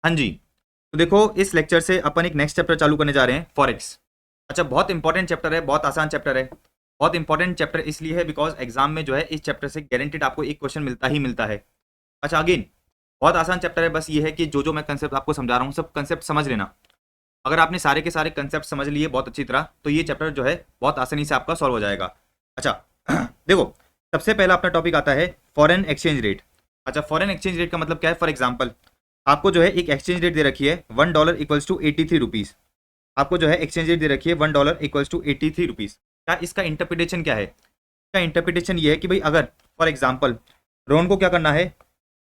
हाँ जी, तो देखो इस लेक्चर से अपन एक नेक्स्ट चैप्टर चालू करने जा रहे हैं, फॉरेक्स। अच्छा, बहुत इंपॉर्टेंट चैप्टर है, बहुत आसान चैप्टर है। बहुत इंपॉर्टेंट चैप्टर इसलिए है बिकॉज एग्जाम में जो है इस चैप्टर से गारंटेड आपको एक क्वेश्चन मिलता ही मिलता है। अच्छा, अगेन बहुत आसान चैप्टर है, बस ये है कि जो जो मैं कंसेप्ट आपको समझा रहा हूँ सब कंसेप्ट समझ लेना। अगर आपने सारे के सारे कंसेप्ट समझ लिए बहुत अच्छी तरह तो ये चैप्टर जो है बहुत आसानी से आपका सॉल्व हो जाएगा। अच्छा देखो, सबसे पहला अपना टॉपिक आता है फॉरेन एक्सचेंज रेट। अच्छा, फॉरेन एक्सचेंज रेट का मतलब क्या है? फॉर एग्जाम्पल आपको जो है एक एक्सचेंज रेट दे रखी है $1 इक्वल्स टू 83 रुपीज़। आपको जो है एक्सचेंज रेट दे रखी है $1 इक्वल्स टू 83 रुपीज़। क्या इसका इंटरप्रिटेशन क्या है? इसका इंटरप्रिटेशन ये है कि भाई अगर फॉर एग्जाम्पल रोहन को क्या करना है,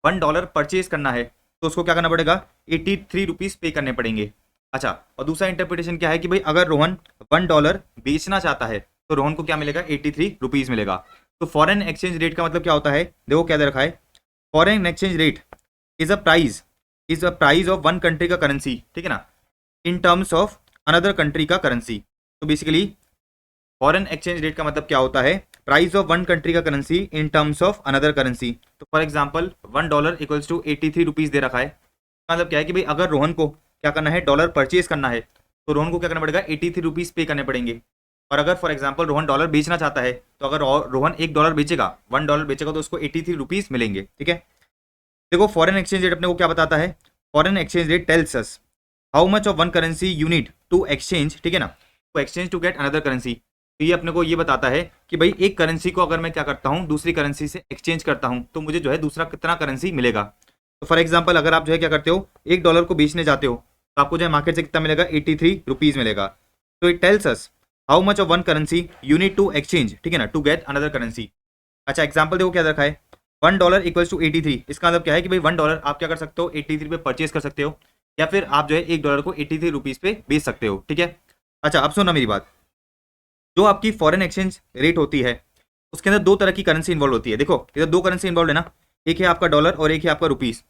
$1 परचेज करना है तो उसको क्या करना पड़ेगा, 83 रुपीज़ पे करने पड़ेंगे। अच्छा, और दूसरा इंटरप्रिटेशन क्या है कि भाई अगर रोहन $1 बेचना चाहता है तो रोहन को क्या मिलेगा, 83 रुपीज़ मिलेगा। तो फॉरेन एक्सचेंज रेट का मतलब क्या होता है? देखो क्या दे रखा है, foreign exchange rate is a price, is a price of one country का करेंसी, ठीक है ना, in terms of another country का करेंसी। तो बेसिकली फॉरेन एक्सचेंज रेट का मतलब क्या होता है, प्राइस ऑफ वन कंट्री का currency in terms of another currency. तो for example $1 equals to 83 rupees दे रखा है। मतलब क्या है कि भाई अगर रोहन को क्या करना है, डॉलर परचेज करना है तो रोहन को क्या करना पड़ेगा, 83 रुपीज़ पे करने पड़ेंगे। और अगर फॉर एग्जाम्पल रोहन डॉलर बेचना चाहता है तो अगर रोहन $1 बेचेगा, $1 बेचेगा तो उसको 83 रुपीज़ मिलेंगे, ठीक है। देखो फॉरेन एक्सचेंज रेट अपने को क्या बताता है, foreign exchange rate tells us how much of one currency you need to exchange, ठीक है ना, to exchange to get another currency. तो ये अपने को ये बताता है कि भाई एक करेंसी को अगर मैं क्या करता हूँ दूसरी करेंसी से एक्सचेंज करता हूँ तो मुझे जो है दूसरा कितना करेंसी मिलेगा। तो फॉर एग्जाम्पल अगर आप जो है क्या करते हो, $1 को बेचने जाते हो तो आपको जो है मार्केट से कितना मिलेगा, 83 रुपीज़ मिलेगा। तो it tells us how much of one currency you need to exchange, ठीक है ना, टू गेट अनदर करेंसी। अच्छा, एग्जाम्पल देखो क्या रखा है, $1 इक्वल्स टू 83। इसका मतलब क्या है कि भाई $1 आप क्या कर सकते हो, 83 पे परचेज कर सकते हो, या फिर आप जो है $1 को 83 रुपीज़ पे बेच सकते हो, ठीक है। अच्छा, अब सुनना मेरी बात, जो आपकी फॉरेन एक्सचेंज रेट होती है उसके अंदर दो तरह की करेंसी इन्वॉल्व होती है। देखो इधर दो करेंसी इन्वॉल्व है ना, एक है आपका डॉलर और एक है आपका रुपीज़।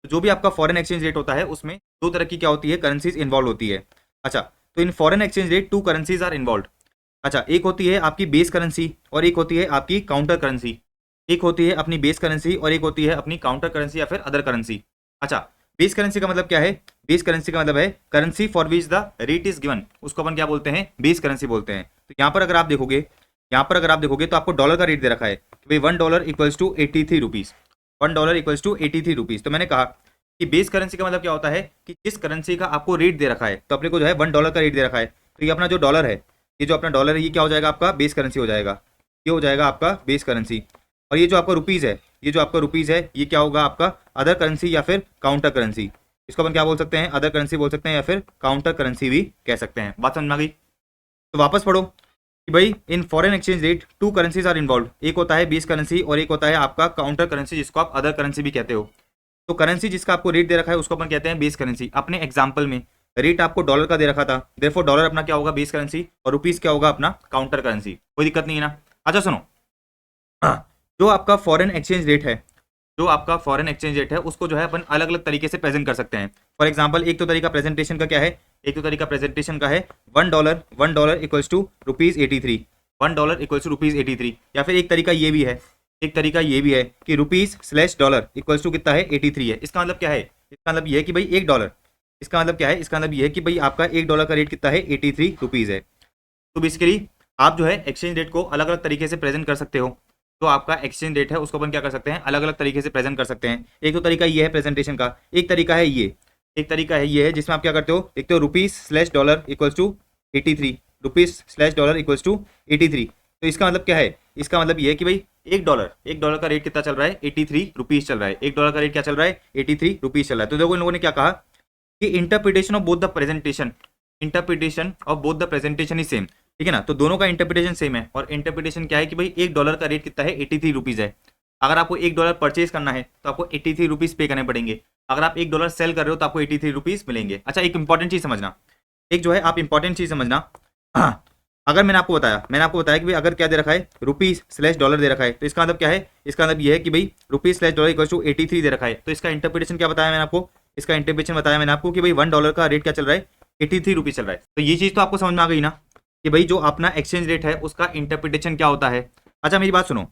तो जो भी आपका फॉरेन एक्सचेंज रेट होता है उसमें दो तरह की क्या होती है, करेंसीज इन्वॉल्व होती है। अच्छा, तो in foreign exchange rate two currencies are involve. अच्छा, एक होती है आपकी बेस करेंसी और एक होती है आपकी काउंटर करेंसी। एक होती है अपनी बेस करेंसी और एक होती है अपनी काउंटर करेंसी या फिर अदर करेंसी। अच्छा, बेस करेंसी का मतलब क्या है, बेस करेंसी का मतलब है currency for which the rate is given, उसको अपन क्या बोलते हैं, बेस करेंसी बोलते हैं। तो यहाँ पर अगर आप देखोगे, यहाँ पर अगर आप देखोगे तो आपको डॉलर का रेट दे रखा है कि भाई $1 equals to 83 rupees, $1 equals to 83 rupees. तो मैंने कहा कि बेस करेंसी का मतलब क्या होता है कि जिस करेंसी का आपको रेट दे रखा है, तो अपने को जो है $1 का रेट दे रखा है, तो ये अपना जो डॉलर है, ये जो अपना डॉलर है ये क्या हो जाएगा, आपका बेस करेंसी हो जाएगा, ये हो जाएगा आपका बेस करेंसी। और ये जो आपका रुपीज़ है, ये जो आपका रुपीज़ है ये क्या होगा, आपका अदर करेंसी या फिर काउंटर करेंसी। इसको अपन क्या बोल सकते हैं, अदर करेंसी बोल सकते हैं या फिर काउंटर करेंसी भी कह सकते हैं। बात समझ में आ गई? तो वापस पढ़ो कि भाई in foreign exchange rate two currencies are involve, एक होता है बेस करेंसी और एक होता है आपका काउंटर करेंसी जिसको आप अदर करेंसी भी कहते हो। तो करेंसी जिसका आपको रेट दे रखा है उसको अपन कहते हैं बेस करेंसी। अपने एग्जाम्पल में रेट आपको डॉलर का दे रखा था, देयरफॉर डॉलर अपना क्या होगा, बेस करेंसी, और रुपीस क्या होगा, अपना काउंटर करेंसी। कोई दिक्कत नहीं है ना? अच्छा सुनो, जो आपका फॉरेन एक्सचेंज रेट है, जो आपका फॉरेन एक्सचेंज रेट है उसको जो है अपन अलग अलग तरीके से प्रेजेंट कर सकते हैं। फॉर एग्जाम्पल एक तो तरीका प्रेजेंटेशन का क्या है, एक तो तरीका प्रेजेंटेशन का है $1 इक्वल्स टू ₹83, $1 इक्वल्स टू ₹83। या फिर एक तरीका ये भी है, एक तरीका ये भी है कि रुपीज़/डॉलर इक्वल्स टू कितना है, 83 है। इसका मतलब क्या है, इसका मतलब ये है कि भाई $1, इसका मतलब क्या है, इसका मतलब ये है कि भाई आपका $1 का रेट कितना है, 83 रुपीज़ है। तो बेसिकली आप जो है एक्सचेंज रेट को अलग अलग तरीके से प्रेजेंट कर सकते हो। जो आपका एक्सचेंज रेट है उसको अपन क्या कर सकते हैं, अलग अलग तरीके से प्रेजेंट कर सकते हैं। एक तो तरीका ये है प्रेजेंटेशन का, एक तरीका है ये, एक तरीका है ये है जिसमें आप क्या करते हो, एक तो रुपीज़/डॉलर इक्वल्स टू 83, रुपीज़/डॉलर इक्वल्स टू 83। तो इसका मतलब क्या है, इसका मतलब ये है कि भाई $1 का रेट कितना चल रहा है, 83 रुपीज़ चल रहा है। $1 का रेट क्या चल रहा है, 83 रुपीज़ चल रहा है। तो देखो इन लोगों ने क्या कहा कि interpretation of both the presentation, interpretation of both the presentation is same, ठीक है ना। तो दोनों का इंटरप्रिटेशन सेम है, और इंटरप्रिटेशन क्या है कि भाई $1 का रेट कितना है, 83 रुपीज़ है। अगर आपको $1 परचेज करना है तो आपको 83 रुपीज़ पे करने पड़ेंगे। अगर आप $1 सेल कर रहे हो तो आपको 83 रुपीज़ मिलेंगे। अच्छा, एक इंपॉर्टेंट चीज़ समझना, एक जो है आप इंपॉर्टेंट चीज़ समझना। अगर मैंने आपको बताया कि भाई अगर क्या दे रखा है, रुपीज़/डॉलर दे रखा है, तो इसका मतलब क्या है, इसका मतलब ये है कि भाई रुपीज़/डॉलर इक्वल टू 83 दे रखा है। तो इसका इंटरप्रिटेशन क्या बताया मैंने आपको, इसका इंटरप्रिटेशन बताया मैंने आपको कि भाई $1 का रेट क्या चल रहा है, 83 रुपीज़ चल रहा है। तो ये चीज़ तो आपको समझ में आ गई ना कि भाई जो अपना एक्सचेंज रेट है उसका इंटरप्रिटेशन क्या होता है। अच्छा मेरी बात सुनो,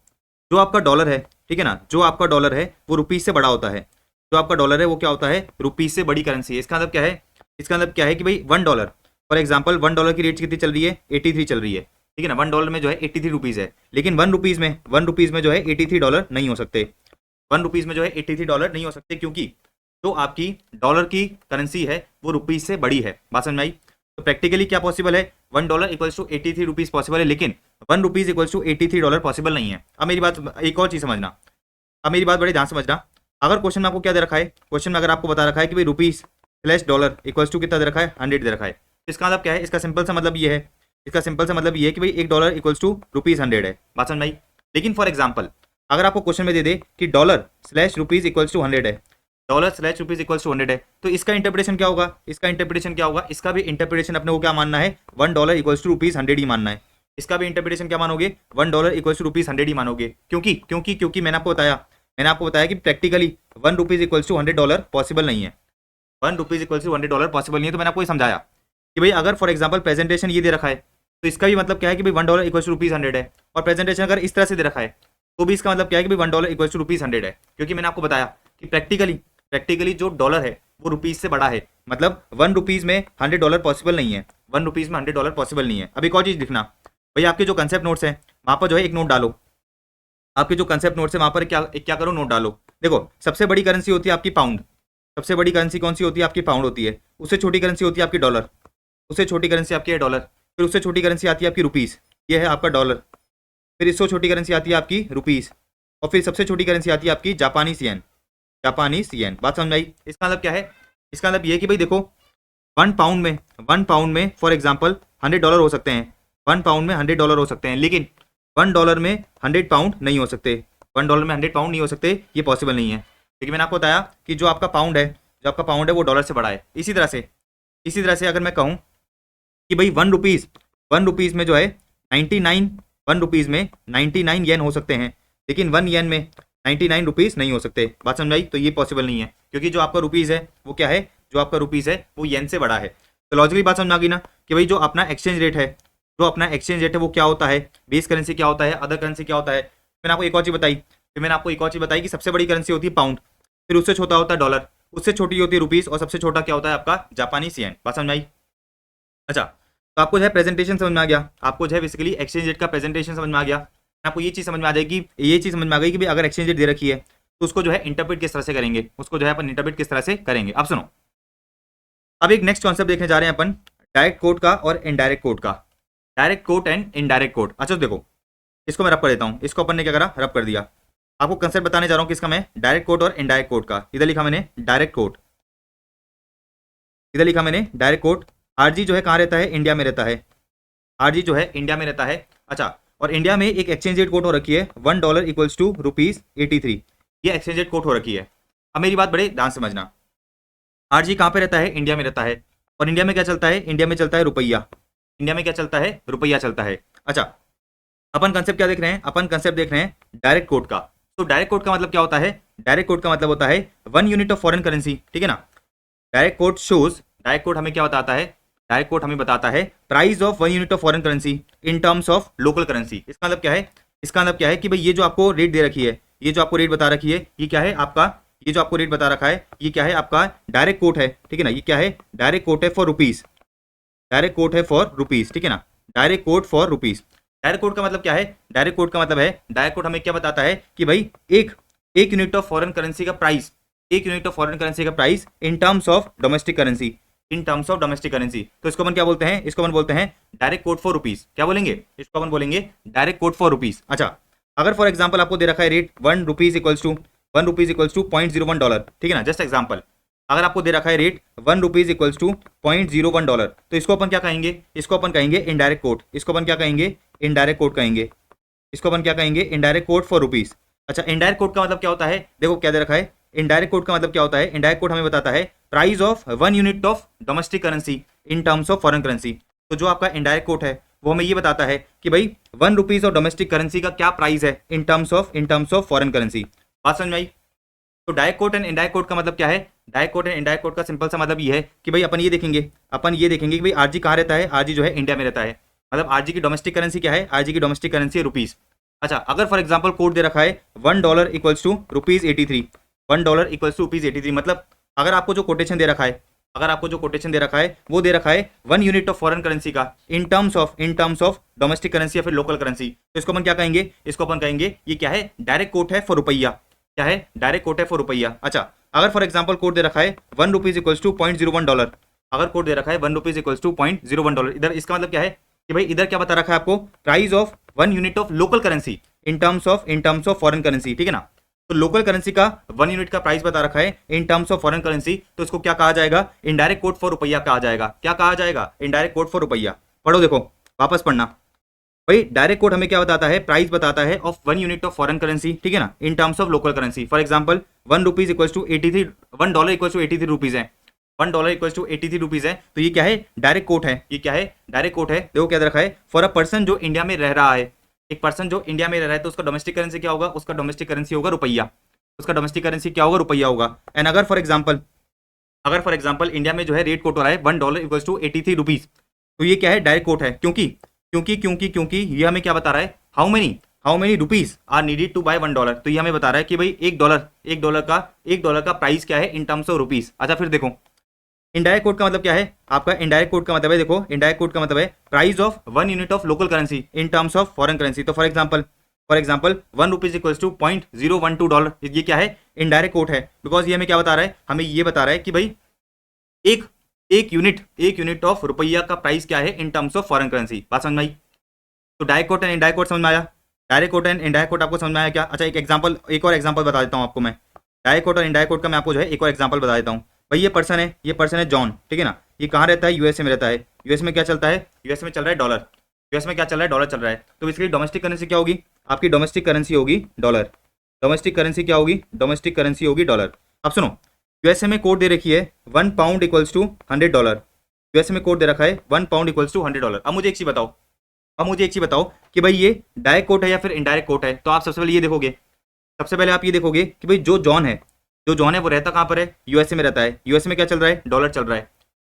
जो आपका डॉलर है, ठीक है ना, जो आपका डॉलर है वो रुपीज़ से बड़ा होता है। जो आपका डॉलर है वो क्या होता है, रुपीज से बड़ी करेंसी है। इसका मतलब क्या है, इसका मतलब क्या है कि भाई $1 फॉर एग्जाम्पल $1 की रेट कितनी चल रही है, 83 चल रही है, ठीक है ना। $1 में जो है 83 रुपीज है, लेकिन $1 में जो है $83 नहीं हो सकते। $1 में जो है $83 नहीं हो सकते, क्योंकि जो आपकी डॉलर की करेंसी है वो रुपीज से बड़ी है। बात समझ में आई। तो प्रैक्टिकली क्या पॉसिबल है, $1 इक्वल्स टू 83 रुपीज पॉसिबल है, लेकिन ₹1 इक्वल्स टू $83 पॉसिबल नहीं है। अब मेरी बात, एक और चीज समझना, अब मेरी बात बड़े ध्यान समझना। अगर क्वेश्चन में आपको क्या दे रखा है, क्वेश्चन में अगर आपको बता रखा है कि भाई रुपीज/डॉलर इक्वल्स टू कितना दे रखा है, 100 दे रखा है, तो इसका मतलब क्या है, इसका सिंपल सा मतलब ये है, इसका सिंपल सा मतलब ये है कि भाई $1 इक्वल्स टू ₹100 है। बात समझ में आई। लेकिन फॉर एग्जाम्पल अगर आपको क्वेश्चन में दे दे कि $/रुपीज इक्वल्स टू 100 है, $/रुपीज इक्वल्स टू 100 है, तो इसका इंटरप्रिटेशन क्या होगा, इसका इंटरप्रिटेशन क्या होगा, इसका भी इंटरप्रिटेशन अपने को क्या मानना है, $1 इक्वल्स टू ₹100 ही मानना है। इसका भी इंटरप्रिटेशन क्या मानोगे, $1 इक्वल्स टू ₹100 ही मानोगे। क्योंकि मैंने आपको बताया कि प्रैक्टिकली $1 इक्वल्स टू $100 पॉसिबल नहीं है। $1 इक्वल्स टू $100 पॉसिबल नहीं है। तो मैंने आपको ये समझाया कि भाई अगर फॉर एग्जाम्पल प्रेजेंटेशन ये दे रखा है, तो इसका भी मतलब क्या है कि भाई $1 इक्वल्स टू ₹100 है, और प्रेजेंटेशन अगर इस तरह से दे रखा है तो भी इसका मतलब क्या है कि भाई $1 इक्वल्स टू ₹100 है। क्योंकि मैंने आपको बताया कि प्रैक्टिकली जो डॉलर है वो रुपीज से बड़ा है, मतलब $1 में $100 पॉसिबल नहीं है, $1 में $100 पॉसिबल नहीं है। अब एक और चीज लिखना, भाई आपके जो कंसेप्ट नोट्स हैं वहां पर जो है एक नोट डालो, आपके जो कंसेप्ट नोट्स है वहां पर क्या करो, नोट डालो। देखो सबसे बड़ी करेंसी होती है आपकी पाउंड, सबसे बड़ी करेंसी कौन सी होती है आपकी, पाउंड होती है। उससे छोटी करेंसी होती है आपकी डॉलर, उससे छोटी करेंसी आपकी है डॉलर, फिर उससे छोटी करेंसी आती है आपकी रुपीस, ये है आपका डॉलर, फिर इससे छोटी करेंसी आती है आपकी रुपीस, और फिर सबसे छोटी करेंसी आती है आपकी जापानीज येन। बात समझ आई। इसका मतलब क्या है, इसका मतलब ये है कि भाई देखो 1 पाउंड में फॉर एग्जाम्पल $100 हो सकते हैं, 1 पाउंड में $100 हो सकते हैं, लेकिन $1 में 100 पाउंड नहीं हो सकते, $1 में 100 पाउंड नहीं हो सकते, ये पॉसिबल नहीं है। लेकिन मैंने आपको बताया कि जो आपका पाउंड है वो डॉलर से बड़ा है। इसी तरह से अगर मैं कहूँ कि भाई $1 में जो है 99 $1 में 99 येन हो सकते हैं, लेकिन 1 येन में 99 रुपीज़ नहीं हो सकते। बात समझ आई। तो ये पॉसिबल नहीं है, क्योंकि जो आपका रुपीज़ है वो क्या है, जो आपका रुपीज़ है वो येन से बड़ा है। तो लॉजिकली बात समझ आ गई ना कि भाई जो अपना एक्सचेंज रेट है वो क्या होता है, बेस करेंसी क्या होता है, अदर करेंसी क्या होता है। मैंने आपको एक और चीज़ बताई कि सबसे बड़ी करेंसी होती है पाउंड, फिर उससे छोटा होता है डॉलर, उससे छोटी होती है रुपीज़, और सबसे छोटा क्या होता है आपका जापानीज येन। बात समझ आई। अच्छा, तो आपको जो है प्रेजेंटेशन समझ में आ गया, आपको जो है बेसिकली एक्सचेंज रेट का प्रेजेंटेशन समझ में आ गया। आपको ये चीज़ समझ में आ गई कि भाई अगर एक्सचेंज रेट दे रखी है तो उसको जो है इंटरप्रेट किस तरह से करेंगे, अब सुनो, अब एक नेक्स्ट कॉन्सेप्ट देखने जा रहे हैं अपन, डायरेक्ट कोट का और इनडायरेक्ट कोट का। Direct quote and indirect coat. अच्छा तो देखो, इसको मैं रब कर देता हूँ, इसको अपन ने क्या करा, रब कर दिया। आपको कंसेप्ट बताने जा रहा हूँ किसका, मैं डायरेक्ट कोट और इनडायरेक्ट कोट का। इधर लिखा मैंने डायरेक्ट कोट, आरजी जो है कहाँ रहता है, इंडिया में रहता है, आरजी जो है इंडिया में रहता है। अच्छा, और इंडिया में एक एक्सचेंज रेट कोट हो रखी है, $1 इक्वल्स टू ₹83, ये एक्सचेंज रेट कोट हो रखी है। अब मेरी बात बड़े ध्यान समझना, आरजी कहाँ पे रहता है, इंडिया में रहता है, और इंडिया में क्या चलता है, इंडिया में चलता है रुपया, रुपया चलता है। अच्छा, अपन कंसेप्ट क्या देख रहे हैं, अपन कंसेप्ट देख रहे हैं डायरेक्ट कोट का। तो डायरेक्ट कोट का मतलब क्या होता है, डायरेक्ट कोट का मतलब होता है 1 यूनिट ऑफ फॉरेन करेंसी, ठीक है ना। डायरेक्ट कोट हमें क्या बताता है, डायरेक्ट कोट हमें बताता है price of 1 unit of foreign currency in terms of local currency. इसका मतलब क्या है कि भाई ये जो आपको रेट दे रखी है, ये जो आपको रेट बता रखी है, ये क्या है आपका, ये जो आपको रेट बता रखा है ये क्या है आपका डायरेक्ट कोट है, ठीक है ना। ये क्या है, डायरेक्ट कोट है फॉर रुपीज, ठीक है ना, direct quote for rupees. Direct quote का मतलब क्या है, डायरेक्ट कोट हमें क्या बताता है कि भाई एक यूनिट ऑफ फॉरेन करेंसी का price, in terms of domestic currency, तो इसको अपन क्या बोलते हैं, डायरेक्ट कोट फॉर रुपीज। क्या बोलेंगे, इसको अपन बोलेंगे डायरेक्ट कोट फॉर रुपीज। अच्छा, अगर फॉर एग्जांपल आपको दे रखा है रेट $1 इक्वल्स टू $0.01, ठीक है ना, जस्ट एग्जांपल, अगर आपको दे रखा है रेट $1 इक्वल्स टू $0.01, तो इसको अपन क्या कहेंगे, indirect coat, indirect coat for rupees. अच्छा, इनडायरेक्ट कोट का मतलब क्या होता है, देखो क्या दे रखा है, इनडायरेक्ट कोट का मतलब क्या होता है, इनडायरेक्ट कोट हमें बताता है price of 1 unit of domestic currency in terms of foreign currency. तो जो आपका इनडायरेक्ट कोट है वो हमें ये बताता है कि भाई ₹1 ऑफ डोमेस्टिक करेंसी का क्या प्राइस है इन टर्म्स ऑफ फॉरेन करेंसी। बात समझ में आई। तो direct quote and indirect coat का मतलब क्या है, direct quote and indirect coat का सिंपल सा मतलब ये है कि भाई अपन ये देखेंगे कि भाई आरजी कहाँ रहता है, आरजी जो है इंडिया में रहता है, मतलब आरजी की डोमेस्टिक करेंसी क्या है, आरजी की डोमेस्टिक करेंसी है रुपीज। अच्छा, अगर फॉर एग्जांपल कोड दे रखा है $1 इक्वल्स टू ₹83, $1 इक्वल्स टू ₹83। मतलब अगर आपको जो कोटेशन दे रखा है, अगर आपको जो कोटेशन दे रखा है वो दे रखा है 1 यूनिट ऑफ फॉरेन करेंसी का इन टर्म्स ऑफ डोमेस्टिक करेंसी या फिर लोकल करेंसी, तो इसको अपन क्या कहेंगे, इसको अपन कहेंगे ये क्या है, डायरेक्ट कोट है फॉर रुपया। क्या है, डायरेक्ट कोट है फॉर रुपया। अच्छा, अगर फॉर एग्जाम्पल कोड दे रखा है ₹1 इक्वल्स टू $0.01, अगर कोड दे रखा है ₹1 इक्वल्स टू $0.01, इधर इसका मतलब क्या है कि भाई इधर क्या बता रखा है आपको, price of 1 unit of local currency in terms of foreign currency, ठीक है ना। तो लोकल करेंसी का 1 यूनिट का प्राइस बता रखा है इन टर्म्स ऑफ फॉरेन करेंसी, तो इसको क्या कहा जाएगा, इनडायरेक्ट कोट फॉर रुपया कहा जाएगा। क्या कहा जाएगा, इनडायरेक्ट कोट फॉर रुपया। पढ़ो देखो, वापस पढ़ना भाई, डायरेक्ट कोट हमें क्या बताता है, प्राइस बताता है of 1 unit of foreign currency, ठीक है ना, in terms of local currency. For example $1 equals to 83, $1 equals to 83 rupees है, $1 इक्वल्स टू 83 रुपीज है, तो ये क्या है, डायरेक्ट कोट है। ये क्या है, डायरेक्ट कोट है। देखो क्या दे रखा है, फॉर अ पर्सन जो इंडिया में रह रहा है, एक पर्सन जो इंडिया में रह रहा है तो उसका डोमेस्टिक करेंसी क्या होगा, उसका डोमेस्टिक करेंसी होगा रुपया, उसका डोमेस्टिक करेंसी क्या होगा, रुपया होगा। एंड अगर फॉर एग्जांपल इंडिया में जो है रेट कोट हो रहा है $1 इक्वल्स टू 83 रुपीज, तो ये क्या है, डायरेक्ट कोट है। क्योंकि ये हमें क्या बता रहा है, how many rupees are needed to buy $1, तो ये हमें बता रहा है कि भाई एक डॉलर का प्राइस क्या है इन टर्म्स ऑफ रुपीज। अच्छा, फिर देखो इनडायरेक्ट कोड का मतलब क्या है आपका, इनडायरेक्ट कोड का मतलब है, देखो इनडायरेक्ट कोड का मतलब है price of 1 unit of local currency in terms of foreign currency. तो फॉर एग्जांपल $1 इक्वल्स टू $0.012, ये क्या है, इनडायरेक्ट कोड है। बिकॉज ये हमें क्या बता रहा है, हमें ये बता रहा है कि भाई एक यूनिट ऑफ रुपया का प्राइस क्या है इन टर्म्स ऑफ फॉरेन करेंसी। बात समझ में आई। तो direct quote and indirect coat समझ में आया, direct quote and indirect coat आपको समझ में आया क्या। अच्छा, एक और एग्जांपल बता देता हूँ आपको मैं, डायरेक्ट कोट और इनडायरेक्ट कोट का मैं आपको जो है एक और एग्जांपल बता देता हूँ। भाई ये पर्सन है जॉन, ठीक है ना, ये कहाँ रहता है, यूएसए में रहता है। यूएस में क्या चलता है, यूएस में चल रहा है डॉलर, यूएस में क्या चल रहा है, डॉलर चल रहा है। तो इसके लिए डोमेस्टिक करेंसी क्या होगी, आपकी डोमेस्टिक करेंसी होगी डॉलर। डोमेस्टिक करेंसी क्या होगी, डोमेस्टिक करेंसी होगी डॉलर। अब सुनो, यूएसए में कोड दे रखी है £1 इक्वल्स टू $100, यूएसए में कोड दे रखा है £1 इक्वल्स टू $100। अब मुझे एक चीज बताओ कि भाई ये डायरेक्ट कोट है या फिर इनडायरेक्ट कोट है। तो आप सबसे पहले आप ये देखोगे कि भाई जो जॉन है वो रहता कहाँ पर है, यूएसए में रहता है। यूएसए में क्या चल रहा है, डॉलर चल रहा है।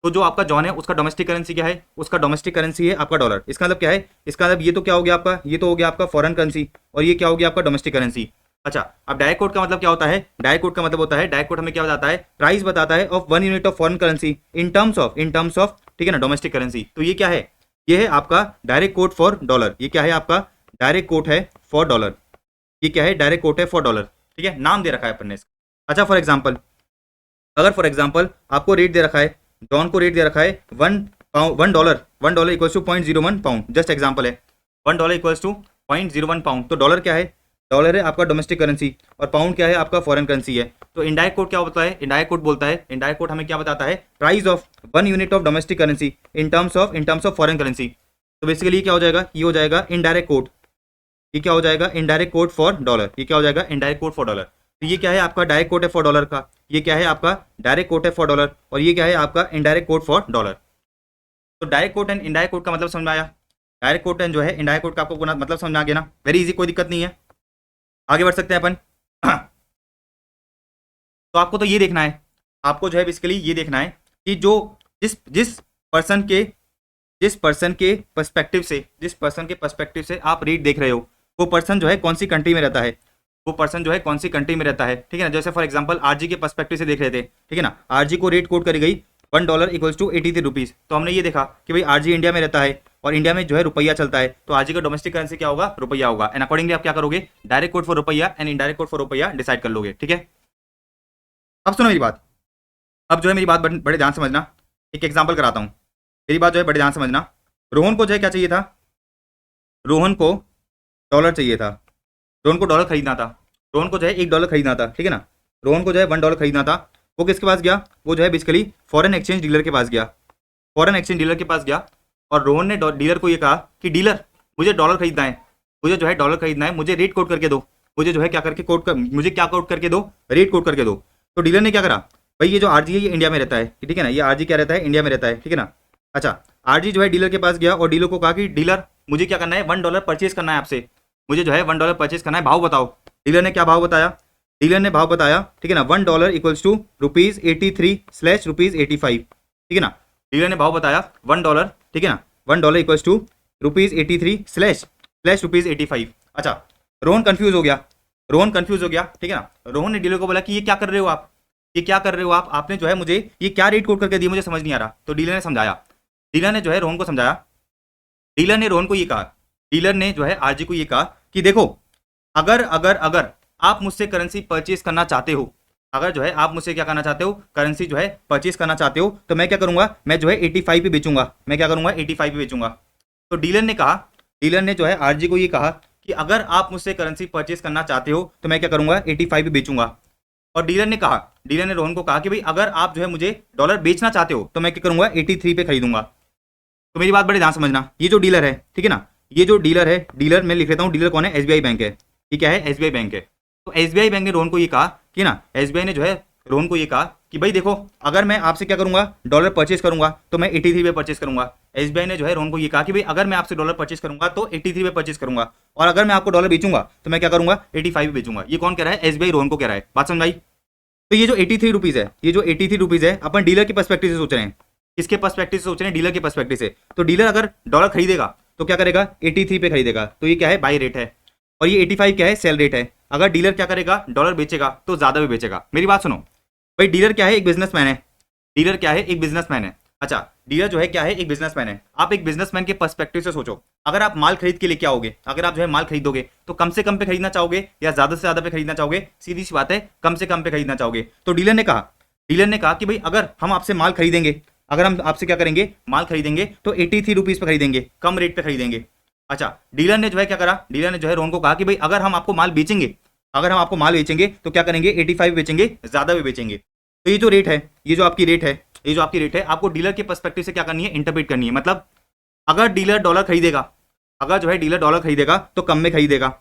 तो जो आपका जॉन है उसका डोमेस्टिक करेंसी क्या है, उसका डोमेस्टिक करेंसी है आपका डॉलर। इसका मतलब क्या है, इसका मतलब ये तो क्या हो गया आपका, ये तो हो गया आपका फॉरेन करेंसी, और ये क्या हो गया आपका डोमेस्टिक करेंसी। अच्छा, अब डायरेक्ट कोट का मतलब क्या होता है, डायरेक्ट कोट का मतलब होता है, डायरेक्ट कोट हमें क्या बताता है, प्राइस बताता है of 1 unit of foreign currency in terms of ठीक है ना, डोमेस्टिक करेंसी। तो ये क्या है, ये है आपका डायरेक्ट कोट फॉर डॉलर। ये क्या है आपका, डायरेक्ट कोट है फॉर डॉलर। ये क्या है, डायरेक्ट कोट है फॉर डॉलर, ठीक है, नाम दे रखा है अपन ने इसका। अच्छा, फॉर एग्जाम्पल आपको रेट दे रखा है, जॉन को रेट दे रखा है $1 इक्वल्स टू £0.01, जस्ट एग्जाम्पल है, $1 इक्वल्स टू £0.01। तो डॉलर क्या है, डॉलर है आपका डोमेस्टिक करेंसी, और पाउंड क्या है आपका फॉरेन करेंसी है। तो इनडायरेक्ट कोड क्या होता है, इनडायरेक्ट कोड हमें क्या बताता है, price of 1 unit of domestic currency in terms of foreign currency. तो बेसिकली क्या हो जाएगा, ये हो जाएगा इनडायरेक्ट कोड। ये क्या हो जाएगा, इनडायरेक्ट कोड फॉर डॉलर। ये क्या हो जाएगा, इनडायरेक्ट कोड फॉर डॉलर। तो ये क्या है आपका डायरेक्ट कोड है फॉर डॉलर का, ये क्या है आपका डायरेक्ट कोड है फॉर डॉलर, और ये क्या है आपका इनडायरेक्ट कोड फॉर डॉलर। तो direct code and indirect code का मतलब समझ में आया। डायरेक्ट कोड एंड जो है इनडायरेक्ट कोड का आपको मतलब समझ में आ गया ना, वेरी इजी, कोई दिक्कत नहीं है। आगे बढ़ सकते हैं अपन। तो आपको तो ये देखना है, आपको जो है बेसिकली ये देखना है कि जो जिस पर्सन के पर्सपेक्टिव से आप रेट देख रहे हो, वो पर्सन जो है कौन सी कंट्री में रहता है, ठीक है ना। जैसे फॉर एग्जांपल आरजी के पर्सपेक्टिव से देख रहे थे, ठीक है ना, आरजी को रेट कोट करी गई $1 इक्वल्स टू 83 रुपीज़। तो हमने ये देखा कि भाई आरजी इंडिया में रहता है और इंडिया में जो है रुपया चलता है, तो आरजी का डोमेस्टिक करेंसी क्या होगा, रुपया होगा। एंड अकॉर्डिंगली आप क्या करोगे, डायरेक्ट कोड फॉर रुपया एंड इनडायरेक्ट कोड फॉर रुपया डिसाइड कर लोगे, ठीक है। अब सुनो मेरी बात, अब जो है मेरी बात बड़े ध्यान समझना, एक एग्जाम्पल कराता हूँ, मेरी बात जो है बड़े ध्यान समझना। रोहन को जो है क्या चाहिए था, रोहन को डॉलर चाहिए था, रोहन को डॉलर खरीदना था, रोहन को जो है $1 खरीदना था, ठीक है ना, रोहन को जो है $1 खरीदना था। वो किसके पास गया, वो जो है बेसिकली फॉरेन एक्सचेंज डीलर के पास गया, और रोहन ने डीलर को ये कहा कि डीलर मुझे डॉलर खरीदना है, मुझे रेट कोड करके दो, मुझे जो है क्या करके मुझे क्या कोड करके दो, रेट कोड करके दो। तो डीलर ने क्या करा, भाई ये जो आरजी है ये इंडिया में रहता है, ठीक है ना, ये आरजी क्या रहता है, इंडिया में रहता है, ठीक है ना। अच्छा, आरजी जो है डीलर के पास गया और डीलर को कहा कि डीलर मुझे क्या करना है, $1 परचेज करना है आपसे, मुझे जो है $1 परचेज करना है, भाव बताओ। डीलर ने क्या भाव बताया, ठीक है ना, $1 इक्वल्स टू ₹83/85, ठीक है ना। डीलर ने भाव बताया $1, ठीक है ना, $1 इक्वल्स टू ₹83/85। अच्छा, रोहन कंफ्यूज हो गया, रोहन कंफ्यूज हो गया, ठीक है ना। रोहन ने डीलर को बोला कि ये क्या कर रहे हो आप, ये क्या कर रहे हो आप, आपने जो है मुझे ये क्या रेट कोट करके दिया, मुझे समझ नहीं आ रहा। तो डीलर ने समझाया, डीलर ने जो है रोहन को समझाया, डीलर ने रोहन को ये कहा, डीलर ने जो है आरजी को ये कहा कि देखो, अगर अगर अगर आप मुझसे करेंसी परचेज करना चाहते हो, अगर जो है आप मुझसे क्या करना चाहते हो, करेंसी जो है परचेज करना चाहते हो, तो मैं क्या करूंगा, मैं जो है 85 पे बेचूंगा, मैं क्या करूंगा 85 पे बेचूंगा। तो डीलर ने कहा, डीलर ने जो है आरजी को ये कहा कि अगर आप मुझसे करेंसी परचेज करना चाहते हो तो मैं क्या करूंगा 85 पे बेचूंगा। और डीलर ने कहा, डीलर ने रोहन को कहा कि भाई अगर आप जो है मुझे डॉलर बेचना चाहते हो तो मैं क्या करूंगा 83 पे खरीदूंगा। तो मेरी बात बड़े ध्यान समझना, ये जो डीलर है, ठीक है ना, ये जो डीलर है, डीलर मैं लिख लेता हूँ, डीलर कौन है, एसबीआई बैंक है, ये क्या है, एसबीआई बैंक है। तो एसबीआई बैंक ने रोहन को ये कहा कि ना, एसबीआई ने जो है रोहन को ये कहा कि भाई देखो, अगर मैं आपसे क्या करूंगा डॉलर परचेज करूंगा तो मैं 83 पे परचेज करूंगा। एसबीआई ने जो है रोहन को ये कहा कि भाई अगर मैं आपसे डॉलर परचेज करूंगा तो 83 पे परचेज करूंगा, और अगर मैं आपको डॉलर बेचूंगा तो मैं क्या करूंगा 85 पे बेचूंगा। ये कौन कह रहा है, एसबीआई रोहन को कह रहा है, बात समझ आई। तो ये जो 83 रुपीज है, ये जो 83 रुपीज है, अपन डीलर के पर्सपेक्टिव से सोच रहे हैं, किसके पर्सपेक्टिव से सोच रहे हैं, डीलर के पर्सपेक्टिव से। तो डीलर अगर डॉलर खरीदेगा तो क्या करेगा 83 पे खरीदेगा, तो ये क्या है बाई रेट है, और ये 85 क्या है सेल रेट है। अगर डीलर क्या करेगा डॉलर बेचेगा तो ज्यादा भी बेचेगा। मेरी बात सुनो भाई, डीलर क्या है, एक बिजनेसमैन है, डीलर क्या है, एक बिजनेसमैन है। अच्छा, डीलर जो है क्या है, एक बिजनेसमैन है। आप एक बिजनेसमैन के पर्सपेक्टिव से सोचो, अगर आप माल खरीद के लेके आओगे, अगर आप जो है माल खरीदोगे तो कम से कम पे खरीदना चाहोगे या ज्यादा से ज्यादा पे खरीदना चाहोगे, सीधी सी बात है कम से कम पे खरीदना चाहोगे। तो डीलर ने कहा, डीलर ने कहा कि भाई अगर हम आपसे माल खरीदेंगे, अगर हम आपसे क्या करेंगे माल खरीदेंगे तो 83 रुपीज पे खरीदेंगे, कम रेट पे खरीदेंगे। अच्छा, डीलर ने जो है क्या करा, डीलर ने जो है रोहन को कहा कि भाई अगर हम आपको माल बेचेंगे, अगर हम आपको माल बेचेंगे तो क्या करेंगे 85 बेचेंगे, ज्यादा भी बेचेंगे। तो ये जो रेट है, ये जो आपकी रेट है, ये जो आपकी रेट है, आपको डीलर के पर्सपेक्टिव से क्या करनी है, इंटरप्रेट करनी है। मतलब अगर डीलर डॉलर खरीदेगा, अगर जो है डीलर डॉलर खरीदेगा तो कम में खरीदेगा,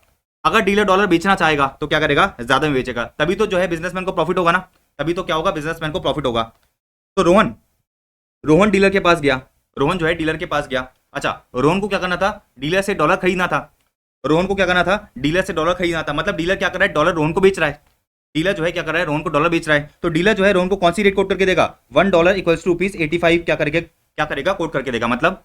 अगर डीलर डॉलर बेचना चाहेगा तो क्या करेगा ज्यादा में बेचेगा। तभी तो जो है बिजनेसमैन को प्रॉफिट होगा ना, तभी तो क्या होगा बिजनेसमैन को प्रॉफिट होगा। तो रोहन, रोहन डीलर के पास गया, रोहन जो है डीलर के पास गया। अच्छा, रोहन को क्या करना था, डीलर से डॉलर खरीदना था, रोहन को क्या करना था, डीलर से डॉलर खरीदना था। मतलब डीलर क्या कर रहा है, डॉलर रोहन को बेच रहा है, डीलर जो है क्या कर रहा है रोहन को डॉलर बेच रहा है। तो डीलर जो है रोहन को कौन सी रेट कोट करके देगा, $1 इक्वल्स टू रुपीज 85 क्या करके क्या करेगा कोट करके देगा। मतलब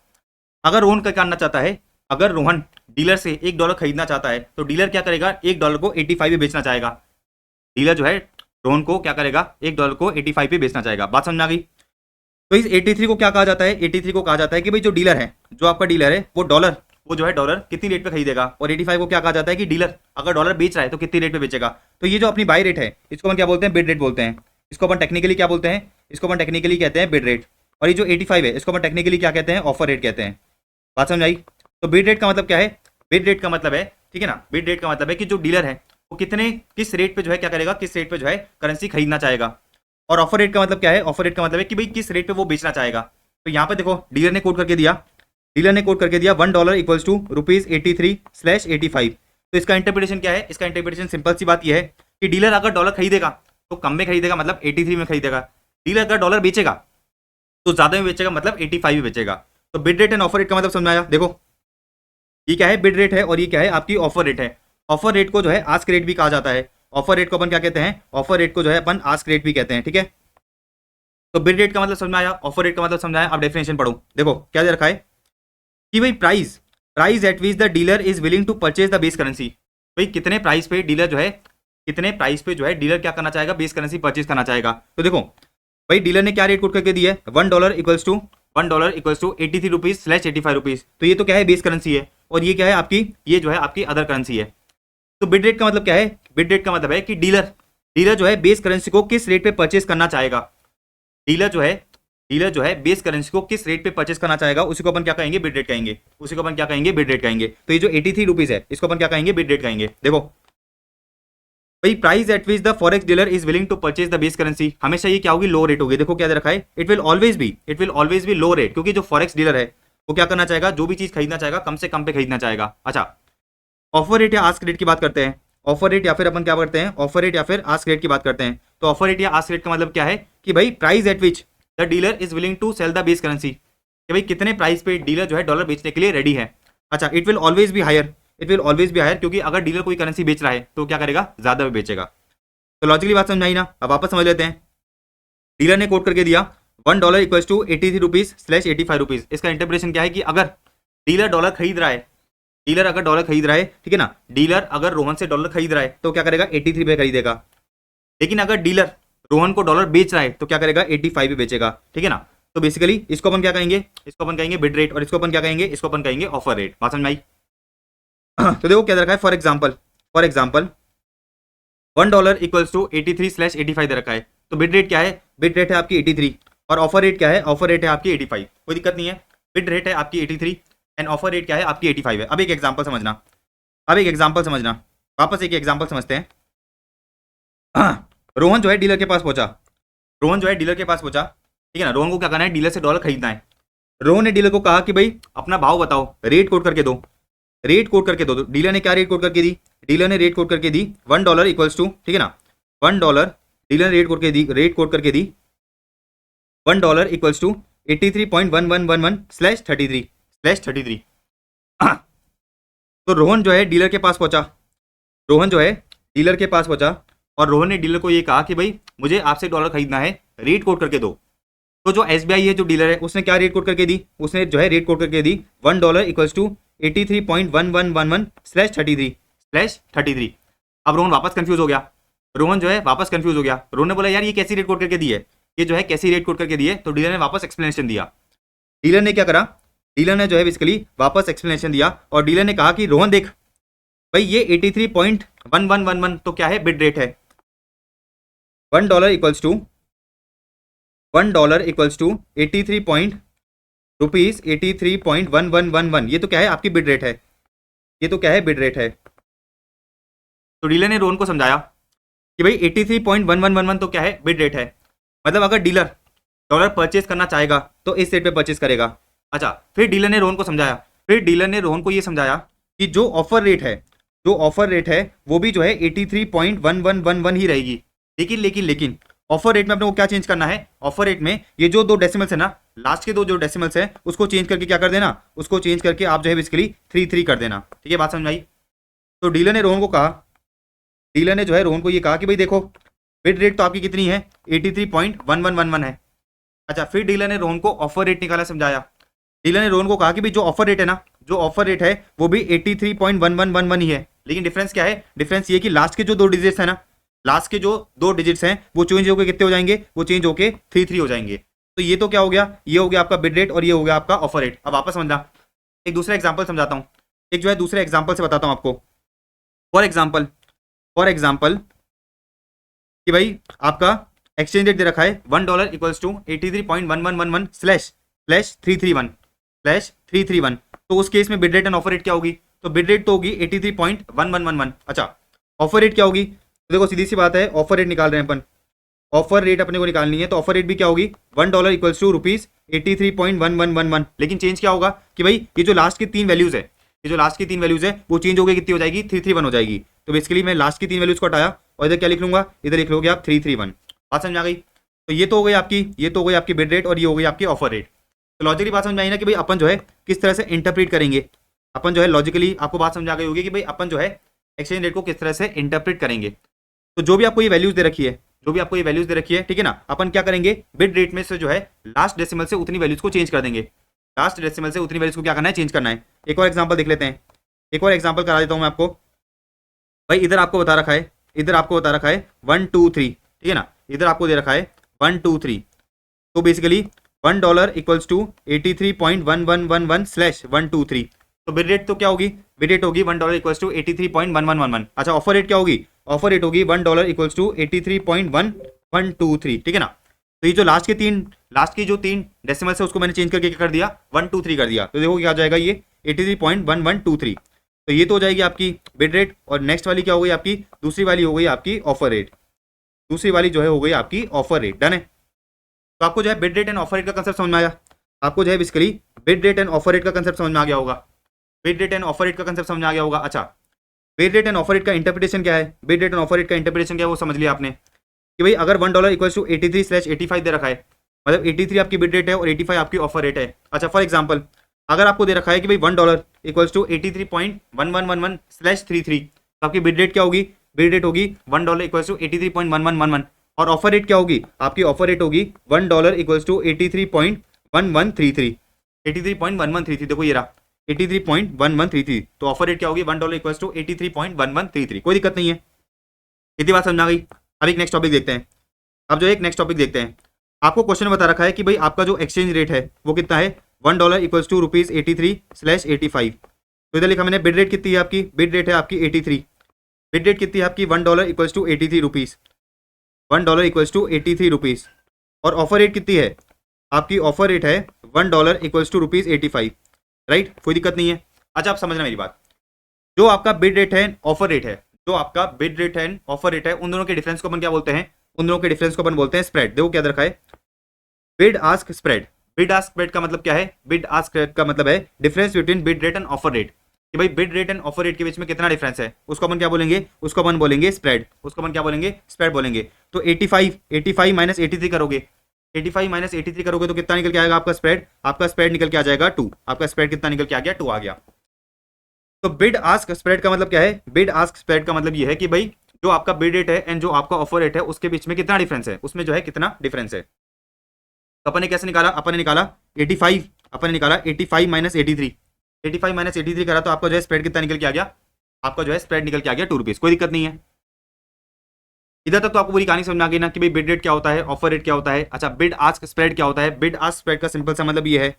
अगर रोहन क्या करना चाहता है, अगर रोहन डीलर से $1 खरीदना चाहता है तो डीलर क्या करेगा $1 को 85 पे बेचना चाहेगा। डीलर जो है रोहन को क्या करेगा $1 को 85 पे बेचना चाहेगा। बात समझ आ गई। तो इस 83 को क्या कहा जाता है, 83 को कहा जाता है कि भाई जो डीलर है, जो आपका डीलर है वो डॉलर, वो जो है डॉलर कितनी रेट पे खरीदेगा। और 85 को क्या कहा जाता है कि डीलर अगर डॉलर बेच रहा है तो कितनी रेट पे बेचेगा। तो ये जो अपनी बाई रेट है इसको अपन क्या बोलते हैं, बिड रेट बोलते हैं। इसको अपन टेक्निकली क्या बोलते हैं, इसको अपन टेक्निकली कहते हैं बिड रेट। और ये जो 85 है इसको अपन टेक्निकली क्या कहते हैं, ऑफर रेट कहते हैं। बात समझ आई। तो बिड रेट का मतलब क्या है, बिड रेट का मतलब है, ठीक है ना, बिड रेट का मतलब है कि जो डीलर है वो कितने किस रेट पे जो है क्या करेगा, किस रेट पे जो है करेंसी खरीदना चाहेगा। और ऑफर रेट का मतलब क्या है, ऑफर रेट का मतलब है कि भाई किस रेट पे वो बेचना चाहेगा। तो यहाँ पे देखो डीलर ने कोट करके दिया, डीलर ने कोट करके दिया $1 इक्वल्स टू ₹83/85। तो इसका इंटरप्रिटेशन क्या है, इसका इंटरप्रिटेशन सिंपल सी बात यह है कि डीलर अगर डॉलर खरीदेगा तो कम में खरीदेगा, मतलब 83 में खरीदेगा। डीलर अगर डॉलर बेचेगा तो ज्यादा में बेचेगा, मतलब 85 में बेचेगा। तो bid rate and offer rate का मतलब समझ में आया। देखो ये क्या है, बिड रेट है और ये क्या है आपकी ऑफर रेट है। ऑफर रेट को जो है आस्क रेट भी कहा जाता है। ऑफर रेट को अपन क्या कहते हैं, ऑफर रेट को जो है अपन आस्क रेट भी कहते हैं, ठीक है। तो बिड रेट का मतलब समझ में आया, ऑफर रेट का मतलब समझ में आया। अब डेफिनेशन पढ़ो, देखो क्या दे रखा है कि भाई price, price at which the dealer is willing to purchase the base currency. भाई कितने प्राइस पे डीलर जो है, कितने प्राइस पे जो है डीलर क्या करना चाहेगा, बेस करेंसी परचेज करना चाहेगा। तो देखो भाई डीलर ने क्या रेट कोट करके दिया है, $1 इक्वल्स टू ₹83/85। तो ये तो क्या है बेस करेंसी है, और ये क्या है आपकी, ये जो है आपकी अदर करेंसी है। तो बिड रेट का मतलब क्या है, बिड रेट का मतलब है कि डीलर, डीलर जो है बेस करेंसी को किस रेट पे परचेज करना चाहेगा। डीलर जो है, डीलर जो है बेस करेंसी को किस रेट पे परचेज करना चाहेगा, उसी को अपन क्या कहेंगे, बिड रेट कहेंगे। उसी को अपन क्या कहेंगे, बिड रेट कहेंगे। तो ये जो 83 रुपीज है इसको अपन क्या कहेंगे, बिड रेट कहेंगे। देखो भाई price at which the forex dealer is willing to purchase the base currency, हमेशा ये क्या होगी, लो रेट होगी। देखो क्या दे रखा है, it will always B low rate, क्योंकि जो फॉरेक्स डीलर है वो क्या करना चाहेगा, जो भी चीज खरीदना चाहेगा कम से कम पे खरीदना चाहेगा। अच्छा, ऑफर रेट या आस्क रेट की बात करते हैं। ऑफर रेट या फिर अपन क्या करते हैं, ऑफर रेट या फिर आस्क रेट की बात करते हैं। तो ऑफर रेट या आस्क रेट का मतलब क्या है कि भाई price at which the dealer is willing to sell the base currency, कि भाई कितने प्राइस पे डीलर जो है डॉलर बेचने के लिए रेडी है। अच्छा, it will always be higher, it will always be higher, क्योंकि अगर डीलर कोई करेंसी बेच रहा है तो क्या करेगा, ज्यादा में बेचेगा। तो लॉजिकली बात समझ आई ना। अब वापस समझ लेते हैं। डीलर ने कोट करके दिया $1 इक्वल्स टू ₹83/85। इसका इंटरप्रिटेशन क्या है कि अगर डीलर डॉलर खरीद रहा है, डीलर अगर डॉलर खरीद रहा है, ठीक है ना, डीलर अगर रोहन से डॉलर खरीद रहा है तो क्या करेगा, 83 पे खरीदेगा। लेकिन अगर डीलर रोहन को डॉलर बेच रहा है तो क्या करेगा, 85 पे बेचेगा, ठीक है ना। तो बेसिकली इसको अपन क्या कहेंगे, इसको अपन कहेंगे बिड रेट, और इसको अपन क्या कहेंगे, इसको अपन कहेंगे ऑफर रेट। बात समझ में आई? तो देखो क्या दे रखा है, फॉर एग्जाम्पल $1 इक्वल्स टू 83/85 दे रखा है। तो बिड रेट क्या है, बिड रेट है आपकी 83, और ऑफर रेट क्या है, ऑफर रेट है आपकी 85। कोई दिक्कत नहीं है, बिड रेट है आपकी 83 एंड ऑफर रेट क्या है आपकी 85 है। अब एक एग्जांपल समझना, वापस एक एग्जांपल समझते हैं। रोहन जो है डीलर के पास पहुंचा, ठीक है ना। रोहन को क्या करना है, डीलर से डॉलर खरीदना है। रोहन ने डीलर को कहा कि भाई अपना भाव बताओ, रेट कोट करके दो, तो डीलर ने क्या रेट कोट करके दी, डीलर ने रेट कोट करके दी $1 इक्वल्स टू, ठीक है ना, $1, डीलर ने रेट कोट करके दी $1 इक्वल्स टू 83.1111/33। तो रोहन जो है डीलर के पास पहुंचा, और रोहन ने डीलर को ये कहा कि भाई मुझे आपसे डॉलर खरीदना है, रेट कोट करके दो। तो जो SBI है, जो डीलर है, उसने क्या रेट कोट करके दी, उसने जो है रेट कोट करके दी $1 इक्वल्स टू 83.1111/33। अब रोहन वापस कंफ्यूज हो गया, रोहन ने बोला यार ये कैसी रेट कोट करके दी है, ये जो है कैसी रेट कोट करके दी है। तो डीलर ने वापस एक्सप्लेनेशन दिया, डीलर ने क्या करा, डीलर ने जो है बेसिकली वापस एक्सप्लेनेशन दिया, और डीलर ने कहा कि रोहन देख भाई ये 83.1111 तो क्या है, बिड रेट है। $1 इक्वल्स टू 83.1111, ये तो क्या है आपकी बिड रेट है, तो डीलर ने रोहन को समझाया कि भाई 83.1111 तो क्या है, बिड रेट है। मतलब अगर डीलर डॉलर परचेज करना चाहेगा तो इस रेट पे परचेज करेगा। अच्छा, फिर डीलर ने रोहन को ये समझाया कि जो ऑफर रेट है वो भी जो है 83.1111 ही रहेगी। लेकिन ऑफर रेट में अपने को क्या चेंज करना है, ऑफर रेट में ये जो दो डेसिमल्स है ना, लास्ट के दो जो डेसिमल्स है उसको चेंज करके क्या कर देना, उसको चेंज करके आप जो है बेसिकली 33 कर देना। ठीक है, बात समझ में आई? तो डीलर ने जो है रोहन को ये कहा कि भाई देखो बिड रेट तो आपकी कितनी है, 83.1111 है। अच्छा, फिर डीलर ने रोहन को ऑफर रेट निकाला, समझाया। डीलर ने रोहन को कहा कि भाई जो ऑफर रेट है वो भी 83.1111 ही है। लेकिन डिफरेंस क्या है, डिफरेंस ये कि लास्ट के जो दो डिजिट्स हैं वो चेंज होकर कितने हो जाएंगे, वो चेंज होकर 33 हो जाएंगे। तो ये तो क्या हो गया, ये हो गया आपका बिड रेट और ये हो गया आपका ऑफर रेट। अब वापस समझना, एक दूसरा एग्जांपल समझाता हूँ, एक जो है दूसरे एग्जांपल से बताता हूँ आपको। फॉर एग्जांपल कि भाई आपका एक्सचेंज रेट दे रखा है $1 इक्वल्स टू 83.1111/331। तो उस केस में bid rate and offer rate क्या होगी, तो बिड रेट तो होगी 83.1111। अच्छा, ऑफर रेट क्या होगी, तो देखो सीधी सी बात है, ऑफर रेट निकाल रहे हैं अपन, ऑफर रेट अपने को निकालनी है, तो ऑफर रेट भी क्या होगी, $1 इक्वल्स टू ₹83.1111। लेकिन चेंज क्या होगा कि भाई ये जो लास्ट की तीन वैल्यूज है, वो चेंज हो गई, कितनी हो जाएगी, 331 हो जाएगी। तो बेसिकली मैं लास्ट की तीन वैल्यूज को हटाया और इधर क्या लिख लूंगा, इधर लिख लोगे आप 331। बात समझ आ गई? तो ये तो हो गई आपकी बिड रेट और ये हो गई आपकी ऑफर रेट। तो लॉजिकली बात समझ में आई ना कि भाई अपन जो है किस तरह से इंटरप्रेट करेंगे, अपन जो है लॉजिकली आपको बात समझ आ गई होगी कि भाई अपन जो है एक्सचेंज रेट को किस तरह से इंटरप्रेट करेंगे। तो जो भी आपको ये वैल्यूज दे रखी है, ठीक है ना, अपन क्या करेंगे, बिड रेट में से जो है लास्ट डेसिमल से उतनी वैल्यूज को चेंज कर देंगे, क्या करना है, चेंज करना है। एक और एग्जांपल देख लेते हैं, एक और एग्जांपल करा देता हूं मैं आपको। भाई इधर आपको बता रखा है 1 2 3, ठीक है ना, इधर आपको दे रखा है 1 2 3। तो बेसिकली $1 इक्वल्स टू 83.1111/123। तो बिड रेट तो क्या होगी, बिड रेट होगी $1 इक्वल्स टू 83.1111। अच्छा, ऑफर रेट क्या होगी, ऑफर रेट होगी $1 इक्वल्स टू 83.1123। ठीक है ना। तो ये जो लास्ट की जो तीन डेसिमल्स है उसको मैंने चेंज करके क्या कर दिया, 123 कर दिया। तो देखो क्या आ जाएगा, ये 83.1123। तो ये तो हो जाएगी आपकी बिड रेट, और नेक्स्ट वाली क्या हो गई आपकी, दूसरी वाली हो गई आपकी ऑफर रेट, दूसरी वाली जो है हो गई आपकी ऑफर रेट। डन है? तो आपको जो है bid rate and offer rate का कंसेप्ट समझ में आया, आपको जो है basically bid rate and offer rate का कंसेप्ट समझ में आ गया होगा, bid rate and offer rate का कंसेप्ट समझ में आ गया होगा। अच्छा, bid rate and offer rate का इंटरप्रिटेशन क्या है, bid rate and offer rate का इंटरप्रिटेशन क्या है वो समझ लिया आपने कि भाई अगर $1 इक्वल्स टू 83/85 दे रखा है, मतलब 83 आपकी बिड रेट है और 85 आपकी ऑफर रेट है। अच्छा, फॉर एग्जांपल अगर आपको दे रखा है कि भाई $1 इक्वल्स टू 83.1111/33, तो आपकी बिड रेट क्या होगी, बिड रेट होगी $1 इक्वल्स टू 83.1111, और ऑफर रेट क्या होगी, आपकी ऑफर रेट होगी $1 इक्वल्स टू 83.1133। 83.1133, देखो ये रहा 83.1133। तो ऑफर रेट क्या होगी, $1 इक्वल्स टू 83.1133। कोई दिक्कत नहीं है, इतनी बात समझ आ गई। अब एक नेक्स्ट टॉपिक देखते हैं। अब जो एक नेक्स्ट टॉपिक देखते हैं, आपको क्वेश्चन बता रखा है कि भाई आपका जो एक्सचेंज रेट है वो कितना है, $1 इक्वल्स टू ₹83/85। तो इधर लिखा मैंने बिड रेट कितनी है आपकी, बिड रेट है आपकी 83। बिड रेट कितनी है आपकी, $1 equals to 83 rupees, $1 equals to 83 rupees. और ऑफर रेट कितनी है आपकी, ऑफर रेट है $1 इक्वल्स टू ₹85, राइट। कोई दिक्कत नहीं है। अच्छा आप समझना मेरी बात, जो आपका बिड रेट है ऑफर रेट है, जो आपका बिड रेट है ऑफर रेट है, उन दोनों के डिफरेंस को अपन क्या बोलते हैं, उन दोनों के डिफरेंस को अपन बोलते हैं स्प्रेड। देखो क्या रखा है, bid ask spread. Bid ask spread का मतलब क्या है, बिड आस्क स्प्रेड का मतलब है difference between bid rate and offer rate, कि भाई bid rate and offer rate के बीच में कितना डिफरेंस है, उसको अपन क्या बोलेंगे, उसको अपन बोलेंगे स्प्रेड, उसको अपन क्या बोलेंगे, स्प्रेड बोलेंगे। तो 85 माइनस 83 करोगे, 85 माइनस 83 करोगे तो कितना निकल के आएगा आपका स्प्रेड, आपका स्प्रेड निकल के आ जाएगा 2। आपका स्प्रेड कितना निकल के आ गया, 2 आ गया। तो बिड आस्क स्प्रेड का मतलब क्या है, बिड आस्क स्प्रेड का मतलब ये है कि भाई जो आपका बिड रेट है एंड जो आपका ऑफर रेट है उसके बीच में कितना डिफरेंस है, उसमें जो है कितना डिफरेंस है। तो अपन ने कैसे निकाला, अपन ने निकाला 85, अपन ने निकाला 85 माइनस 83, 85 माइनस 83 करा तो आपका जो है स्प्रेड कितना निकल के आ गया, आपका जो है स्प्रेड निकल के आ गया ₹2। कोई दिक्कत नहीं है, इधर तक तो आपको पूरी कहानी समझ में आ गई ना कि भाई बिड रेट क्या होता है, ऑफर रेट क्या होता है। अच्छा बिड आस्क स्प्रेड क्या होता है, बिड आस्क स्प्रेड का सिंपल सा मतलब ये है,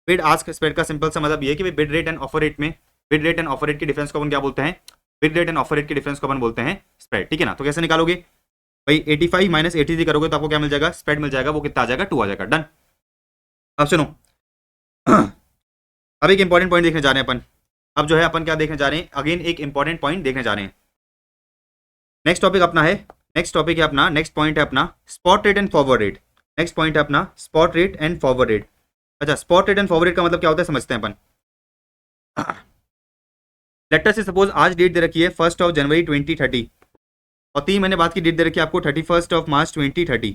बिड आस्क स्प्रेड का सिंपल सा मतलब ये है कि भाई bid rate and offer rate में, bid rate and offer rate के डिफरेंस को अपन क्या बोलते हैं, bid rate and offer rate के डिफरेंस को अपन बोलते हैं स्प्रेड, ठीक है ना। तो कैसे निकालोगे भाई, 85 माइनस 83 करोगे तो आपको क्या मिल जाएगा, स्प्रेड मिल जाएगा, वो कितना आ जाएगा, 2 आ जाएगा। डन। अब सुनो अब एक इंपॉर्टेंट पॉइंट देखने जा रहे हैं अपन। अब जो है अपन क्या देखने जा रहे हैं, अगेन एक इंपॉर्टेंट पॉइंट देखने जा रहे हैं। नेक्स्ट टॉपिक अपना है, नेक्स्ट टॉपिक है अपना, नेक्स्ट पॉइंट है अपना spot rate and forward rate. Next point है अपना spot rate and forward rate. अच्छा spot rate and forward rate का मतलब क्या होता है समझते हैं अपन। लेटर से सपोज आज डेट दे रखी है 1 जनवरी 2030 और 3 महीने बाद की डेट दे रखी है आपको 31 मार्च 2030।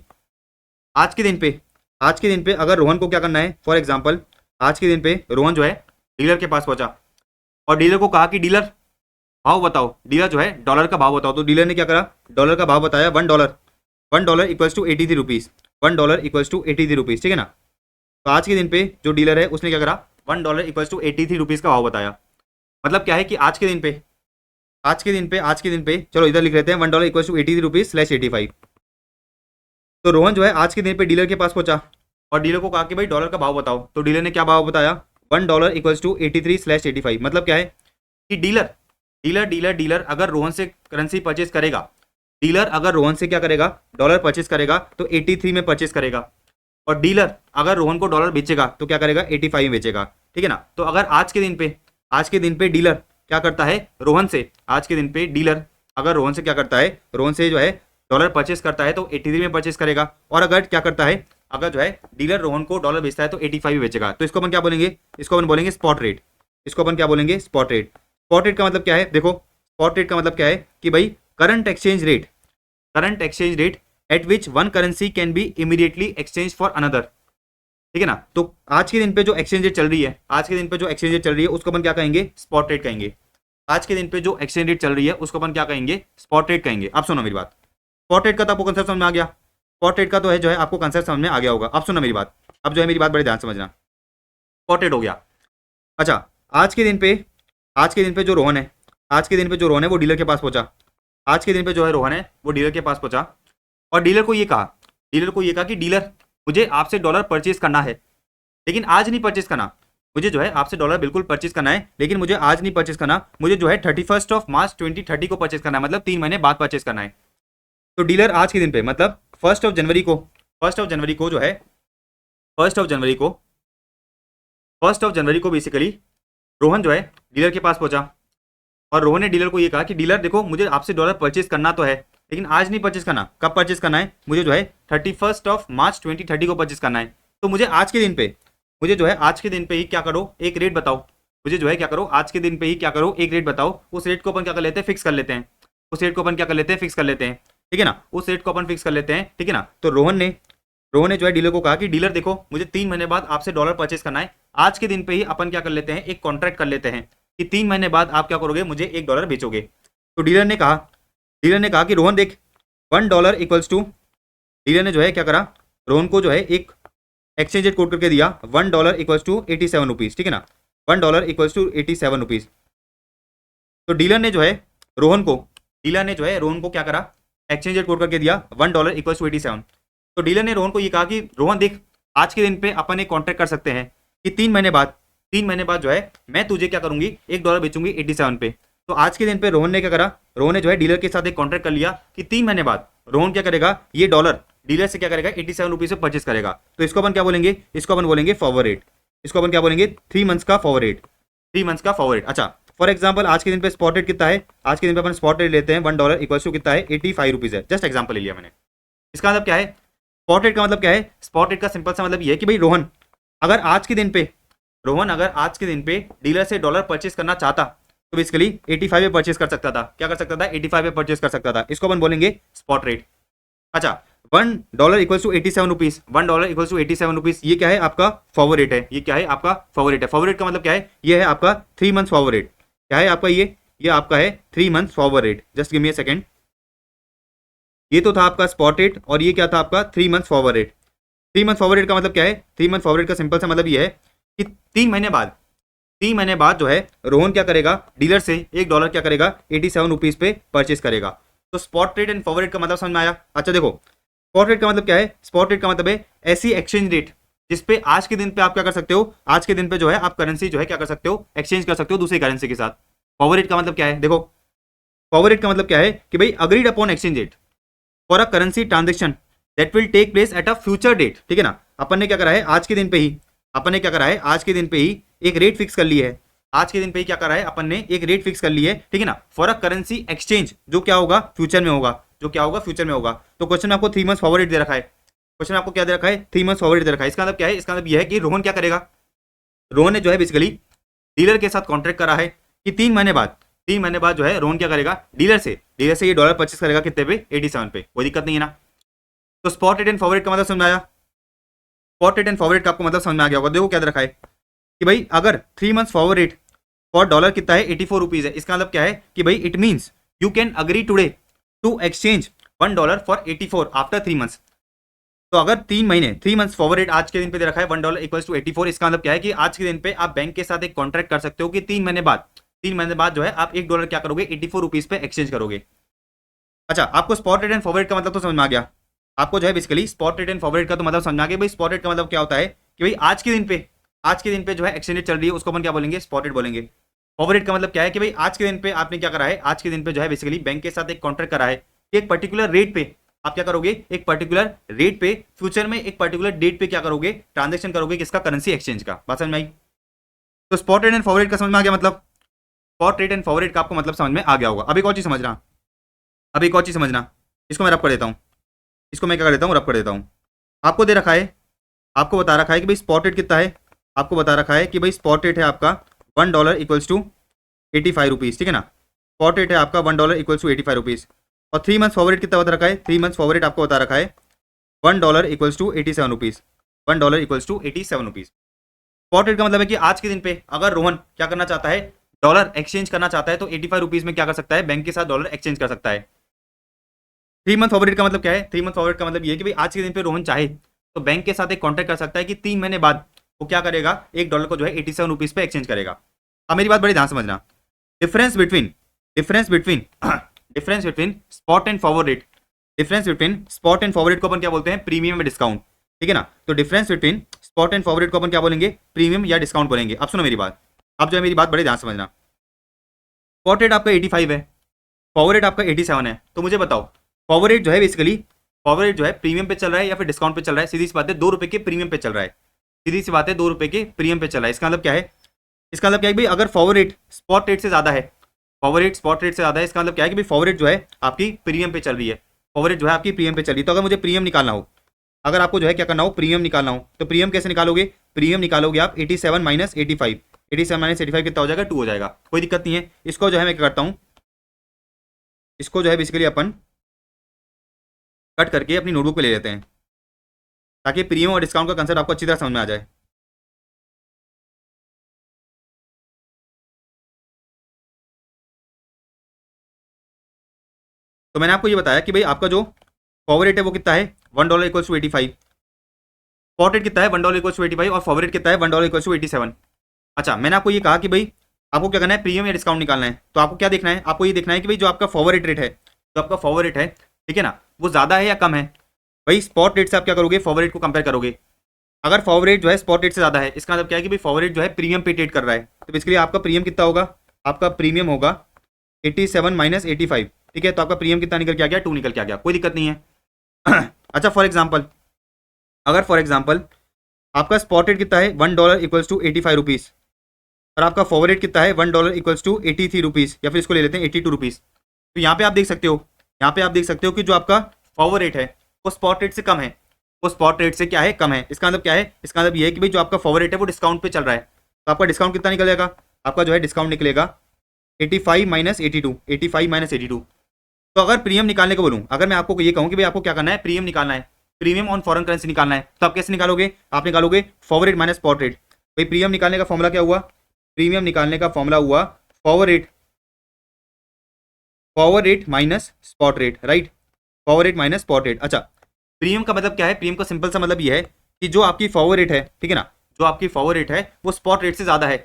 आज के दिन पे, आज के दिन पे अगर रोहन को क्या करना है, फॉर एग्जांपल आज के दिन पे रोहन जो है डीलर के पास पहुंचा और डीलर को कहा कि डीलर भाव बताओ, डीलर जो है डॉलर का भाव बताओ। तो डीलर ने क्या करा, डॉलर का भाव बताया $1 equals to 83 rupees, $1 equals to 83 rupees, ठीक है ना। तो आज के दिन पे जो डीलर है उसने क्या करा, $1 इक्वल्स टू 83 रुपीज़ का भाव बताया। मतलब क्या है कि आज के दिन पे, आज के दिन पे, आज के दिन पे, चलो इधर लिख लेते हैं $1 इक्वल्स टू 83 रुपीज़ /85। तो रोहन जो है आज के दिन पे डीलर के पास पहुंचा और डीलर को कहा कि भाई डॉलर का भाव बताओ। तो डीलर ने क्या भाव बताया, $1 इक्वल्स टू 83/85। मतलब क्या है कि डीलर डीलर डीलर डीलर अगर रोहन से करेंसी परचेज करेगा, डीलर अगर रोहन से क्या करेगा, डॉलर परचेज करेगा तो 83 में परचेज करेगा, और डीलर अगर रोहन को डॉलर बेचेगा तो क्या करेगा, 85 में बेचेगा, ठीक है ना। तो अगर आज के दिन पे, आज के दिन पे डीलर क्या करता है रोहन से, आज के दिन पे डीलर अगर रोहन से क्या करता है, रोहन से जो है डॉलर परचेस करता है तो 83 में परचेस करेगा, और अगर क्या करता है, अगर जो है डीलर रोहन को डॉलर बेचता है तो 85 में बेचेगा। तो इसको अपन क्या बोलेंगे, इसको अपन बोलेंगे स्पॉट रेट, इसको अपन क्या बोलेंगे, स्पॉट रेट। स्पॉट रेट का मतलब क्या है, देखो स्पॉट रेट का मतलब क्या है कि भाई current exchange rate, current exchange rate at which one currency can be immediately exchange for another, ठीक है ना। तो आज के दिन पे जो एक्सचेंज रेट चल रही है, आज के दिन पे जो एक्सचेंज रेट चल रही है उसको अपन क्या कहेंगे, स्पॉट रेट कहेंगे। आज के दिन पे जो एक्सचेंज रेट चल रही है उसको अपन क्या कहेंगे, स्पॉट रेट कहेंगे। अब सुनो मेरी बात, स्पॉट रेट का तो आपको कंसेप्ट समझ में आ गया, स्पॉट रेट का तो है जो है आपको कंसेप्ट समझ में आ गया होगा। अब सुनो मेरी बात, अब जो है मेरी बात बड़े ध्यान समझना, स्पॉट रेट हो गया। अच्छा आज के दिन पे, आज के दिन पे जो रोहन है, आज के दिन पे जो रोहन है वो डीलर के पास पहुंचा, आज के दिन पे जो है रोहन है वो डीलर के पास पहुंचा और डीलर को ये कहा, डीलर को ये कहा कि डीलर मुझे आपसे डॉलर परचेज करना है, लेकिन आज नहीं परचेज करना, मुझे जो है आपसे डॉलर बिल्कुल परचेज करना है, लेकिन मुझे आज नहीं परचेज करना, मुझे जो है 31 मार्च 2030 को परचेज करना है, मतलब 3 महीने बाद परचेज करना है। तो डीलर आज के दिन पे मतलब 1 जनवरी को, 1 जनवरी को जो है 1 जनवरी को, 1 जनवरी को बेसिकली रोहन जो है डीलर के पास पहुंचा और रोहन ने डीलर को ये कहा कि डीलर देखो मुझे आपसे डॉलर परचेज करना तो है, लेकिन आज नहीं परचेज करना। कब परचेज करना है, मुझे जो है 31 मार्च 2030 को परचेज करना है। तो मुझे आज के दिन पे, मुझे जो है आज के दिन पे ही क्या करो, एक रेट बताओ, मुझे जो है क्या करो, आज के दिन पे ही क्या करो, एक रेट बताओ। उस रेट को अपन क्या कर लेते हैं, फिक्स कर लेते हैं, उस रेट को अपन क्या कर लेते हैं, फिक्स कर लेते हैं, ठीक है ना, उस रेट को अपन फिक्स कर लेते हैं, ठीक है ना। तो रोहन ने जो है डीलर को कहा कि डीलर देखो मुझे 3 महीने बाद आपसे डॉलर परचेज करना है, आज के दिन पे ही अपन क्या कर लेते हैं, एक कॉन्ट्रैक्ट कर लेते हैं कि 3 महीने बाद आप क्या करोगे, मुझे $1 बेचोगे। तो डीलर ने कहा कि रोहन देख $1 इक्वल्स टू, डीलर ने जो है क्या करा, रोहन को जो है एक एक्सचेंज रेट कोड करके दिया $1 इक्वल्स टू 87 रुपीज़, ठीक है ना। $1 = 87 रुपीज़। तो डीलर ने जो है रोहन को क्या करा, एक्सचेंज रेट कोड करके दिया $1 = 87। तो डीलर ने रोहन को ये कहा कि रोहन देख, आज के दिन पे अपन एक कॉन्ट्रैक्ट कर सकते हैं कि 3 महीने बाद जो है मैं तुझे क्या करूंगी, $1 बेचूंगी 87 पे। तो आज के दिन पे रोहन ने क्या करा, रोहन ने जो है डीलर के साथ एक कॉन्ट्रैक्ट कर लिया कि 3 महीने बाद रोहन क्या करेगा, ये डॉलर डीलर से क्या करेगा, 87 रुपीज से परचेस करेगा। तो इसको अपन क्या बोलेंगे, इसको अपन बोलेंगे फॉरवर्ड रेट। इसको अपन क्या बोलेंगे, 3 मंथ्स का फॉरवर्ड रेट, 3 मंथ्स का फॉरवर्ड रेट। अच्छा, फॉर एग्जाम्पल आज के दिन पे स्पॉट रेट कितना है, आज के दिन पे अपन स्पॉट रेट लेते हैं $1 = कितना है, 85 रुपीज है। जस्ट एग्जाम्पल ले लिया मैंने। इसका मतलब क्या है, स्पॉट रेट का मतलब क्या है, स्पॉट रेट का सिंपल सा मतलब ये है कि भाई रोहन अगर आज के दिन पे डीलर से डॉलर परचेस करना चाहता तो बेसिकली 85 पे परचेस कर सकता था। क्या कर सकता था, 85 पे परचेस कर सकता था। इसको अपन बोलेंगे स्पॉट रेट। अच्छा, $1 = 87 रुपीज, $1 = 87 रुपीज, ये क्या है, आपका फॉरवर्ड रेट है। ये क्या है, आपका फॉरवर्ड रेट है। फॉरवर्ड रेट का मतलब क्या है, ये है आपका 3 मंथ्स फॉरवर्ड रेट। क्या है आपका, ये आपका है 3 months forward rate. Just give me a second. ये तो था आपका स्पॉट रेट और ये क्या था आपका 3 months forward rate. 3 month forward rate का मतलब क्या है, 3 मंथ फॉरवर्ड रेट का सिंपल सा मतलब ये है कि 3 महीने बाद जो है रोहन क्या करेगा, डीलर से $1 क्या करेगा, 87 रुपीज पे परचेस करेगा। तो spot rate and forward rate का मतलब समझ में आया। अच्छा देखो, स्पॉट रेट का मतलब क्या है, स्पॉट रेट का मतलब है ऐसी एक्सचेंज रेट जिसपे आज के दिन पे आप क्या कर सकते हो, आज के दिन पे जो है आप करेंसी जो है क्या कर सकते हो, एक्सचेंज कर सकते हो दूसरी करेंसी के साथ। फॉरवर्ड रेट का मतलब क्या है, देखो फॉरवर्ड रेट का मतलब क्या है कि भाई agreed upon exchange rate for a currency transaction that will take place at a future date. ठीक है ना, अपन ने क्या करा है, आज के दिन पे ही एक रेट फिक्स कर ली है। आज के दिन पे ही क्या करा है, अपन ने एक रेट फिक्स कर ली है। ठीक है ना, फॉर अ करेंसी एक्सचेंज जो क्या होगा, फ्यूचर में होगा, फ्यूचर में होगा। तो क्वेश्चन में आपको 3 मंथ्स फॉरवर्ड रेट दे रखा है। क्वेश्चन में आपको क्या दे रखा है, 3 मंथ्स फॉरवर्ड रेट दे रखा है। इसका मतलब क्या है, इसका मतलब यह है कि रोहन क्या करेगा, रोहन ने जो है बेसिकली डीलर के साथ कॉन्ट्रैक्ट करा है कि 3 महीने बाद जो है रोहन क्या करेगा, डीलर से ये डॉलर परचेस करेगा कितने पे, 87 पे। कोई दिक्कत नहीं है ना। तो spot rate and forward rate का मतलब समझ में आया। Spot rate and forward rate का आपको मतलब समझ में आ गया होगा। देखो क्या दे रखा है कि भाई अगर 3 months forward rate for dollar कितना है, 84 रुपीज है। इसका मतलब क्या है कि भाई it means you can agree today to exchange $1 for 84 after 3 months. तो अगर 3 मंथ्स फॉरवर्ड रेट आज के दिन पे दे रखा है $1 = 84, इसका मतलब क्या है कि आज के दिन पे आप बैंक के साथ एक कॉन्ट्रैक्ट कर सकते हो कि 3 महीने बाद जो है आप $1 क्या करोगे, 84 रुपीज पे एक्सचेंज करोगे। अच्छा, आपको spot rate and forward rate का मतलब तो समझ में आ गया। आपको जो है basically spot rate and forward rate का तो मतलब समझ में आ गया। भाई स्पॉट रेट का मतलब क्या होता है कि भाई आज के दिन पे जो है एक्सचेंज रेट चल रही है उसको अपन क्या बोलेंगे, स्पॉट रेट बोलेंगे। फॉरवर्ड रेट का मतलब क्या है कि भाई आज के दिन पे आपने क्या करा है, आज के दिन पे जो है बेसिकली बैंक के साथ एक कॉन्ट्रैक्ट करा है कि एक पर्टिकुलर रेट पे आप क्या करोगे, एक पर्टिकुलर रेट पे फ्यूचर में एक पर्टिकुलर डेट पे क्या करोगे, ट्रांजेक्शन करोगे किसका, करेंसी एक्सचेंज का। बात समझ में आई। तो spot rate and forward rate का समझ में आ गया, मतलब spot rate and forward rate का आपको मतलब समझ में आ गया होगा। अब एक और चीज समझना, इसको मैं रब कर देता हूँ, इसको मैं क्या कर देता हूँ, रब कर देता हूँ। आपको दे रखा है, आपको बता रखा है कि भाई स्पॉट रेट कितना है, आपको बता रखा है कि भाई स्पॉट रेट है आपका $1 = 85 रुपीज़। ठीक है ना, स्पॉट रेट है आपका $1 = 85 रुपीज़। और 3 मंथ्स फॉरवर्ड रेट कितना बता रखा है, 3 मंथ्स फॉरवर्ड रेट आपको बता रखा है $1 = 87 रुपीज़, $1 = 87 रुपीज़। स्पॉट रेट का मतलब है कि आज के दिन पे अगर रोहन क्या करना चाहता है, डॉलर एक्सचेंज करना चाहता है तो 85 रुपीज़ में क्या कर सकता है, बैंक के साथ डॉलर एक्सचेंज कर सकता है। 3 मंथ फॉरवर्ड रेट का मतलब क्या है, 3 मंथ फॉरवर्ड का मतलब ये है कि भाई आज के दिन पे रोहन चाहे तो बैंक के साथ एक कॉन्ट्रैक्ट कर सकता है कि 3 महीने बाद वो क्या करेगा, $1 को जो है 87 रुपीज़ पे एक्सचेंज करेगा। अब मेरी बात बड़ी ध्यान समझना, difference between spot and forward rate, difference between spot and forward rate को अपन क्या बोलते हैं, प्रीमियम या डिस्काउंट। ठीक है ना, तो difference between spot and forward rate को अपन क्या बोलेंगे, प्रीमियम या डिस्काउंट बोलेंगे। अब सुनो मेरी बात, अब जो है मेरी बात बड़ी ध्यान समझना। स्पॉट रेट आपका 85 है, फॉरवर्ड रेट आपका 87 है। तो मुझे बताओ फॉरवर्ड रेट जो है बेसिकली, फॉरवर्ड रेट जो है प्रीमियम पे चल रहा है या फिर डिस्काउंट पे चल रहा है। सीधी सी बात है, ₹2 के प्रीमियम पे चल रहा है। सीधी सी बात है, ₹2 के प्रीमियम पे चल रहा है। इसका मतलब क्या है, इसका मतलब क्या है भाई, अगर फॉरवर्ड रेट स्पॉट रेट से ज्यादा है, फॉरवर्ड रेट स्पॉट रेट से ज्यादा है, इसका मतलब क्या है कि भाई फॉरवर्ड रेट जो है आपकी प्रीमियम पे चल रही है, फॉरवर्ड रेट जो है आपकी प्रीमियम पे चल रही है। तो अगर मुझे प्रीमियम निकालना हो, अगर आपको जो है क्या करना हो, प्रीमियम निकालना हो, तो प्रीमियम कैसे निकालोगे, प्रीमियम निकालोगे आप 87 - 85, 87 - 85 कितना हो जाएगा, 2 हो जाएगा। कोई दिक्कत नहीं है। इसको जो है मैं क्या करता हूँ, इसको जो है बेसिकली अपन कट करके अपनी नोटबुक पे ले लेते हैं ताकि प्रीमियम और डिस्काउंट का कंसेप्ट आपको अच्छी तरह समझ में आ जाए। तो मैंने आपको ये बताया कि भाई आपका जो फॉरवर्ड रेट है वो कितना है, $1 = 85। स्पॉट रेट कितना है, $1 = 85 और फॉरवर्ड रेट कितना है, $1 = 87। अच्छा, मैंने आपको ये कहा कि भाई आपको क्या करना है, प्रीमियम या डिस्काउंट निकालना है। तो आपको क्या देखना है, आपको ये देखना है कि भाई जो आपका फॉरवर्ड रेट है, जो आपका फॉरवर्ड रेट है, ठीक है ना, वो ज़्यादा है या कम है। भाई स्पॉट रेट से आप क्या करोगे, फॉरवर्ड रेट को कंपेयर करोगे। अगर फॉरवर्ड रेट जो है स्पॉट रेट से ज़्यादा है, इसका मतलब क्या है कि भाई फॉरवर्ड रेट जो है प्रीमियम पे ट्रेड कर रहा है। तो बेसिकली आपका प्रीमियम कितना होगा, आपका प्रीमियम होगा 87 माइनस 85, ठीक है। तो आपका प्रीमियम कितना निकल के आ गया, 2 निकल के आ गया, कोई दिक्कत नहीं है। अच्छा, फॉर एग्जाम्पल, अगर फॉर एग्जाम्पल आपका स्पॉट रेट कितना है, $1 इक्वल्स टू 85 रुपीज़, और आपका फॉरवर्ड रेट कितना है, $1 इक्वल्स टू 83 रुपीज़, या फिर इसको ले लेते हैं 82 रुपीज़। तो यहाँ पे आप देख सकते हो, यहाँ पे आप देख सकते हो कि जो आपका फॉरवर्ड रेट है वो स्पॉट रेट से कम है, वो स्पॉट रेट से क्या है, कम है। इसका मतलब क्या है, इसका मतलब ये है कि भाई जो आपका फॉरवर्ड रेट है वो डिस्काउंट पे चल रहा है। तो आपका डिस्काउंट कितना निकलेगा, आपका जो है डिस्काउंट निकलेगा 85 माइनस 82, 85 माइनस 82। तो अगर प्रीमियम निकालने को बोलूँ, अगर मैं आपको ये कहूँ कि भाई आपको क्या करना है, प्रीमियम निकालना है, प्रीमियम ऑन फॉरेन करेंसी निकालना है, तो आप कैसे निकालोगे, आप निकालोगे forward rate minus spot rate. भाई प्रीमियम निकालने का फॉर्मूला क्या हुआ, प्रीमियम निकालने का फॉर्मूला हुआ forward rate minus spot rate, right, forward rate minus spot rate. अच्छा, प्रीमियम का मतलब क्या है, प्रीमियम का सिंपल सा मतलब ये है कि जो आपकी फॉरवर्ड रेट है, ठीक है ना, जो आपकी फॉरवर्ड रेट है वो स्पॉट रेट से ज़्यादा है,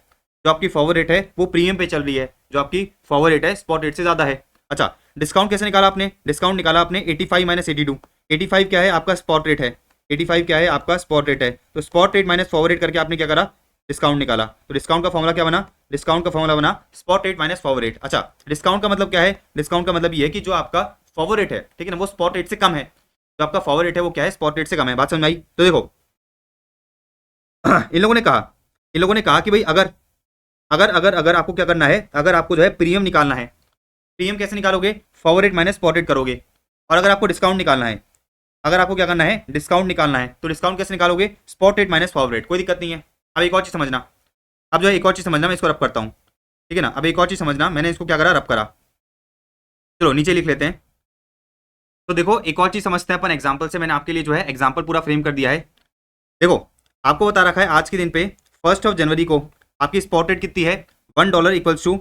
जो आपकी फॉरवर्ड रेट है वो प्रीमियम पे चल रही है, जो आपकी फॉरवर्ड रेट है स्पॉट रेट से ज़्यादा है। अच्छा, डिस्काउंट कैसे निकाला आपने, डिस्काउंट निकाला आपने 85 माइनस 82, 85 क्या है आपका स्पॉट रेट है, 85 क्या है आपका स्पॉट रेट है। तो spot rate minus forward rate करके आपने क्या करा, डिस्काउंट निकाला। तो डिस्काउंट का फॉर्मूला क्या बना, डिस्काउंट का फॉर्मूला बना spot rate minus forward rate. अच्छा, डिस्काउंट का मतलब क्या है, डिस्काउंट का मतलब ये है कि जो आपका फॉरवर्ड रेट है, ठीक है ना, वो स्पॉट रेट से कम है, जो आपका फॉरवर्ड रेट है वो क्या है, स्पॉट रेट से कम है। बात समझ में आई। तो देखो इन लोगों ने कहा कि भाई अगर अगर अगर अगर आपको क्या करना है, अगर आपको जो है प्रीमियम निकालना है, प्रीमियम कैसे निकालोगे, forward rate minus spot rate करोगे। और अगर आपको डिस्काउंट निकालना है, अगर आपको क्या करना है, डिस्काउंट निकालना है, तो डिस्काउंट कैसे निकालोगे, spot rate minus forward rate. कोई दिक्कत नहीं है। अब एक और चीज़ समझना, अब जो है एक और चीज़ समझना, मैं इसको रब करता हूँ, ठीक है ना। अब एक और चीज़ समझना, मैंने इसको क्या करा, रब करा। चलो नीचे लिख लेते हैं। तो देखो एक और चीज़ समझते हैं अपन एग्जाम्पल से। मैंने आपके लिए जो है एग्जाम्पल पूरा फ्रेम कर दिया है। देखो आपको बता रखा है आज के दिन पे 1 जनवरी को आपकी स्पॉट रेट कितनी है, $1 इक्वल्स टू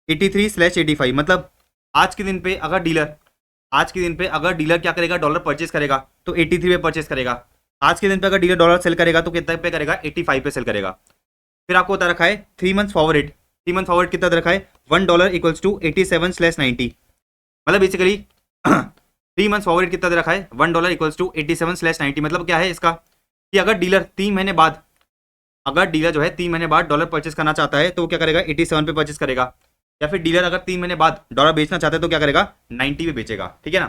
83/85। मतलब आज के दिन पे अगर डीलर, आज के दिन पे अगर डीलर क्या करेगा, डॉलर परचेस करेगा तो 83 पे परचेस करेगा। आज के दिन पे अगर डीलर डॉलर सेल करेगा तो कितने पे करेगा, 85 पे सेल करेगा। फिर आपको बता रखा है 3 month forward rate, 3 month forward कितना दे रखा है, $1 इक्वल्स टू 87/90। मतलब बेसिकली 3 मंथ फॉरवर्ड कितना दे रखा है, $1 इक्वल्स टू 87/90। मतलब क्या है इसका, कि अगर डीलर 3 महीने बाद, अगर डीलर जो है 3 महीने बाद डॉलर परचेस करना चाहता है तो वो क्या करेगा, 87 पे परचेस करेगा। या फिर डीलर अगर 3 महीने बाद डॉलर बेचना चाहता है तो क्या करेगा, 90 पे बेचेगा, ठीक है ना।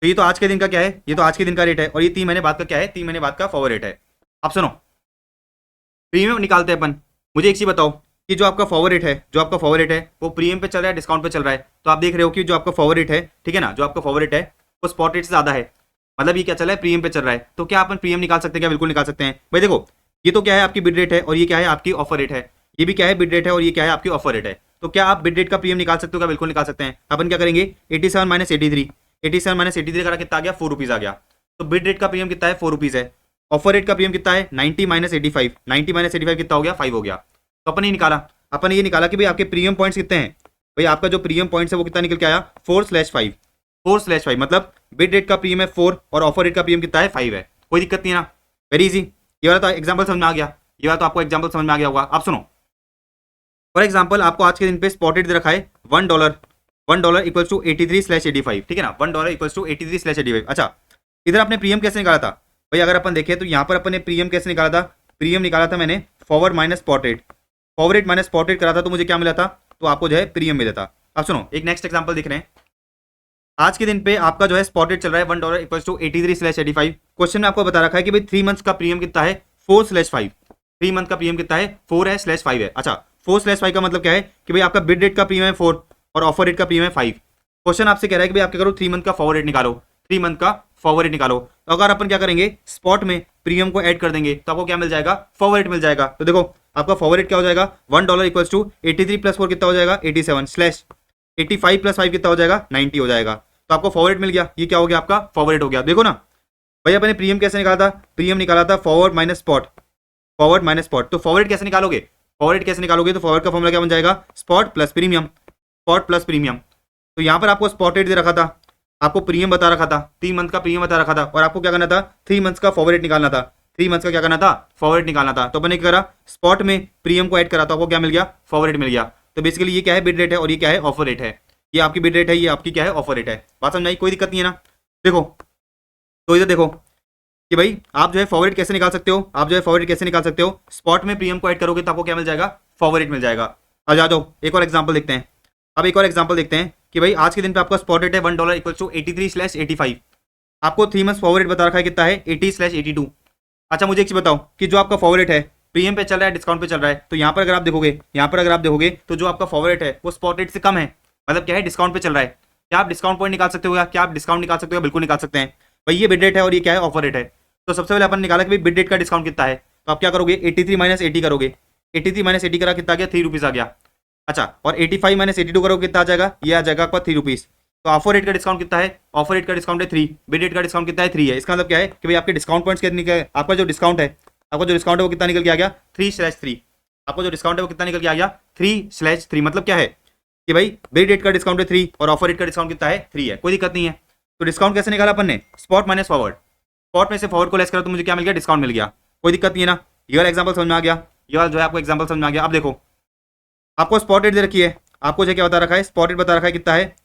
तो ये तो आज के दिन का क्या है, ये तो आज के दिन का रेट है, और ये 3 महीने बाद का क्या है, 3 महीने बाद का फॉरवर्ड रेट है। अब सुनो, प्रीमियम निकालते हैं अपन। मुझे एक चीज बताओ कि जो आपका फॉरवर्ड रेट है, जो आपका फॉरवर्ड रेट है वो प्रीमियम पे चल रहा है, डिस्काउंट पे चल रहा है। तो आप देख रहे हो कि जो आपका फॉरवर्ड रेट है, ठीक है ना, जो आपका फॉरवर्ड रेट है वो स्पॉट रेट से ज्यादा है। मतलब ये क्या चल रहा है, प्रीमियम पे चल रहा है। तो क्या अपन प्रीमियम निकाल सकते हैं, क्या बिल्कुल निकाल सकते हैं। भाई देखो ये तो क्या है, आपकी बिड रेट है, और ये क्या है, आपकी ऑफर रेट है। ये भी क्या है, बिड रेट है, और ये क्या है, आपकी ऑफर रेट है। तो क्या आप बिड रेट का प्रीमियम निकाल सकते हो, क्या बिल्कुल निकाल सकते हैं। अपन क्या करेंगे, 87 माइनस 83, 87 माइनस 83 करा कितना आ गया, 4 रुपीज़ आ गया। तो बिड रेट का प्रीमियम कितना है, 4 रुपीज़ है। ऑफर रेट का प्रीमियम कितना है, 90 माइनस 85, 90 माइनस 85 कितना हो गया, 5 हो गया। तो अपन ने निकाला, अपन ने ये निकाला कि भाई आपके प्रीमियम पॉइंट्स कितने हैं। भाई आपका जो प्रीमियम पॉइंट्स है वो कितना निकल के आया, 4/5, 4/5। मतलब बिड रेट का प्रीमियम है 4 और ऑफर रेट का प्रीमियम कितना है, 5 है। कोई दिक्कत नहीं है ना, वेरी इजी। ये वाला तो एग्जाम्पल समझ में आ गया, ये वाला तो आपको एग्जाम्पल समझ में आ गया होगा। आप सुनो, फॉर एग्जाम्पल आपको आज के दिन पे स्पॉट रेट दे रखा है $1 इक्वल्स टू 83/85, ठीक है ना, $1 इक्वल्स टू 83/85। अच्छा, इधर आपने प्रीमियम कैसे निकाला था, भाई अगर अपन देखें तो यहाँ पर अपन ने प्रीमियम कैसे निकाला था, प्रीमियम निकाला था मैंने forward minus spot rate, forward rate minus spot rate करा था, तो मुझे क्या मिला था, तो आपको जो है प्रीमियम मिला था। अब सुनो एक नेक्स्ट एग्जांपल दिख रहे हैं। आज के दिन पे आपका जो है स्पॉट रेट चल रहा है $1 इक्वल्स टू 83/85। क्वेश्चन में आपको बता रखा है कि भाई 3 मंथ्स का प्रीमियम कितना है, 4/5। 3 मंथ का प्रीमियम कितना है, 4 है /5 है। अच्छा, 4/5 का मतलब क्या है कि भाई आपका बिड रेट का प्रीमियम है 4 और ऑफर रेट का प्रीमियम है 5। क्वेश्चन आपसे कह रहा है कि भाई आप क्या करो, 3 मंथ का फॉरवर्ड रेट निकालो, 3 मंथ का फॉरवर्ड रेट निकालो। तो अगर अपन क्या करेंगे, स्पॉट में प्रीमियम को ऐड कर देंगे तो आपको क्या मिल जाएगा, फॉरवर्ड रेट मिल जाएगा। तो देखो आपका फॉरवर्ड रेट क्या हो जाएगा, $1 इक्वल्स टू 83 + 4 कितना हो जाएगा, 87/85 + 5 कितना हो जाएगा, 90 हो जाएगा। तो आपको फॉरवर्ड रेट मिल गया, ये क्या हो गया, आपका फॉरवर्ड रेट हो गया। देखो ना भाई अपने प्रीमियम कैसे निकाला था, प्रीमियम निकाला था forward minus spot, forward minus spot. तो फॉरवर्ड कैसे निकालोगे, फॉरवर्ड कैसे निकालोगे, तो फॉरवर्ड का फॉर्मूला क्या बन जाएगा, spot plus premium, spot plus premium. तो यहाँ पर आपको स्पॉट रेट दे रखा था, आपको प्रीमियम बता रखा था, 3 मंथ का प्रीमियम बता रखा था, और आपको क्या करना था, 3 मंथ्स का फॉरवर्ड रेट निकालना था। 3 मंथ्स का क्या करना था, फॉरवर्ड निकालना था। तो अपन ने क्या करा, स्पॉट में प्रीमियम को ऐड करा तो आपको क्या मिल गया, फॉरवर्ड मिल गया। तो बेसिकली ये क्या है, बिड रेट है और ये क्या है, ऑफर रेट है। ये आपकी बिड रेट है, ये आपकी क्या है, ऑफर रेट है। बात समझ आई, कोई दिक्कत नहीं है ना। देखो तो इधर देखो कि भाई आप जो है फॉरवर्ड कैसे निकाल सकते हो, आप जो है फॉरवर्ड कैसे निकाल सकते हो, स्पॉट में प्रीमियम को ऐड करोगे तो आपको क्या मिल जाएगा, फॉरवर्ड रेट मिल जाएगा। आ जाओ एक और एग्जांपल देखते हैं। अब एक और एग्जांपल देखते हैं कि भाई आज के दिन पे आपका स्पॉट रेट है $1 इक्वल टू 83/85। आपको 3 मंथ्स फॉरवर्ड रेट बता रखा है कितना है, 80/82। अच्छा मुझे एक चीज बताओ कि जो आपका फॉरवर्ड रेट है प्रीमियम पे चल रहा है, डिस्काउंट पे चल रहा है, तो यहाँ पर अगर आप देखोगे, यहाँ पर अगर आप देखोगे तो जो आपका फॉरवर्ड रेट है वो स्पॉट रेट से कम है, मतलब क्या है, डिस्काउंट पे चल रहा है। क्या आप डिस्काउंट पॉइंट निकाल सकते हो, क्या आप डिस्काउंट निकाल सकते हो, बिल्कुल निकाल सकते हैं। भाई ये बिड रेट है और ये क्या है, ऑफर रेट है। तो सबसे पहले अपन निकाला कि भाई बिड रेट का डिस्काउंट कितना है, तो आप क्या करोगे, 83 - 80 करोगे। 83 - 80 करा कितना आ गया, ₹3 आ गया। अच्छा और 85 - 82 करोगे कितना आ जाएगा, ये आ जाएगा आपका ₹3। तो ऑफर रेट का डिस्काउंट कितना है, ऑफर रेट का डिस्काउंट है 3, बिड रेट का डिस्काउंट कितना है 3 है। इसका मतलब क्या है कि भाई आपके डिस्काउंट पॉइंट्स कितने निकले, आपका जो डिस्काउंट है, आपका जो डिस्काउंट है वो कितना निकल के आ गया, 3/3। आपका जो डिस्काउंट है वो कितना निकल के आ गया, 3/3। मतलब क्या है कि भाई बिड रेट का डिस्काउंट है 3 और ऑफर रेट का डिस्काउंट कितना है, 3 है। कोई दिक्कत नहीं है। तो डिस्काउंट कैसे निकाला अपन ने, स्पॉट माइनस फॉरवर्ड। स्पॉट में से फॉरवर्ड को लेस करो तो मुझे क्या मिल गया, डिस्काउंट मिल गया। कोई दिक्कत नहीं है ना। ये वाला एग्जांपल समझ में आ गया, ये वाला जो है आपको एग्जांपल समझ में आ गया। अब देखो आपको स्पॉट रेट दे रखी है, आपको जो क्या बता रखा है, स्पॉट रेट बता रखा है कितना है,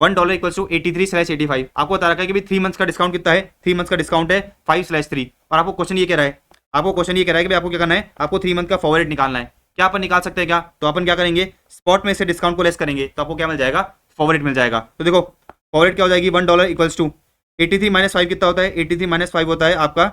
$1 इक्वल टू 83/85। आपको बता रखा है कि भाई 3 मंथ्स का डिस्काउंट कितना है, 3 मंथ्स का डिस्काउंट है 5/3। और आपको क्वेश्चन ये कह रहा है, आपको क्वेश्चन ये कह रहा है कि भाई आपको क्या करना है, आपको 3 मंथ का फॉरवर्ड रेट निकालना है। क्या अपन निकाल सकते हैं क्या, तो अपन क्या करेंगे, स्पॉट में से डिस्काउंट को लेस करेंगे तो आपको क्या मिल जाएगा, फॉरवर्ड रेट मिल जाएगा। तो देखो फॉरवर्ड क्या हो जाएगी, $1 इक्वल्स टू 83 - 5 कितना होता है, 83 - 5 होता है आपका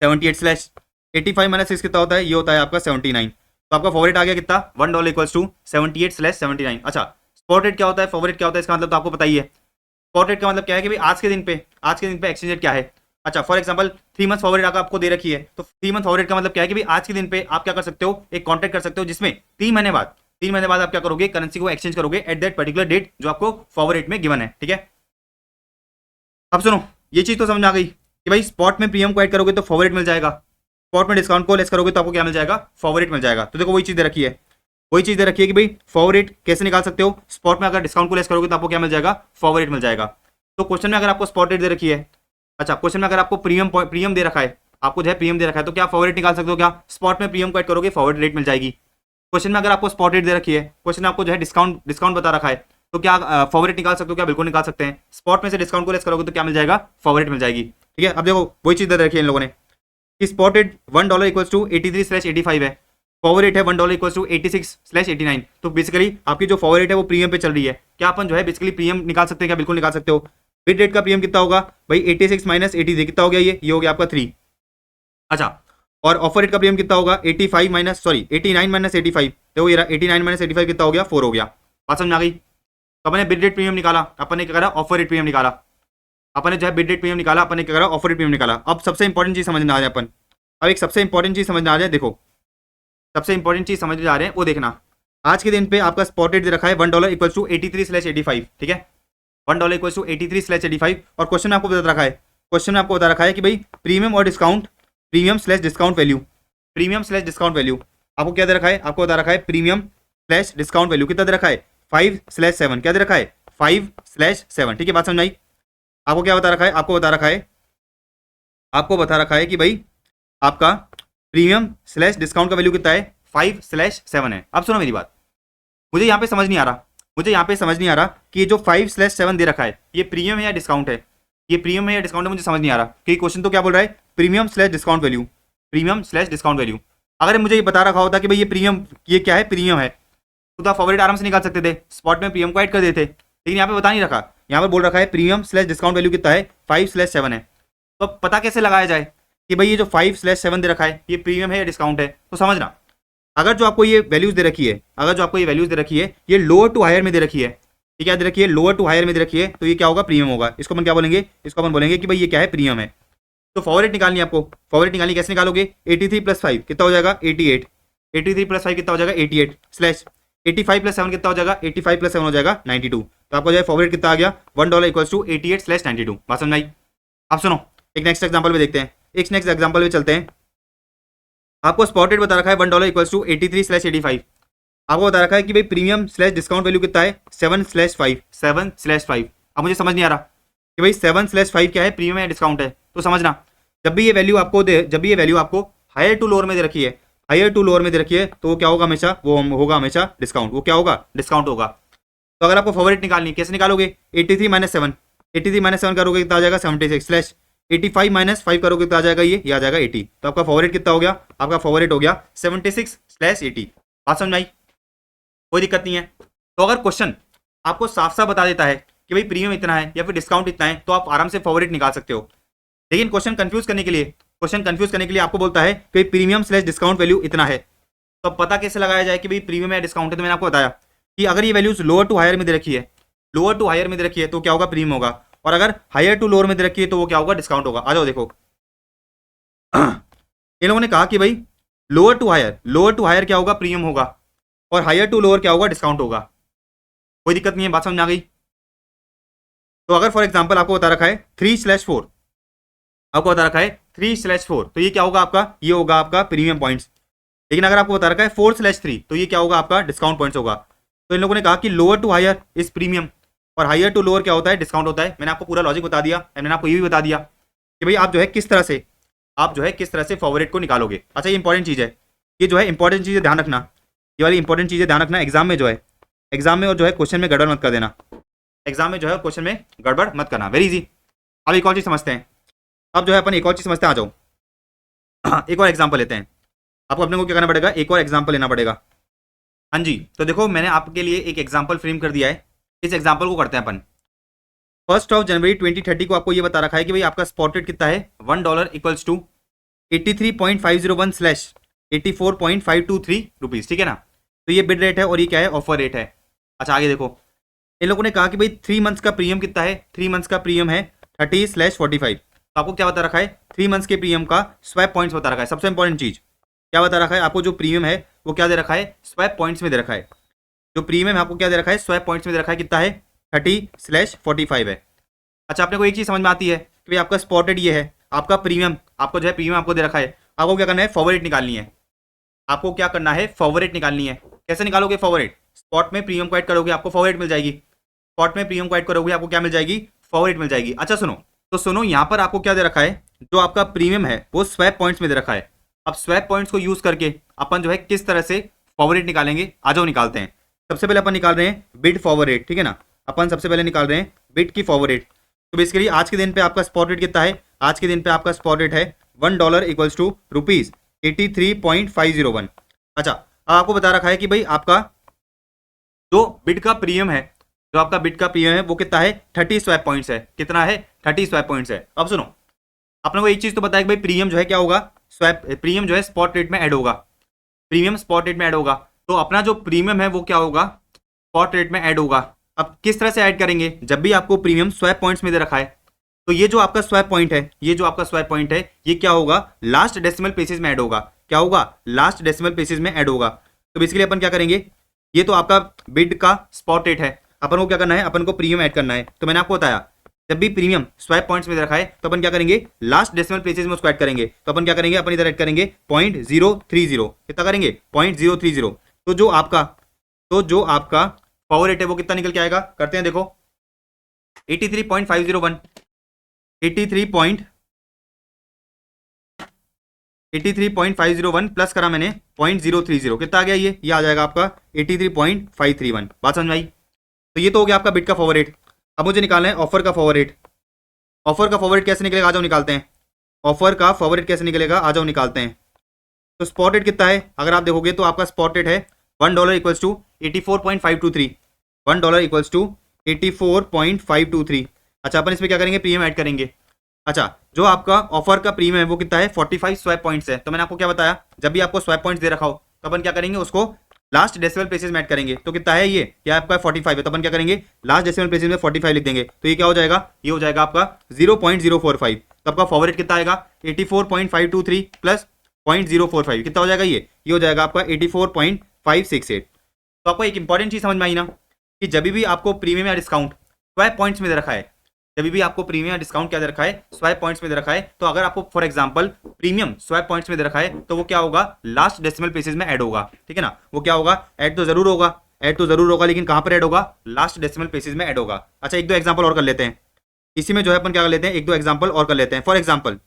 78/, 85 - 6 कितना होता है, ये होता है आपका 79। तो आपका फॉरवर्ड आ गया कितना, $1 इक्वल्स टू 78/79। अच्छा स्पॉट रेट क्या होता है, फॉरवर्ड रेट क्या होता है, इसका मतलब तो आपको पता ही है। स्पॉट रेट का मतलब क्या है कि भाई आज के दिन पे एक्सचेंज रेट क्या है। अच्छा for example 3 month forward rate आपको दे रखी है, तो 3 मंथ फॉरवर्ड रेट का मतलब क्या है कि भाई आज के दिन पे आप क्या कर सकते हो, एक कॉन्ट्रैक्ट कर सकते हो जिसमें 3 महीने बाद आप क्या करोगे, करेंसी को एक्सचेंज करोगे एट दैट पर्टिकुलर डेट जो आपको फॉरवर्ड रेट में गिवन है। ठीक है, अब सुनो ये चीज तो समझ में आ गई कि भाई स्पॉट में प्रीमियम को ऐड करोगे तो फॉरवर्ड रेट मिल जाएगा, स्पॉट में डिस्काउंट को लेस करोगे तो आपको क्या मिल जाएगा, फॉरवर्ड रेट मिल जाएगा। तो देखो वही चीज दे रखी है, वही चीज दे रखी है कि भाई फॉरवर्ड रेट कैसे निकाल सकते हो, स्पॉट में अगर डिस्काउंट को लेस करोगे तो आपको क्या मिल जाएगा, फॉरवर्ड रेट मिल जाएगा। तो क्वेश्चन में अगर आपको स्पॉट रेट दे रखी है, अच्छा क्वेश्चन में अगर आपको प्रीमियम दे रखा है, आपको जो है प्रीमियम दे रखा है, तो क्या फॉरवर्ड रेट निकाल सकते हो, क्या स्पॉट में प्रीमियम को ऐड करोगे फॉरवर्ड रेट मिल जाएगी। क्वेश्चन में अगर आपको स्पॉट रेट दे रखी है, क्वेश्चन में आपको जो है डिस्काउंट बता रखा है, तो क्या फॉरवर्ड रेट निकाल सकते हो, क्या बिल्कुल निकाल सकते हैं। स्पॉट में से डिस्काउंट को लेस करोगे तो क्या मिल जाएगा, फॉरवर्ड रेट मिल जाएगी। ठीक है, अब देखो वही चीज दे रखी है इन लोगों ने कि स्पॉट रेट $1 इक्वल्स टू 83/85 है, फॉरवर्ड रेट है $1 इक्वल्स टू 86/89। तो बेसिकली आपकी जो फॉरवर्ड रेट है वो प्रीमियम पे चल रही है। क्या अपन जो है बेसिकली प्रीमियम निकाल सकते हैं, क्या बिल्कुल निकाल सकते हो। बिड रेट का प्रीमियम कितना होगा भाई, 86 - 83 कितना हो गया, ये हो गया आपका 3। अच्छा और ऑफर रेट का प्रीमियम कितना होगा, 89 - 85। देखो ये 89 - 85 कितना हो गया, 4 हो गया। बात समझ में आ गई। तो अपने बिड रेट प्रीमियम निकाला, अपन ने क्या करा, ऑफर रेट प्रीमियम निकाला। अपन ने जो है बिड रेट प्रीमियम निकाला, अपन ने क्या करा, ऑफर रेट प्रीमियम निकाला। अब सबसे इंपॉर्टेंट चीज समझना आ जाए अपन, अब एक सबसे इंपॉर्टेंट चीज समझना आ जाए। देखो सबसे इंपॉर्टेंट चीज समझ जा रहे हैं वो देखना, आज के दिन पे आपका स्पॉट रेट दे रखा है $1 इक्वल्स टू 83/85। ठीक है, $1 इक्वल्स टू 83/85। और क्वेश्चन में आपको बता रखा है, क्वेश्चन में आपको बता रखा है कि भाई प्रीमियम और डिस्काउंट, प्रीमियम/डिस्काउंट वैल्यू, प्रीमियम/डिस्काउंट वैल्यू आपको क्या दे रखा है, आपको बता रखा है प्रीमियम/डिस्काउंट वैल्यू कितना दे रखा है, 5/7। क्या दे रखा है, 5/7। ठीक है, बात समझ आई। आपको क्या बता रखा है, आपको बता रखा है, आपको बता रखा है कि भाई आपका प्रीमियम/डिस्काउंट का वैल्यू कितना है, 5/7 है। अब सुनो मेरी बात, मुझे यहाँ पे समझ नहीं आ रहा, मुझे यहाँ पे समझ नहीं आ रहा कि ये जो 5/7 दे रखा है ये प्रीमियम है या डिस्काउंट है, ये प्रीमियम है या डिस्काउंट है, मुझे समझ नहीं आ रहा। क्योंकि क्वेश्चन तो क्या बोल रहा है, प्रीमियम/डिस्काउंट वैल्यू, प्रीमियम/डिस्काउंट वैल्यू। अगर मुझे ये बता रखा होता कि भाई ये प्रीमियम, ये क्या है, प्रीमियम है, तो आप फॉरवर्ड आराम से निकाल सकते थे, स्पॉट में प्रीमियम को ऐड कर देते। लेकिन यहाँ पे बता नहीं रखा, यहाँ पर बोल रखा है प्रीमियम/डिस्काउंट वैल्यू कितना है, 5/7 है। तो अब पता कैसे लगाया जाए कि भाई ये जो 5/7 दे रखा है ये प्रीमियम है या डिस्काउंट है। तो समझना, अगर जो आपको ये वैल्यूज दे रखी है, अगर जो आपको ये वैल्यूज दे रखी है ये लोअर टू हायर में दे रखी है, ये क्या दे रखी है, लोअर टू हायर में दे रखी है, तो ये क्या होगा, प्रीमियम होगा। इसको अपन क्या बोलेंगे, इसको अपन बोलेंगे कि भाई ये क्या है, प्रीमियम है। तो फॉरवर्ड रेट निकालनी है आपको, फॉरवर्ड रेट निकालनी कैसे निकालोगे, 83 + 5 कितना हो जाएगा, 88। 83 + 5 कितना हो जाएगा, 88 स्लैश 85 + 7 कितना हो जाएगा, 85 + 7 हो जाएगा 92। तो आपको जो है फॉरवर्ड कितना आ गया, $1 इक्वल्स टू 88/92। बात समझ आई। अब सुनो एक नेक्स्ट एग्जाम्पल में देखते हैं, एक नेक्स्ट एग्जाम्पल में चलते हैं। आपको स्पॉट रेट बता रखा है $1 इक्वल्स टू 83/85। आपको बता रखा है कि भाई प्रीमियम/डिस्काउंट वैल्यू कितना है, 7/5, 7/5। अब मुझे समझ नहीं आ रहा कि भाई 7/5 क्या है, प्रीमियम है डिस्काउंट है। तो समझना जब भी ये वैल्यू आपको दे, जब भी ये वैल्यू आपको हायर टू लोअर में दे रखी है, हायर टू लोअर में दे रखी है, तो वो क्या होगा हमेशा, वो होगा हमेशा डिस्काउंट, वो क्या होगा, डिस्काउंट होगा। तो अगर आपको फेवरेट निकालनी है, कैसे निकालोगे, 83 माइनस 7, 83 माइनस 7 करोगे कितना आ जाएगा 76 स्लैश 85 माइनस 5 करोगे कितना आ जाएगा, ये आ जाएगा 80। तो आपका फेवरेट कितना हो गया, आपका फेवरेट हो गया 76 स्लैश 80। बात समझ आई, कोई दिक्कत नहीं है। तो अगर क्वेश्चन आपको साफ साफ बता देता है कि भाई प्रीमियम इतना है या फिर डिस्काउंट इतना है, तो आप आराम से फेवरेट निकाल सकते हो। लेकिन क्वेश्चन कंफ्यूज करने के लिए आपको बोलता है कि प्रीमियम स्लैश डिस्काउंट वैल्यू इतना है, तो पता कैसे लगाया जाए कि भाई प्रीमियम या डिस्काउंट है। तो मैंने आपको बताया कि अगर ये वैल्यूज लोअर टू हायर में दे रखी है, लोअर टू हायर में दे रखी है तो क्या होगा, प्रीमियम होगा, और अगर हायर टू लोअर में दे रखी है तो वो क्या होगा, डिस्काउंट होगा। आ जाओ देखो इन लोगों ने कहा कि भाई लोअर टू हायर क्या होगा, प्रीमियम होगा, और हायर टू लोअर क्या होगा, डिस्काउंट होगा। कोई दिक्कत नहीं है, बात समझ आ गई। तो अगर फॉर एग्जाम्पल आपको बता रखा है 3/4, आपको बता रखा है 3/4, तो ये क्या होगा आपका, ये होगा आपका प्रीमियम पॉइंट्स। लेकिन अगर आपको बता रखा है 4/3, तो ये क्या होगा आपका डिस्काउंट पॉइंट्स होगा। तो इन लोगों ने कहा कि lower to higher is premium और हायर टू लोअर क्या होता है, डिस्काउंट होता है। मैंने आपको पूरा लॉजिक बता दिया, मैंने आपको ये भी बता दिया कि भाई आप जो है किस तरह से फेवरेट को निकालोगे। अच्छा ये इंपॉर्टेंट चीज़ है, ये जो है इंपॉर्टेंट चीज़ है, ध्यान रखना, ये वाली इंपॉर्टेंट चीज़ है, ध्यान रखना। एग्जाम में और जो है क्वेश्चन में गड़बड़ मत कर देना, एग्जाम में जो है क्वेश्चन में गड़बड़ मत करना, वेरी इजी। अब एक और चीज़ समझते हैं, अब जो है अपन एक और चीज़ समझते हैं, आ जाओ एक और एग्जाम्पल लेते हैं। आपको अपने को क्या करना पड़ेगा, एक और एग्जाम्पल लेना पड़ेगा। हाँ जी, तो देखो मैंने आपके लिए एक एग्जाम्पल फ्रेम कर दिया है, इस एग्जाम्पल को करते हैं अपन। 1 जनवरी 2030 को आपको ये बता रखा है कि भाई आपका स्पॉट रेट कितना है, $1 इक्वल्स टू 83.501 स्लैश 84.523 रुपीज़, ठीक है ना। तो ये बिड रेट है और ये क्या है, ऑफर रेट है। अच्छा आगे देखो, इन लोगों ने कहा कि भाई 3 मंथ्स का प्रीमियम कितना है, 3 मंथ्स का प्रीमियम है 30/45। तो आपको क्या बता रखा है, 3 मंथ्स के प्रीमियम का स्वैप पॉइंट्स बता रखा है। सबसे इंपॉर्टेंट चीज क्या बता रखा है आपको, जो प्रीमियम है वो क्या दे रखा है, स्वैप पॉइंट्स में दे रखा है। जो प्रीमियम है आपको क्या दे रखा है, स्वैप पॉइंट्स में दे रखा है, कितना है 30/45 है। अच्छा अपने को एक चीज समझ में आती है कि भाई आपका स्पॉट रेट ये है, आपका प्रीमियम, आपको जो है प्रीमियम आपको दे रखा है, आपको क्या करना है, फेवरेट निकालनी है। आपको क्या करना है, फेवरेट निकालनी है। कैसे निकालोगे फेवरेट, स्पॉट में प्रीमियम को ऐड करोगे आपको फेवरेट मिल जाएगी, स्पॉट में प्रीमियम को ऐड करोगे आपको क्या मिल जाएगी, फेवरेट मिल जाएगी। अच्छा सुनो, तो सुनो यहाँ पर आपको क्या दे रखा है, जो आपका प्रीमियम है वो स्वैप पॉइंट्स में दे रखा है। अब स्वैप पॉइंट्स को यूज करके अपन जो है किस तरह से फेवरेट निकालेंगे, आ जाओ निकालते हैं। सबसे पहले अपन निकाल रहे हैं बिड फॉरवर्ड रेट, ठीक है ना। अपन सबसे पहले निकाल रहे हैं बिड की फॉरवर्ड रेट। तो बेसिकली आज के दिन पे आपका स्पॉट रेट कितना है, आज के दिन पे आपका स्पॉट रेट है $1 इक्वल्स टू ₹83.501। अच्छा अब आपको बता रखा है कि भाई आपका जो बिड का प्रीमियम है, जो आपका बिड का प्रीमियम है वो कितना है, 30 स्वैप पॉइंट्स है। कितना है, 30 स्वैप पॉइंट्स है। अब सुनो, अपने को एक चीज तो पता है कि भाई प्रीमियम जो है क्या होगा, स्वैप प्रीमियम जो है स्पॉट रेट में ऐड होगा, प्रीमियम स्पॉट रेट में ऐड होगा। तो अपना जो प्रीमियम है वो क्या होगा, स्पॉट रेट में ऐड होगा। अब किस तरह से ऐड करेंगे, जब भी आपको प्रीमियम स्वैप पॉइंट्स में दे रखा है, तो ये जो आपका स्वैप पॉइंट है, ये जो आपका स्वैप पॉइंट है ये क्या होगा, लास्ट डेसिमल प्लेसेस में ऐड होगा। क्या होगा, लास्ट डेसिमल प्लेसेस में ऐड होगा। तो बेसिकली अपन क्या करेंगे, ये तो आपका बिड का स्पॉट रेट है, अपन को क्या करना है, अपन को प्रीमियम ऐड करना है। तो मैंने आपको बताया जब भी प्रीमियम स्वैप पॉइंट्स में रखा है तो अपन क्या करेंगे, लास्ट डेसिमल प्लेसेस में उसको ऐड करेंगे। तो अपन क्या करेंगे, अपन इधर ऐड करेंगे 0.030। कितना करेंगे, 0.030। तो जो आपका पावर रेट है वो कितना निकल के आएगा, करते हैं देखो 83.501 83.501 प्लस करा मैंने 0.030, कितना आ गया, ये आ जाएगा आपका 83.531। बात समझ में आई। तो ये तो हो गया आपका बिड का फॉरवर्ड रेट। अब मुझे निकालना है ऑफर का फॉरवर्ड रेट। ऑफर का फॉरवर्ड रेट कैसे निकलेगा, आ जाओ निकालते हैं। ऑफर का फॉरवर्ड रेट कैसे निकलेगा, आ जाओ निकालते हैं। तो स्पॉट रेट कितना है, अगर आप देखोगे तो आपका स्पॉट रेट है $1 इक्वल्स टू 84.523, $1 इक्वल्स टू 84.523। अच्छा अपन इसमें क्या करेंगे, प्रीमियम ऐड करेंगे। अच्छा जो आपका ऑफर का प्रीमियम है वो कितना है, 45 स्वैप पॉइंट्स है। तो मैंने आपको क्या बताया, जब भी आपको स्वैप पॉइंट्स दे रखा हो तो अपन क्या करेंगे, उसको लास्ट डेसिमल प्लेसेस में ऐड करेंगे। तो कितना है, ये आपका 45 है, तो अपन क्या करेंगे, लास्ट डेसिमल प्लेसेस में 45 लिख देंगे। तो ये क्या हो जाएगा, ये हो जाएगा आपका 0.045। तो आपका फॉरवर्ड रेट कितना आएगा, 84.523 प्लस 0.045, कितना हो जाएगा, ये हो जाएगा आपका 84.568। तो आपको एक इंपॉर्टेंट चीज समझ में आई ना, कि जब भी आपको प्रीमियम या डिस्काउंट स्वैप पॉइंट्स में दे रखा है, जब भी आपको प्रीमियम या डिस्काउंट क्या दे रखा है, स्वैप पॉइंट्स में दे रखा है, तो अगर आपको for example premium swap points में दे रखा है तो वो क्या होगा, लास्ट डेसिमल प्लेसेस में ऐड होगा। ठीक है ना, वो क्या होगा, ऐड तो जरूर होगा, लेकिन कहां पर ऐड होगा, लास्ट डेसिमल प्लेसेस में ऐड होगा। अच्छा एक दो एग्जांपल और कर लेते हैं, इसी में जो है अपन क्या कर लेते हैं, एक दो एग्जांपल और कर लेते हैं। फॉर एग्जांपल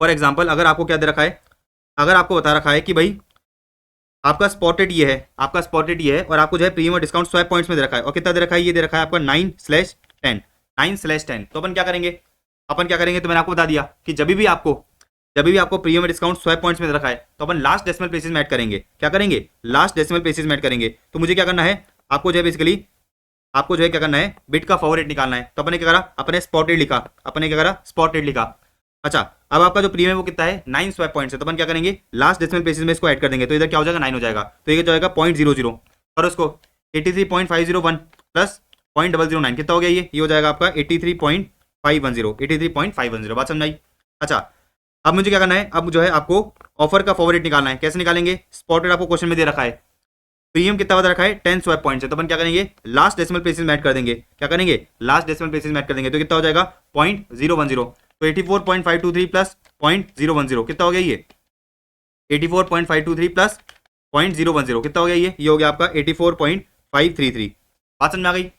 फॉर एग्जाम्पल अगर आपको क्या दे रखा है, अगर आपको बता रखा है कि भाई आपका स्पॉटेड ये है, आपका स्पॉटेड ये है और आपको जो है प्रीमियम और डिस्काउंट स्वैप पॉइंट्स में दे रखा है, और कितना दे रखा है, ये दे रखा है आपका 9/10, 9/10। तो अपन क्या करेंगे, अपन क्या करेंगे, तो मैंने आपको बता दिया कि जब भी आपको प्रीमियम और डिस्काउंट स्वैप पॉइंट्स में दे रखा है तो अपन लास्ट डेसिमल प्लेसेस में ऐड करेंगे। क्या करेंगे, लास्ट डेसिमल प्लेसेस में ऐड करेंगे। तो मुझे क्या करना है, आपको जो है बेसिकली आपको जो है क्या करना है, बिट का फॉरवर्ड रेट निकालना है। तो अपने क्या करा, अपने स्पॉट रेट लिखा, अपने क्या करा, स्पॉट रेट लिखा। अच्छा, अब आपका जो प्रीमियम है वो कितना है, 9 स्वैप पॉइंट्स है। तो अपन क्या करेंगे, लास्ट डेसिमल प्लेसेस में इसको ऐड कर देंगे। तो इधर क्या हो जाएगा, 9 हो जाएगा। तो ये जाएगा 0.00 और उसको 83.501 प्लस 0.009 कितना हो गया, ये हो जाएगा आपका 83.510, 83.510। बात समझ आई। अच्छा, अब मुझे क्या करना है, अब जो है आपको ऑफर का फॉरवर्ड रेट निकालना है। कैसे निकालेंगे, स्पॉट रेट आपको क्वेश्चन में दे रखा है, प्रीमियम कितना बता रखा है, 10 स्वैप पॉइंट्स है। तो अपन क्या करेंगे, लास्ट डेसिमल प्लेसेस में ऐड कर देंगे। क्या करेंगे, लास्ट डेसिमल प्लेसेस में ऐड कर देंगे। तो कितना हो जाएगा, 0.010। तो 84.523 प्लस 0.010 कितना हो गया, ये 84.523 प्लस 0.010 कितना हो गया, ये हो गया आपका 84.533। बात समझ में आ गई।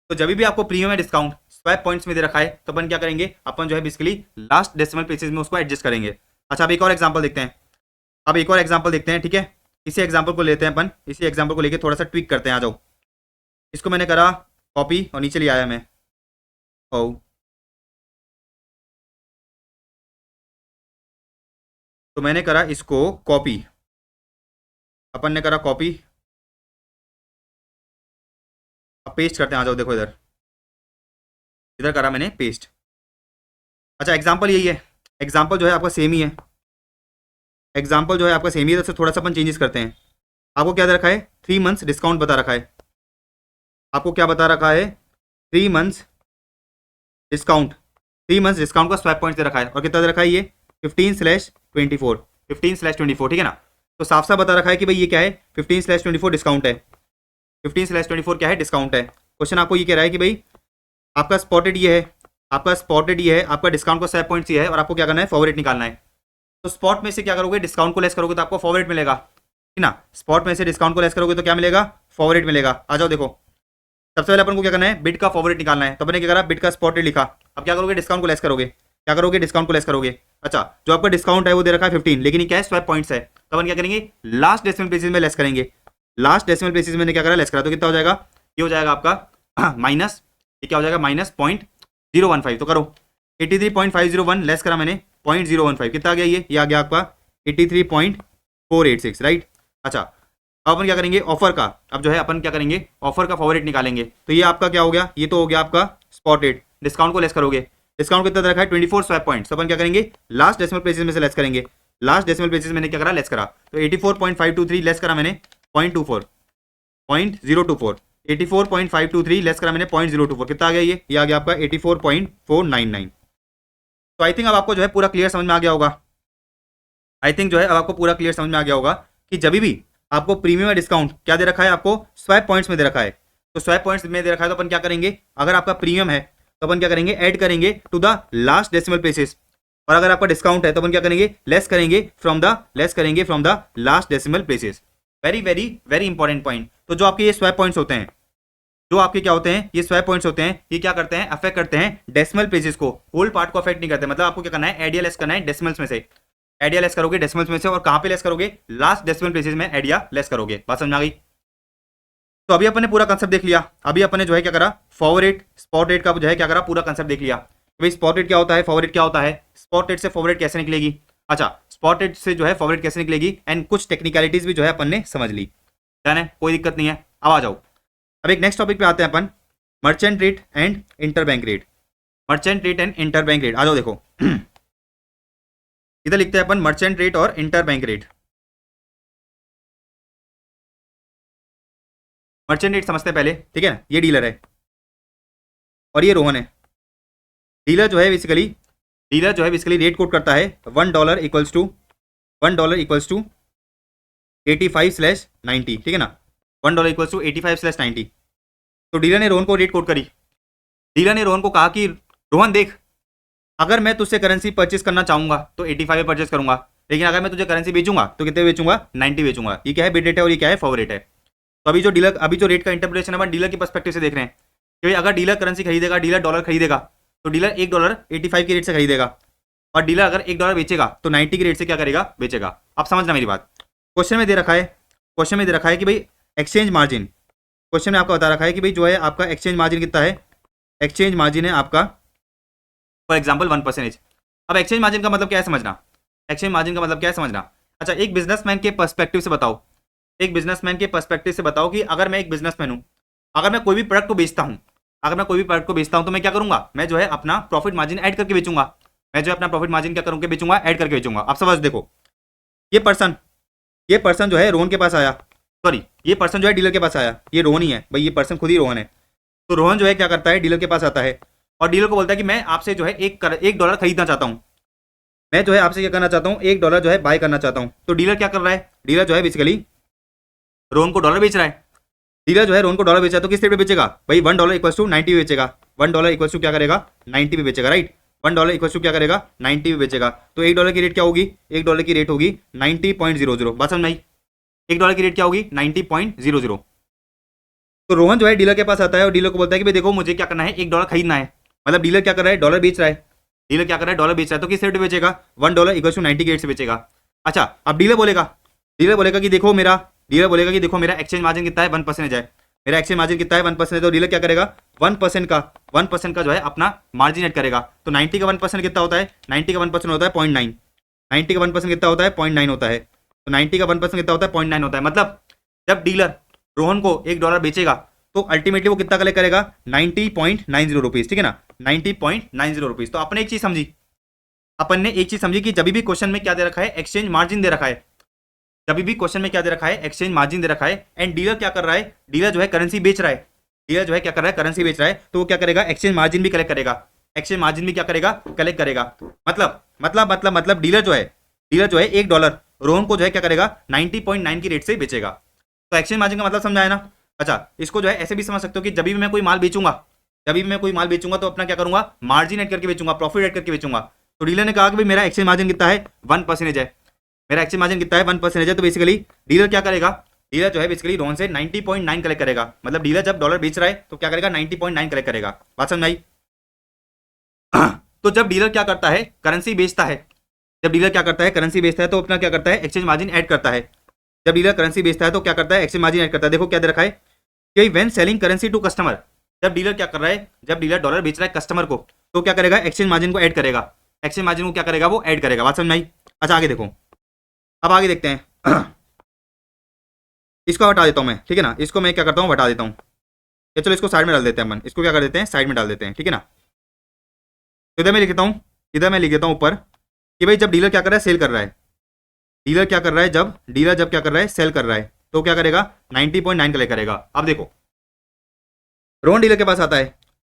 तो जब भी आपको प्रीमियम है डिस्काउंट स्वैप पॉइंट्स में दे रखा है तो अपन क्या करेंगे, अपन जो है बेसिकली लास्ट डेसिमल प्लेसेस में उसको एडजस्ट करेंगे। अच्छा, अब एक और एग्जांपल देखते हैं, अब एक और एग्जांपल देखते हैं, ठीक है। इसी एग्जांपल को लेते हैं अपन, इसी एग्जांपल को लेके थोड़ा सा ट्विक करते हैं। आ जाओ, इसको मैंने करा कॉपी और नीचे ले आया मैं। ओ, तो मैंने करा इसको कॉपी, अपन ने करा कॉपी। अब पेस्ट करते हैं। आ जाओ, देखो इधर, इधर करा मैंने पेस्ट। अच्छा, एग्जांपल यही है, एग्जांपल जो है आपका सेम ही है, एग्जांपल जो है आपका सेम ही है। तो थोड़ा सा अपन चेंजेस करते हैं। आपको क्या दे रखा है, 3 मंथ्स डिस्काउंट बता रखा है। आपको क्या बता रखा है, 3 मंथ्स डिस्काउंट, 3 मंथ्स डिस्काउंट का स्वैप पॉइंट दे रखा है। और कितना दे रखा है, ये 15/24, 15/24, ठीक है ना। तो साफ साफ बता रखा है कि भाई ये क्या है, 15/24 डिस्काउंट है, 15/24 क्या है, डिस्काउंट है। क्वेश्चन आपको ये कह रहा है कि भाई आपका स्पॉटेड ये है, आपका स्पॉटेड ये है, आपका डिस्काउंट का स्वैप पॉइंट ये है, और आपको क्या करना है, फॉरवर्ड रेट निकालना है। तो स्पॉट में से क्या करोगे, डिस्काउंट को लेस करोगे तो आपको फॉरवर्ड रेट मिलेगा, ठीक ना। स्पॉट में से डिस्काउंट को लेस करोगे तो क्या मिलेगा, फॉरवर्ड रेट मिलेगा। आ जाओ देखो, सबसे पहले अपन को क्या करना है, बिट का फॉरवर्ड रेट निकालना है। तो अपने क्या करा, बिट का स्पॉट रेट लिखा। अब क्या करोगे, डिस्काउंट को लेस करोगे। क्या करोगे, डिस्काउंट को लेस करोगे। अच्छा, जो आपका डिस्काउंट है वो दे रखा है 15, लेकिन ये क्या है, स्वैप पॉइंट्स है। तो अपन क्या करेंगे, लास्ट डेसिमल प्लेसेस में लेस करेंगे। लास्ट डेसिमल प्लेसेस में क्या करा, लेस करा। तो कितना हो जाएगा, ये हो जाएगा आपका माइनस, ये क्या हो जाएगा, -0.015। तो करो, 83.501 लेस करा मैंने 0.015, कितना आ गया, ये आ गया आपका 83.486, राइट। अच्छा, अब अपन क्या करेंगे, ऑफर का, अब जो है अपन क्या करेंगे, ऑफर का फॉरवर्ड रेट निकालेंगे। तो ये आपका क्या हो गया, ये तो हो गया आपका स्पॉट रेट। डिस्काउंट को लेस करोगे, डिस्काउंट कितना दे रखा है, 24 स्वैप पॉइंट्स। तो अपन क्या करेंगे, लास्ट डेसिमल प्लेसेस में से लेस करेंगे। लास्ट डेसिमल प्लेसेस मैंने क्या करा, लेस करा। तो 84.523 लेस करा मैंने 0.024, 84.523 लेस करा मैंने 0.024, कितना आ गया, ये आ गया आपका 84.499। तो आई थिंक अब आपको जो है पूरा क्लियर समझ में आ गया होगा। आई थिंक जो है अब आपको पूरा क्लियर समझ में आ गया होगा कि जब भी आपको प्रीमियम या डिस्काउंट क्या दे रखा है, आपको स्वैप पॉइंट्स में दे रखा है। तो स्वैप पॉइंट्स में दे रखा है तो अपन क्या करेंगे, अगर आपका प्रीमियम है तो अपन क्या करेंगे, ऐड करेंगे to the last decimal places. और अगर आपका डिस्काउंट है तो अपन क्या करेंगे, लेस करेंगे from the last decimal places. Very very very important point. तो जो आपके ये स्वैप पॉइंट्स होते हैं, जो आपके क्या होते हैं, ये स्वैप पॉइंट्स होते हैं, ये क्या करते हैं, अफेक्ट करते हैं डेसिमल प्लेसेस को, होल पार्ट को अफेक्ट नहीं करते। मतलब आपको क्या करना है, एडिया लेस करना है डेसिमल्स में से, एडिया लेस करोगे डेसिमल्स में से। और कहां पे लेस करोगे, लास्ट डेसिमल प्लेसेस में एडिया लेस करोगे। बात समझ आ गई। तो अभी अपन ने पूरा कंसेप्ट देख लिया। अभी अपन ने जो है क्या करा, फॉरवर्ड रेट स्पॉट रेट का जो है क्या करा, पूरा कंसेप्ट देख लिया। भाई स्पॉट रेट क्या होता है, फॉरवर्ड रेट क्या होता है, स्पॉट रेट से फॉरवर्ड रेट कैसे निकलेगी। अच्छा, स्पॉट रेट से जो है फॉरवर्ड रेट कैसे निकलेगी, एंड कुछ टेक्निकलिटीज भी जो है अपन ने समझ ली, डन है, कोई दिक्कत नहीं है। अब आ जाओ, अब एक नेक्स्ट टॉपिक पे आते हैं अपन, merchant rate and interbank rate. Merchant rate and interbank rate, आ जाओ देखो इधर लिखते हैं अपन मर्चेंट रेट और इंटरबैंक रेट। मर्चेंट रेट समझते हैं पहले, ठीक है ना। ये डीलर है और ये रोहन है। डीलर जो है बेसिकली रेट कोट करता है $1 इक्वल्स टू $85/90, ठीक है ना। $1 इक्वल्स टू 85/90। तो डीलर ने रोहन को रेट कोट करी। डीलर ने रोहन को कहा कि रोहन देख, अगर मैं तुझसे करेंसी परचेस करना चाहूंगा तो 85 में परचेस करूंगा, लेकिन अगर मैं तुझे करेंसी बेचूंगा तो कितने बेचूंगा, 90 बेचूंगा। ये क्या है, बिड रेट है और ये क्या है, फॉरवर्ड रेट है। तो अभी जो रेट का इंटरप्रिटेशन है डीलर के पर्सपेक्टिव से देख रहे हैं कि भाई अगर डीलर करेंसी खरीदेगा, डीलर डॉलर खरीदेगा, तो डीलर $1 85 के रेट से खरीदेगा। और डीलर अगर $1 बेचेगा तो 90 के रेट से क्या करेगा, बेचेगा। अब समझना मेरी बात। क्वेश्चन में दे रखा है, क्वेश्चन में दे रखा है कि भाई एक्सचेंज मार्जिन, क्वेश्चन में आपका बता रखा है कि भाई जो है आपका एक्सचेंज मार्जिन कितना है, एक्सचेंज मार्जिन है आपका फॉर एग्जाम्पल 1%। अब एक्सचेंज मार्जिन का मतलब क्या है समझना, एक्सचेंज मार्जिन का मतलब क्या है समझना। अच्छा, एक बिजनेसमैन के पर्सपेक्टिव से बताओ, एक बिजनेसमैन के पर्सपेक्टिव से बताओ कि अगर मैं एक बिजनेसमैन हूं, अगर मैं कोई भी प्रोडक्ट को बेचता हूं, अगर मैं कोई भी प्रोडक्ट को बेचता हूं तो मैं क्या करूंगा, मैं जो है अपना प्रॉफिट मार्जिन ऐड करके बेचूंगा, मैं जो है अपना प्रॉफिट मार्जिन क्या करूंगा, बेचूंगा, ऐड करके बेचूंगा। अब समझ देखो, ये पर्सन, ये पर्सन जो है रोहन के पास आया, सॉरी ये पर्सन जो है डीलर के पास आया, ये रोहन ही है भाई, ये पर्सन खुद ही रोहन है। तो रोहन जो है क्या करता है, डीलर के पास आता है और डीलर को बोलता है कि मैं आपसे जो है $1 खरीदना चाहता हूं, मैं जो है आपसे क्या करना चाहता हूं, $1 जो है बाय करना चाहता हूं। तो डीलर क्या कर रहा है, डीलर जो है बेसिकली रोहन को डॉलर बेच रहा है, डीलर जो है रोहन को डॉलर बेचा तो किस रेट पे बेचेगा भाई, $1 इक्वल टू 90 पे बेचेगा, $1 इक्वल टू क्या करेगा 90 पे बेचेगा, राइट। $1 इक्वल टू क्या करेगा 90 पे बेचेगा। तो $1 की रेट क्या होगी, $1 की रेट होगी 90.00। बात समझ में आई, $1 की रेट क्या होगी 90.00। तो रोहन जो है डीलर के पास आता है और डीलर को बोलता है कि भाई देखो मुझे क्या करना है, $1 खरीदना है, मतलब डीलर क्या कर रहा है, डॉलर बेच रहा है, डीलर क्या कर रहा है, डॉलर बेच रहा है। तो किस रेट पे बेचेगा, $1 इक्वल टू 90 के रेट से बेचेगा। अच्छा, अब डीलर बोलेगा, डीलर बोलेगा कि देखो मेरा, डीलर बोलेगा कि देखो मेरा एक्सचेंज मार्जिन कितना है 1% है, मेरा एक्सचेंज मार्जिन कितना है 1%। तो डीलर क्या करेगा 1% का जो है अपना मार्जिन ऐड करेगा। तो 90 का 1% कितना होता है, 90 का 1% होता है 0.9, 90 का 1% कितना होता है 0.9 होता है। तो 90 का 1% कितना होता है 0.9 होता है। मतलब जब डीलर रोहन को $1 बेचेगा तो अल्टीमेटली वो कितना कलेक्ट करेगा 90.90 रुपीज, ठीक है ना, 90.90 रुपीज। तो आपने एक चीज समझी, अपन ने एक चीज समझी कि जब भी क्वेश्चन में क्या दे रखा है, एक्सचेंज मार्जिन दे रखा है, जब भी क्वेश्चन में क्या दे रखा है, एक्सचेंज मार्जिन दे रखा है, एंड डीलर क्या कर रहा है, डीलर जो है करेंसी बेच रहा है, डीलर जो है क्या कर रहा है, करेंसी बेच रहा है, तो वो क्या करेगा एक्सचेंज मार्जिन भी कलेक्ट करेगा, एक्सचेंज मार्जिन भी क्या करेगा, कलेक्ट करेगा। मतलब डीलर जो है $1 रोहन को जो है क्या करेगा 90.9 की रेट से बेचेगा। तो एक्सचेंज मार्जिन का मतलब समझाया ना। अच्छा, इसको जो है ऐसे भी समझ सकते हो कि जब भी मैं कोई माल बेचूंगा, जब भी मैं कोई माल बेचूंगा तो अपना क्या करूंगा, मार्जिन ऐड करके बेचूंगा, प्रॉफिट ऐड करके बेचूंगा। तो डीलर ने कहा कि भाई मेरा एक्सचेंज मार्जिन कितना है 1% है, मेरा एक्सचेंज मार्जिन कितना है 1% है। तो बेसिकली डीलर क्या करेगा, डीलर जो है बेसिकली रोहन से 90.9 कलेक्ट करेगा। मतलब डीलर जब डॉलर बेच रहा है तो क्या करेगा 90.9 कलेक्ट करेगा। बात समझ आई। तो जब डीलर क्या करता है, करेंसी बेचता है, जब डीलर क्या करता है, करेंसी बेचता है तो अपना क्या करता है, एक्सचेंज मार्जिन ऐड करता है। जब डीलर करेंसी बेचता है तो क्या करता है, एक्सचेंज मार्जिन ऐड करता है। देखो क्या दे रखा है कि when selling currency to customer, जब डीलर क्या कर रहा है, जब डीलर डॉलर बेच रहा है कस्टमर को तो क्या करेगा, एक्सचेंज मार्जिन को ऐड करेगा, एक्सचेंज मार्जिन को क्या करेगा, वो ऐड करेगा। बात समझ में आई। अच्छा आगे देखो, अब आगे देखते हैं। इसको हटा देता हूं मैं, ठीक है ना, इसको मैं क्या करता हूं, हटा देता हूं। चलो इसको साइड में डाल देते हैं अपन, इसको क्या कर देते हैं, साइड में डाल देते हैं, ठीक है ना। तो इधर मैं लिख देता हूं, इधर मैं लिख देता हूं ऊपर कि भाई जब डीलर क्या कर रहा है, सेल कर रहा है, डीलर क्या कर रहा है, जब डीलर जब क्या कर रहा है, सेल कर रहा है, तो क्या करेगा 90.9 कलेक्ट करेगा। अब देखो रोहन डीलर के पास आता है,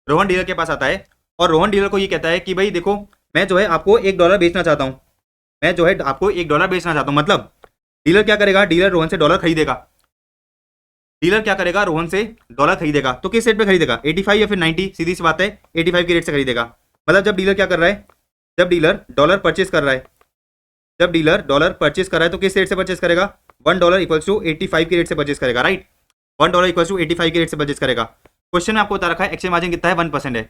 रोहन डीलर के पास आता है और रोहन डीलर को ये कहता है कि भाई देखो मैं जो है आपको $1 बेचना चाहता हूं, मैं जो है आपको $1 बेचना चाहता हूं। मतलब डीलर क्या करेगा, डीलर रोहन से डॉलर खरीदेगा, डीलर क्या करेगा, रोहन से डॉलर खरीदेगा। तो किस रेट पे खरीदेगा 85 या फिर 90, सीधी सी बात है 85 की रेट से खरीदेगा। मतलब जब डीलर क्या कर रहा है, जब डीलर डॉलर परचेस कर रहा है, जब डीलर डॉलर परचेस कर रहा है तो किस रेट से परचेस करेगा, $1 इक्वल्स टू 85 की रेट से परचेस करेगा, राइट। $1 इक्वल्स टू 85 की रेट से परचेस करेगा। क्वेश्चन में आपको बता रखा है एक्सचेंज मार्जिन कितना है 1% है,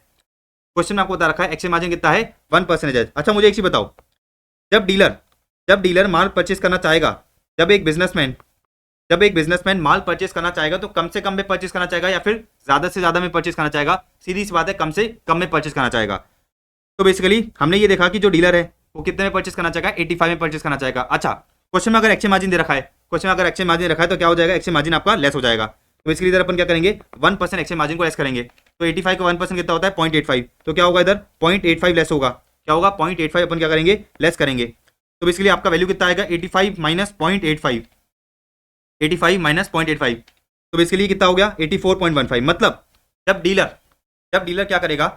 क्वेश्चन में आपको बता रखा है एक्सचेंज मार्जिन कितना है 1% है। अच्छा मुझे एक चीज बताओ, जब डीलर माल परचेस करना चाहेगा, जब एक बिजनेसमैन माल परचेस करना चाहेगा तो कम से कम में परचेस करना चाहेगा या फिर ज्यादा से ज्यादा में परचेस करना चाहेगा, सीधी सी बात है कम से कम में परचेस करना चाहेगा। तो बेसिकली हमने ये देखा कि जो डीलर है वो कितने में परचेस करना चाहेगा, 85 में परचेस करना चाहेगा। अच्छा क्वेश्चन में अगर एक्सचेंज मार्जिन दे रखा है, क्वेश्चन में अगर एक्सचेंज मार्जिन रखा है तो क्या हो जाएगा, एक्सचेंज मार्जिन आपका लेस हो जाएगा। तो बेसिकली इधर अपन क्या करेंगे 1% एक्सचेंज मार्जिन को लेस करेंगे। तो 85 का 1% कितना होता है 0.85, तो क्या होगा इधर 0.85 लेस होगा, क्या होगा 0.85 अपन क्या करेंगे लेस करेंगे। तो बेसिकली आपका वैल्यू कितना आएगा 85 माइनस 0.85, 85 माइनस 0.85, तो बेसिकली कितना हो गया 84.15। मतलब जब डीलर क्या करेगा,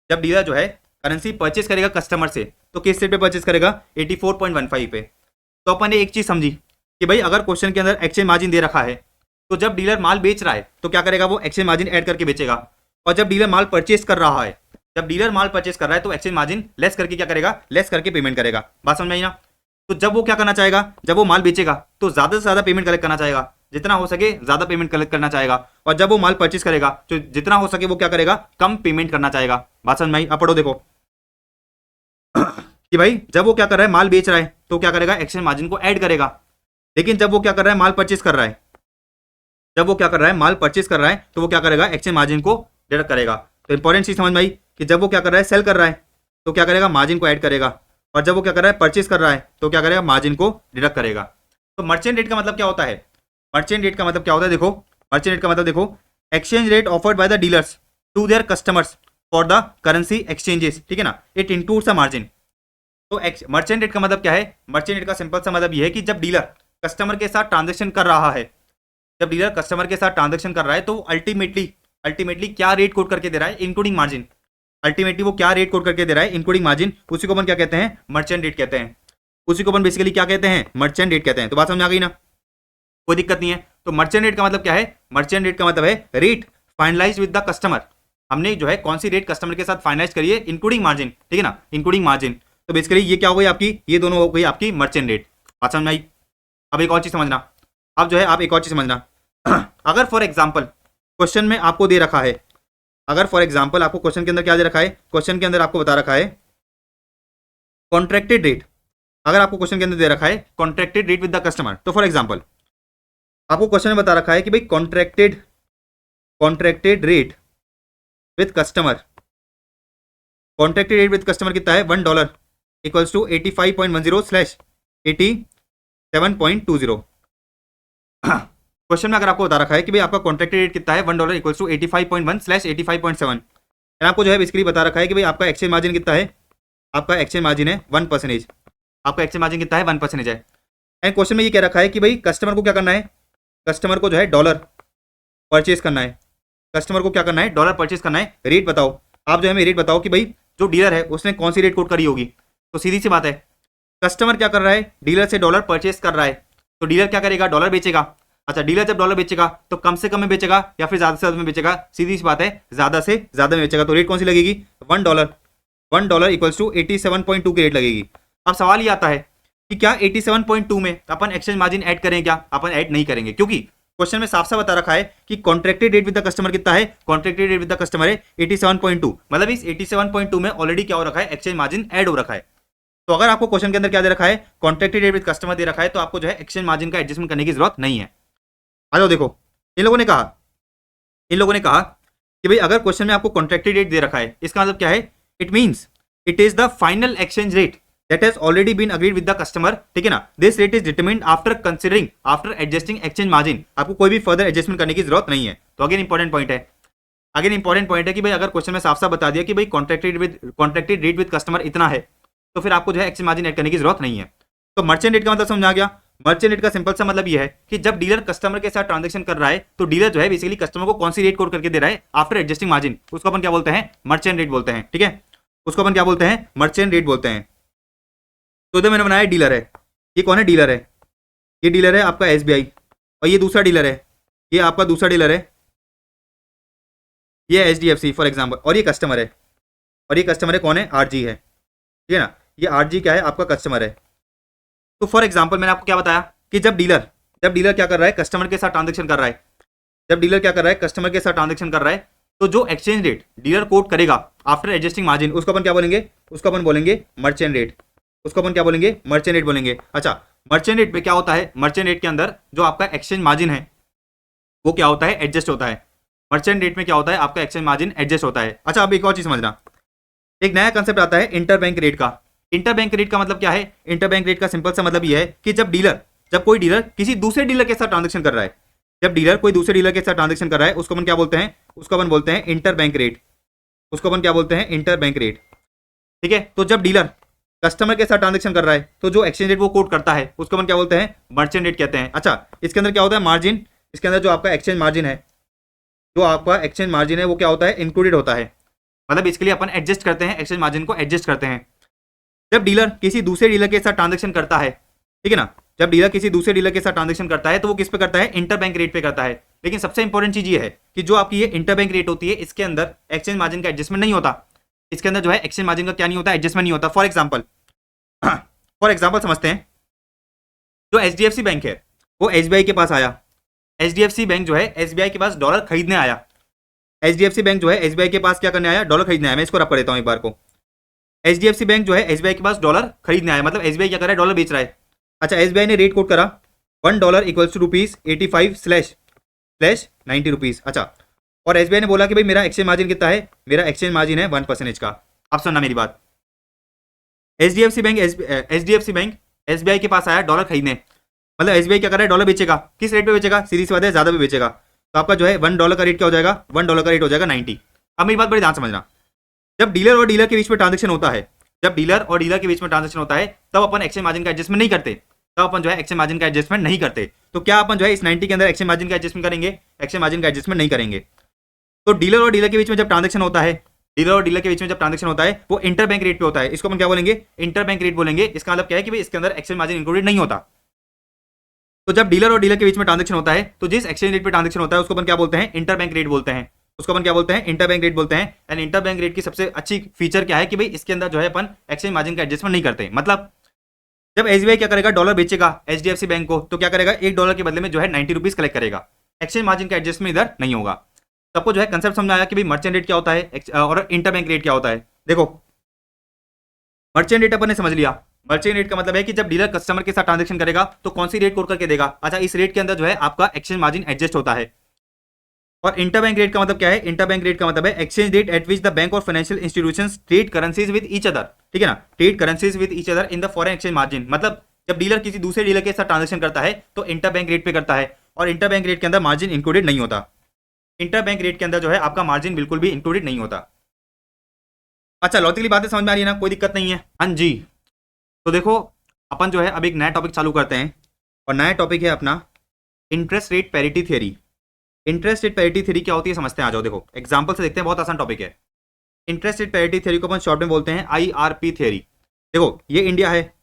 जब डीलर जो है करेंसी परचेस करेगा कस्टमर से तो किस रेट पे परचेस करेगा 84.15 पे। तो अपन ने एक चीज समझी कि भाई अगर क्वेश्चन के अंदर एक्सचेंज मार्जिन दे रखा है तो जब डीलर माल बेच रहा है तो क्या करेगा, वो एक्सचेंज मार्जिन ऐड करके बेचेगा। और जब डीलर माल परचेस कर रहा है, जब डीलर माल परचेस कर रहा है तो एक्सचेंज मार्जिन लेस करके क्या करेगा, लेस करके पेमेंट करेगा। बात समझ में आई ना। तो जब वो क्या करना चाहेगा, जब वो माल बेचेगा तो ज्यादा से ज्यादा पेमेंट कलेक्ट करना चाहेगा, जितना हो सके ज्यादा पेमेंट कलेक्ट करना चाहेगा। और जब वो माल परचेस करेगा तो जितना हो सके वो क्या करेगा, कम पेमेंट करना चाहेगा। बात समझ में आई। अब पढ़ो देखो कि भाई जब वो क्या कर रहा है, माल बेच रहा है तो क्या करेगा, एक्सचेंज मार्जिन को ऐड करेगा। लेकिन जब वो क्या कर रहा है, माल परचेस कर रहा है, जब वो क्या कर रहा है, माल परचेस कर रहा है, तो वो क्या करेगा, एक्सचेंज मार्जिन को डिडक्ट करेगा। तो इंपॉर्टेंट चीज समझ में आई कि जब वो क्या कर रहा है, सेल कर रहा है तो क्या करेगा, मार्जिन को ऐड करेगा, और जब वो क्या कर रहा है, परचेस कर रहा है तो क्या करेगा, मार्जिन को डिडक्ट करेगा। तो मर्चेंट रेट का मतलब क्या होता है, मर्चेंट रेट का मतलब क्या होता है, देखो मर्चेंट रेट का मतलब देखो, exchange rate offered by the dealers to their customers for the currency exchanges, ठीक है ना, इट इंक्लूड्स अ मार्जिन। तो मर्चेंट रेट का मतलब क्या है, मर्चेंट रेट का सिंपल सा मतलब ये है कि जब डीलर कस्टमर के साथ ट्रांजेक्शन कर रहा है, जब डीलर कस्टमर के साथ ट्रांजेक्शन कर रहा है तो अल्टीमेटली अल्टीमेटली क्या रेट कोट करके दे रहा है, इंक्लूडिंग मार्जिन। अल्टीमेटली वो क्या रेट कोट करके दे रहा है, इंक्लूडिंग मार्जिन, उसी को अपन क्या कहते हैं, मर्चेंट रेट कहते हैं। उसी को अपन बेसिकली क्या कहते हैं, मर्चेंट रेट कहते हैं। तो बात समझ आ गई ना, कोई दिक्कत नहीं है। तो मर्चेंट रेट का मतलब क्या है, मर्चेंट रेट का मतलब है rate finalize with the customer. हमने जो है कौन सी रेट कस्टमर के साथ फाइनलाइज करी है, इंक्लूडिंग मार्जिन, ठीक है ना, इंक्लूडिंग मार्जिन। तो बेसिकली ये क्या हो गई आपकी, ये दोनों हो गई आपकी मर्चेंट रेट। बात समझ में आई। अब एक और चीज समझना, अब जो है आप एक और चीज समझना, अगर फॉर एग्जाम्पल क्वेश्चन में आपको दे रखा है, अगर फॉर एग्जाम्पल आपको क्वेश्चन के अंदर क्या दे रखा है, क्वेश्चन के अंदर आपको बता रखा है कॉन्ट्रैक्टेड रेट, अगर आपको क्वेश्चन के अंदर दे रखा है contracted rate with the customer, तो फॉर एग्जाम्पल आपको क्वेश्चन में बता रखा है कि भाई contracted rate with customer, contracted rate with customer कितना है, $1 इक्वल्स टू 85.10/87.20। क्वेश्चन में अगर आपको बता रखा है कि भाई आपका कॉन्ट्रैक्टेड रेट कितना है, $1 इक्वल्स टू 85.1/85.7, एंड आपको जो है बेसिकली बता रखा है कि भाई आपका एक्सचेंज मार्जिन कितना है, आपका एक्सचेंज मार्जिन है 1%, आपका एक्सचेंज मार्जिन कितना है, 1% है। एंड क्वेश्चन में ये कह रखा है कि भाई कस्टमर को क्या करना है, कस्टमर को जो है डॉलर परचेज करना है, कस्टमर को क्या करना है, डॉलर परचेज करना है। रेट बताओ, आप जो है रेट बताओ कि भाई जो डीलर है उसने कौन सी रेट कोट करी होगी। तो सीधी सी बात है, कस्टमर क्या कर रहा है, डीलर से डॉलर परचेज कर रहा है, तो डीलर क्या करेगा, डॉलर बेचेगा। अच्छा, डीलर जब डॉलर बेचेगा तो कम से कम में बेचेगा या फिर ज्यादा से ज्यादा में बेचेगा, सीधी सी बात है, ज्यादा से ज्यादा में बेचेगा। तो रेट कौन सी लगेगी, $1 इक्वल्स टू 87.2 की रेट लगेगी। अब सवाल ये आता है कि क्या 87.2 में अपन एक्सचेंज मार्जिन ऐड करें, क्या अपन ऐड नहीं करेंगे, क्योंकि क्वेश्चन में साफ साफ बता रखा है कि contracted rate with the customer कितना है, contracted rate with the customer है 87.2, मतलब इस 87.2 में ऑलरेडी क्या हो रखा है, एक्सचेंज मार्जिन ऐड हो रखा है। तो अगर आपको क्वेश्चन के अंदर क्या दे रखा है, कॉन्ट्रैक्टेड रेट विद कस्टमर दे रखा है, तो आपको जो है एक्सचेंज मार्जिन का एडजस्टमेंट करने की जरूरत नहीं है। आ जाओ देखो, इन लोगों ने कहा कि भाई अगर क्वेश्चन में आपको कॉन्ट्रैक्टेड रेट दे रखा है, इसका मतलब क्या है, it means it is the final exchange rate that has already been agreed with the customer, ठीक है ना। this rate is determined after considering after adjusting exchange margin, आपको कोई भी फर्दर एडजस्टमेंट करने की जरूरत नहीं है। तो अगेन इंपॉर्टेंट पॉइंट है, अगेन इंपॉर्टेंट पॉइंट है कि भाई अगर क्वेश्चन में साफ साफ बता दिया कि भाई कॉन्ट्रैक्टेड रेट विद कस्टमर इतना है, तो फिर आपको जो है एक्सचेंज मार्जिन ऐड करने की जरूरत नहीं है। तो मर्चेंट रेट का मतलब समझ आ गया। मर्चेंट रेट का सिंपल सा मतलब ये है कि जब डीलर कस्टमर के साथ ट्रांजेक्शन कर रहा है, तो डीलर जो है बेसिकली कस्टमर को कौन सी रेट कोड करके दे रहा है आफ्टर एडजस्टिंग मार्जिन, उसको अपन क्या बोलते हैं, मर्चेंट रेट बोलते हैं, ठीक है, उसको अपन क्या बोलते हैं, मर्चेंट रेट बोलते हैं। तो इधर मैंने बनाया डीलर है, ये कौन है, डीलर है, ये डीलर है आपका SBI, और ये दूसरा डीलर है, ये आपका दूसरा डीलर है, ये HDFC फॉर एग्जांपल, और ये कस्टमर है, और ये कस्टमर है कौन है, RG है, ठीक है ना, ये RG क्या है, आपका कस्टमर है। तो फॉर एग्जांपल मैंने आपको क्या बताया कि जब डीलर क्या कर रहा है, कस्टमर के साथ ट्रांजेक्शन कर रहा है, जब डीलर क्या कर रहा है, कस्टमर के साथ ट्रांजेक्शन कर रहा है, तो जो एक्सचेंज रेट डीलर कोट करेगा आफ्टर एडजस्टिंग मार्जिन, उसको अपन क्या बोलेंगे, उसको अपन बोलेंगे मर्चेंट रेट, उसको अपन क्या बोलेंगे, मर्चेंट रेट बोलेंगे। अच्छा, मर्चेंट रेट पे क्या होता है, मर्चेंट रेट के अंदर जो आपका एक्सचेंज मार्जिन है वो क्या होता है, एडजस्ट होता है। मर्चेंट रेट में क्या होता है, आपका एक्सचेंज मार्जिन एडजस्ट होता है। अच्छा, अब एक और चीज समझना, एक नया कंसेप्ट आता है इंटरबैंक रेट का। इंटरबैंक रेट का मतलब क्या है, इंटरबैंक रेट का सिंपल सा मतलब ये है कि जब कोई डीलर किसी दूसरे डीलर के साथ ट्रांजेक्शन कर रहा है, जब डीलर कोई दूसरे डीलर के साथ ट्रांजेक्शन कर रहा है, उसको अपन क्या बोलते हैं, उसको अपन बोलते हैं इंटरबैंक रेट, उसको अपन क्या बोलते हैं, इंटरबैंक रेट, ठीक है। तो जब डीलर कस्टमर के साथ ट्रांजेक्शन कर रहा है, तो जो एक्सचेंज रेट वो कोट करता है, उसको अपन क्या बोलते हैं, मर्चेंट रेट कहते हैं। अच्छा, इसके अंदर क्या होता है, मार्जिन, इसके अंदर जो आपका एक्सचेंज मार्जिन है, जो आपका एक्सचेंज मार्जिन है वो क्या होता है, इंक्लूडेड होता है, मतलब इसके लिए अपन एडजस्ट करते हैं, एक्सचेंज मार्जिन को एडजस्ट करते हैं। जब डीलर किसी दूसरे डीलर के साथ ट्रांजेक्शन करता है, ठीक है ना, जब डीलर किसी दूसरे डीलर के साथ ट्रांजेक्शन करता है, तो वो किस पे करता है, इंटरबैंक रेट पे करता है। लेकिन सबसे इंपॉर्टेंट चीज ये है कि जो आपकी ये इंटरबैंक रेट होती है, इसके अंदर एक्सचेंज मार्जिन का एडजस्टमेंट नहीं होता, इसके अंदर जो है एक्सचेंज मार्जिन का क्या नहीं होता, एडजस्टमेंट नहीं होता। फॉर एग्जाम्पल समझते हैं, जो HDFC बैंक है वो SBI के पास आया, HDFC बैंक जो है SBI के पास डॉलर खरीदने आया, HDFC बैंक जो है SBI के पास क्या करने आया, डॉलर खरीदने आया। मैं इसको रब कर देता हूं एक बार को, HDFC बैंक जो है SBI के पास डॉलर खरीदने आया, मतलब SBI क्या कर रहा है, डॉलर बेच रहा है। अच्छा, SBI ने रेट कोट करा $1 इक्वल्स टू ₹85/90। अच्छा, और SBI ने बोला कि भाई मेरा एक्सचेंज मार्जिन कितना है, मेरा एक्सचेंज मार्जिन है 1% का। अब सुनना मेरी बात, HDFC बैंक SBI के पास आया डॉलर खरीदने, मतलब SBI क्या कर रहा है, डॉलर बेचेगा। किस रेट पे बेचेगा, सीधी सी बात है, ज्यादा भी बेचेगा। तो आपका जो है $1 का रेट क्या हो जाएगा, $1 का रेट हो जाएगा 90। अब मेरी बात बड़ी ध्यान समझना, जब डीलर और डीलर के बीच में ट्रांजेक्शन होता है, जब डीलर और डीलर के बीच में ट्रांजेक्शन होता है, तब अपन एक्सचेंज मार्जिन का एडजस्टमेंट नहीं करते, तब अपन जो है एक्सचेंज मार्जिन का एडजस्टमेंट नहीं करते। तो क्या अपन जो है इस 90 के अंदर एक्सचेंज मार्जिन का एडजस्टमेंट करेंगे, एक्सचेंज मार्जिन का एडजस्टमेंट नहीं करेंगे। तो डीलर और डीलर के बीच में जब ट्रांजेक्शन होता है, डीलर और डीलर के बीच में जब ट्रांजेक्शन होता है, वो इंटर बैंक रेट पे होता है। इसको अपन क्या बोलेंगे, इंटर बैंक रेट बोलेंगे। इसका मतलब क्या है कि भाई इसके अंदर एक्सचेंज मार्जिन इंक्लूडेड नहीं होता। तो जब डीलर और डीलर के बीच में ट्रांजेक्शन होता है, तो जिस एक्सचेंज रेट पे ट्रांजेक्शन होता है उसको अपन क्या बोलते हैं, इंटर बैंक रेट बोलते हैं। उसको अपन क्या बोलते हैं, इंटर बैंक रेट बोलते हैं। एंड इंटर बैंक रेट की सबसे अच्छी फीचर क्या है कि भाई इसके अंदर जो है अपन एक्सचेंज मार्जिन का एडजस्टमेंट नहीं करते। मतलब जब SBI क्या करेगा, डॉलर बेचेगा HDFC बैंक को, तो क्या करेगा, $1 के बदले में जो है 90 रुपीज कलेक्ट करेगा। एक्सचेंज मार्जिन का एडजस्टमेंट इधर नहीं होगा। सबको जो है कंसेप्ट समझ आया कि भाई मर्चेंट रेट क्या होता है और इंटर बैंक रेट क्या होता है। देखो, मर्चेंट रेट अपन ने समझ लिया। मर्चेंट रेट का मतलब है कि जब डीलर कस्टमर के साथ ट्रांजेक्शन करेगा तो कौन सी रेट कोड करके देगा। अच्छा, इस रेट के अंदर जो है आपका एक्सचेंज मार्जिन एडजस्ट होता है। और इंटर बैंक रेट का मतलब क्या है, इंटर बैंक रेट का मतलब है exchange rate at which the bank और financial institutions trade currencies with each other. ठीक है ना, trade currencies with each other in the foreign exchange margin. मतलब जब डीलर किसी दूसरे डीलर के साथ ट्रांजेक्शन करता है तो इंटर बैंक रेट पे करता है, और इंटर बैंक रेट के अंदर मार्जिन इंक्लूडेड नहीं होता। इंटर बैंक रेट के अंदर जो है आपका मार्जिन बिल्कुल भी इंक्लूडेड नहीं होता। अच्छा, लॉजिकली बातें समझ में आ रही है ना, कोई दिक्कत नहीं है। हाँ जी, तो देखो अपन जो है अब एक नया टॉपिक चालू करते हैं, और नया टॉपिक है अपना interest rate parity theory. Interest rate parity theory क्या होती है समझते हैं, आ जाओ। देखो एग्जांपल से देखते हैं, बहुत आसान टॉपिक है। इंटरेस्ट रेट पैरिटी थ्योरी को अपन शॉर्ट में बोलते हैं IRP थ्योरी। देखो, ये इंडिया है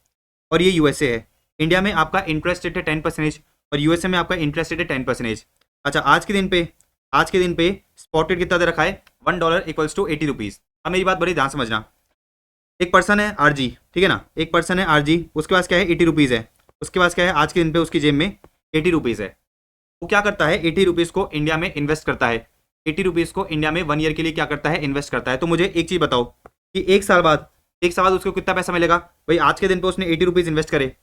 और ये USA है। इंडिया में आपका इंटरेस्ट रेट है 10% और USA में आपका इंटरेस्ट रेट है 10%। अच्छा, आज के दिन पे स्पॉट रेट कितना दे रखा है, $1 इक्वल्स टू 80 रुपीज़। अब मेरी बात बड़ी ध्यान समझना, एक पर्सन है RG, ठीक है ना, एक पर्सन है RG, उसके पास क्या है 80 रुपीज़ है। उसके पास क्या है, आज के दिन पे उसकी जेब में 80 रुपीज़ है। वो क्या करता है, 80 रुपीज़ को इंडिया में इन्वेस्ट करता है। 80 रुपीज़ को इंडिया में 1 ईयर के लिए क्या करता है, इन्वेस्ट करता है। तो मुझे एक चीज़ बताओ कि एक साल बाद उसको कितना पैसा मिलेगा। भाई आज के दिन पे उसने 80 रुपीज़ इन्वेस्ट करे।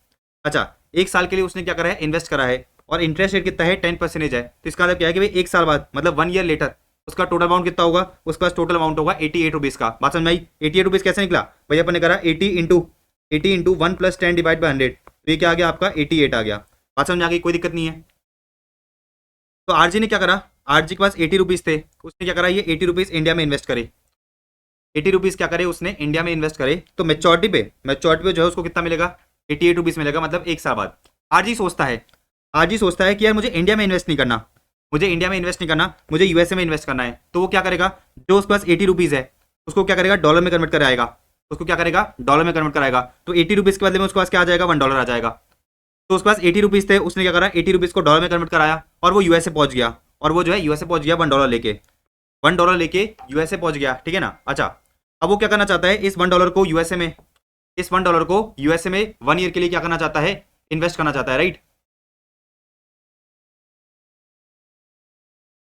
अच्छा, एक साल के लिए उसने क्या करा है, इन्वेस्ट करा है, और इंटरेस्ट रेट कितना है, 10% है। तो इसका मतलब क्या है कि भाई एक साल बाद मतलब 1 ईयर लेटर उसका टोटल अमाउंट कितना होगा, उसके पास टोटल अमाउंट होगा 88 रुपीज़ का। बात समझ में आई। 88 रुपीज़ कैसे निकला भाई, अपन ने करा 80 इंटू 1 + 10 डिवाइड बाई 100, तो ये क्या आ गया आपका 88 आ गया। बात समझ में आ गई, कोई दिक्कत नहीं है। तो RG ने क्या करा, RG के पास 80 रुपीज़ थे, उसने क्या करा, ये 80 रुपीज़ इंडिया में इन्वेस्ट करे। 80 रुपीज़ क्या करे, उसने इंडिया में इन्वेस्ट करे। तो मैच्योरिटी पे जो है उसको कितना मिलेगा, 88 रुपीज़ मिलेगा, मतलब एक साल बाद। RG सोचता है कि यार मुझे इंडिया में इन्वेस्ट नहीं करना, मुझे USA में इन्वेस्ट करना है। तो वो क्या करेगा, जो उसके पास 80 रुपीज़ है उसको क्या करेगा, डॉलर में कन्वर्ट कर आएगा। तो 80 रुपीज़ के बदले में उसके पास क्या आ जाएगा, $1 आ जाएगा। तो उसके पास 80 रुपीज़ थे, उसने क्या करा, 80 रुपीज़ को डॉलर में कन्वर्ट कराया और वो USA पहुंच गया। और वो जो है USA पहुंच गया $1 लेके, USA पहुंच गया, ठीक है ना। अच्छा, अब वो क्या करना चाहता है, इस $1 को USA में 1 ईयर के लिए क्या करना चाहता है, इन्वेस्ट करना चाहता है, राइट।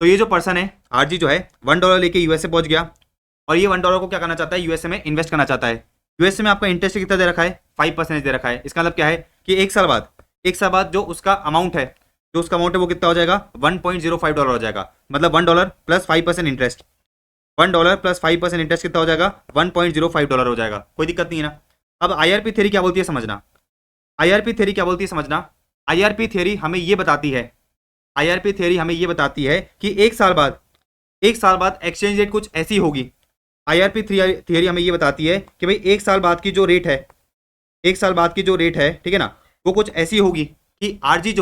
तो ये जो पर्सन है RG जो है $1 लेके USA पहुंच गया, और ये $1 को क्या करना चाहता है, USA में इन्वेस्ट करना चाहता है। USA में आपका इंटरेस्ट कितना दे रखा है, 5% दे रखा है। इसका मतलब क्या है कि एक साल बाद जो उसका अमाउंट है, वो कितना हो जाएगा, $1.05 हो जाएगा। मतलब $1 + 5% इंटरेस्ट, कितना हो जाएगा, $1.05 हो जाएगा। कोई दिक्कत नहीं है ना। अब IRP थ्योरी क्या बोलती है समझना, IRP थ्योरी हमें ये बताती है कि एक साल बाद एक्सचेंज रेट कुछ ऐसी होगी। IRP थ्योरी हमें ये बताती है कि भाई एक साल बाद की जो रेट है, ठीक है ना, वो कुछ ऐसी होगी कि RG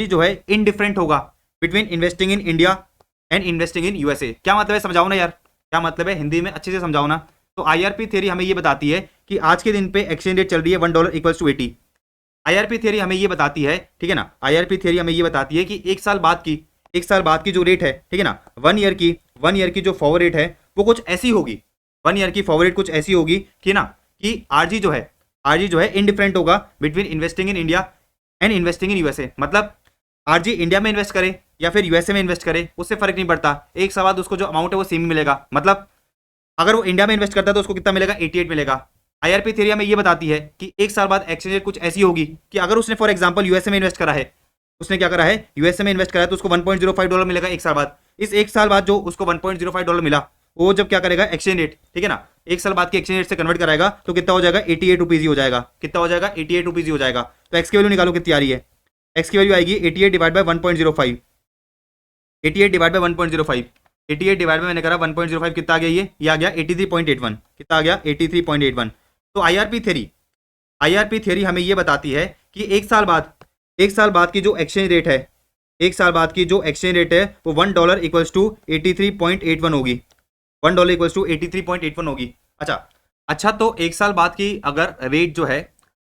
जो है इनडिफरेंट होगा between investing in India and investing in USA। क्या मतलब है, समझाओ ना यार, क्या मतलब है, हिंदी में अच्छे से समझाओ ना। तो IRP थ्योरी हमें ये बताती है कि आज के दिन पे एक्सचेंज रेट चल रही है $1 इक्वल्स टू 80। IRP थ्योरी हमें ये बताती है, ठीक है ना, IRP थ्योरी हमें ये बताती है कि एक साल बाद की जो रेट है, ठीक है ना, 1 ईयर की जो फॉरवर्ड रेट है वो कुछ ऐसी होगी, 1 ईयर की फॉरवर्ड रेट कुछ ऐसी होगी कि ना, कि RG जो है इनडिफरेंट होगा between investing in India and investing in USA। मतलब RG इंडिया में इन्वेस्ट करे या फिर USA में इन्वेस्ट करे, उससे फर्क नहीं पड़ता, एक साल बाद उसको जो अमाउंट है वो सेम मिलेगा। मतलब अगर वो इंडिया में इन्वेस्ट करता है तो उसको कितना मिलेगा, 88 मिलेगा। आईआरपी थ्योरी हमें ये बताती है कि एक साल बाद एक्सचेंज रेट कुछ ऐसी होगी कि अगर उसने फॉर एग्जांपल यूएसए में इन्वेस्ट करा है, उसने क्या करा है, यूएसए में इन्वेस्ट करा है, तो उसको $1.05 मिलेगा एक साल बाद। इस एक साल बाद जो उसको $1.05 मिला, वो जब क्या करेगा, एक्सचेंज रेट, ठीक है ना, एक साल बाद के एक्सचेंज रेट से कन्वर्ट कराएगा तो कितना हो जाएगा, 88 रुपीज ही हो जाएगा। कितना हो जाएगा, 88 रुपीज ही हो जाएगा। तो एक्स की वैल्यू निकालो कितनी आ रही है, एक्स की वैल्यू आएगी 88 divide by 1.05, 88 divide by 1.05, 88 divide में मैंने करा 1.05, कितना आ गया, ये आ गया 83.81, कितना आ गया 83.81। तो आईआरपी थ्योरी हमें ये बताती है कि एक साल बाद की जो एक्सचेंज रेट है, एक साल बाद की जो एक्सचेंज रेट है वो $1 इक्वल्स टू 83.81 होगी, $1 इक्वल्स टू 83.81 होगी। अच्छा तो एक साल बाद की अगर रेट जो है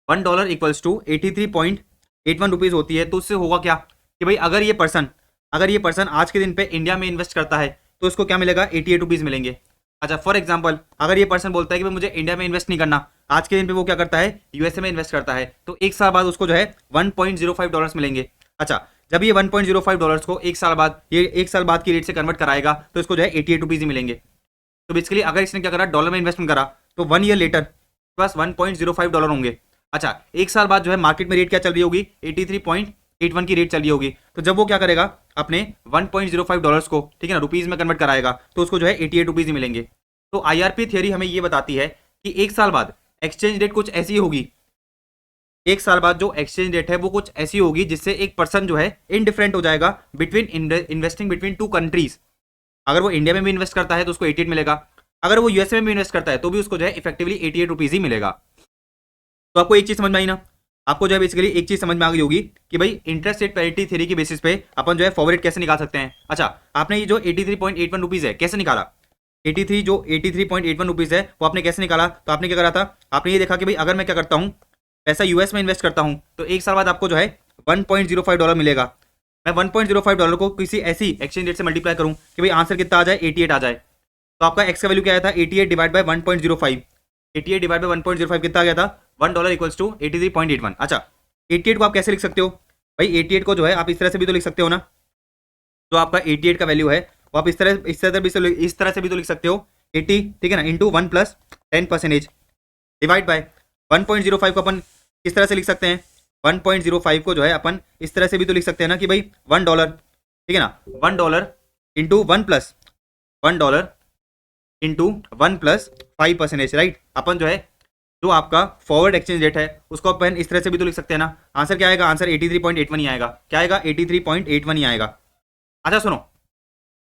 $1 इक्वल्स टू 83.81 रुपीज होती है, तो उससे होगा क्या कि भाई अगर ये पर्सन आज के दिन पे इंडिया में इन्वेस्ट करता है तो उसको क्या मिलेगा, 88 रुपीज मिलेंगे। अच्छा फॉर एग्जाम्पल अगर ये पर्सन बोलता है कि भाई मुझे इंडिया में इन्वेस्ट नहीं करना, आज के दिन पे वो क्या करता है, यूएसए में इन्वेस्ट करता है, तो एक साल बाद उसको जो है $1.05 मिलेंगे। अच्छा जब ये $1.05 को एक साल बाद की रेट से कन्वर्ट कराएगा तो इसको जो है 88 रुपीज ही मिलेंगे। तो बेसिकली अगर इसने क्या करा, डॉलर में इन्वेस्टमेंट करा, तो 1 ईयर लेटर बस $1.05 होंगे। अच्छा एक साल बाद जो है मार्केट में रेट क्या चल रही होगी, 83.81 की रेट चल रही होगी। तो जब वो क्या करेगा, अपने $1.05 को, ठीक है ना, रुपीज में कन्वर्ट कराएगा तो उसको जो है 88 रुपीज ही मिलेंगे। तो आईआरपी थ्योरी हमें ये बताती है कि एक साल बाद एक्सचेंज रेट कुछ ऐसी होगी, एक साल बाद जो एक्सचेंज रेट है वो कुछ ऐसी होगी जिससे एक पर्सन जो है इनडिफरेंट हो जाएगा between investing between two countries. अगर वो इंडिया में भी इन्वेस्ट करता है तो उसको 88 मिलेगा, अगर वो यूएसए में भी इन्वेस्ट करता है तो भी उसको जो है इफेक्टिवली 88 रुपीज ही मिलेगा। तो आपको एक चीज समझ में आई ना, आपको जो है बेसिकली एक चीज समझ में आ गई होगी कि भाई इंटरेस्ट रेट पैरिटी थ्योरी की बेसिस पे अपन जो है फॉरवर्ड रेट कैसे निकाल सकते हैं। अच्छा आपने ये जो 83.81 रुपीज है कैसे निकाला, 83.81 रुपीज है वो आपने कैसे निकाला, तो आपने क्या करा था, आपने ये देखा कि भाई अगर मैं क्या करता हूँ, पैसा यूएस में इन्वेस्ट करता हूँ तो एक साल बाद आपको जो है $1.05 मिलेगा। मैं $1.05 को किसी ऐसी एक्सचेंज रेट से मल्टीप्लाई करूँ कि भाई आंसर कितना आ जाए, 88 आ जाए। तो आपका एक्स का वैल्यू क्या आया था, 88 डिवाइड बाय 1.05, 88 डिवाइड बाय 1.05 कितना आ गया था, $1 इक्वल्स टू 83.81। अच्छा 88 को आप कैसे लिख सकते हो भाई, 88 को जो है आप इस तरह से भी तो लिख सकते हो ना, तो आपका 88 का वैल्यू है वो आप इस तरह से भी तो लिख सकते हो 80, ठीक है ना, इंटू 1 + 10% डिवाइड बाय 1.05 को अपन किस तरह से लिख सकते हैं, 1.05 को जो है अपन इस तरह से भी तो लिख सकते हैं ना कि भाई $1, ठीक है ना, $1 इंटू 1 इंटू 1 + 5%, राइट। अपन जो है जो आपका फॉरवर्ड एक्सचेंज रेट है उसको अपन इस तरह से भी तो लिख सकते हैं ना। आंसर क्या आएगा, आंसर 83.81 ही आएगा। क्या आएगा, 83.81 ही आएगा। अच्छा सुनो,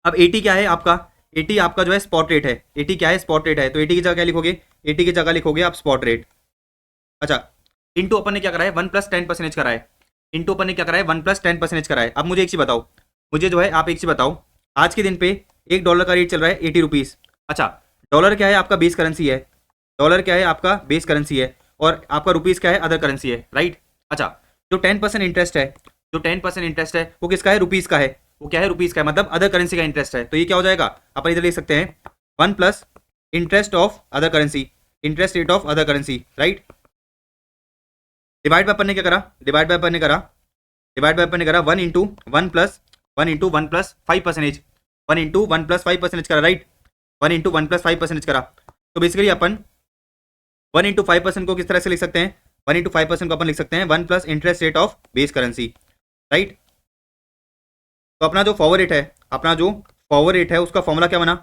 अब 80 क्या है आपका, 80 आपका जो है स्पॉट रेट है, 80 क्या है, स्पॉट रेट है। तो 80 की जगह क्या लिखोगे, 80 की जगह लिखोगे आप स्पॉट रेट। अच्छा इंटू अपन ने क्या करा है, 1 + 10% करा है, इंटू अपन ने क्या करा है, 1 + 10% करा है। अब मुझे एक चीज बताओ, मुझे जो है आप एक चीज बताओ, आज के दिन पे $1 का रेट चल रहा है 80 रुपीज। अच्छा डॉलर क्या है आपका बेस करेंसी है, डॉलर क्या है आपका बेस करेंसी है, और आपका रुपीज क्या है अदर करेंसी है, राइट। अच्छा जो 10% इंटरेस्ट है, जो 10% इंटरेस्ट है वो किसका है, रुपीज का है, वो क्या है, रुपीज का है, मतलब अदर करेंसी का इंटरेस्ट है। तो ये क्या हो जाएगा, अपन इधर लिख सकते हैं 1 + interest of other currency, interest rate of other currency, right. Divide by अपन ने क्या करा, डिवाइड बाय अपन ने करा 1 इंटू 1 + 1 इंटू 1 + 5%, 1 इंटू 1 + 5% करा, राइट, 1 इंटू 1 + 5% करा। तो बेसिकली अपन 1 इंटू 5% को किस तरह से लिख सकते हैं, 1 इंटू 5% को अपन लिख सकते हैं 1 + interest rate of base currency, right. तो अपना जो फॉरवर्ड रेट है, अपना जो फॉरवर्ड रेट है उसका फॉर्मूला क्या बना,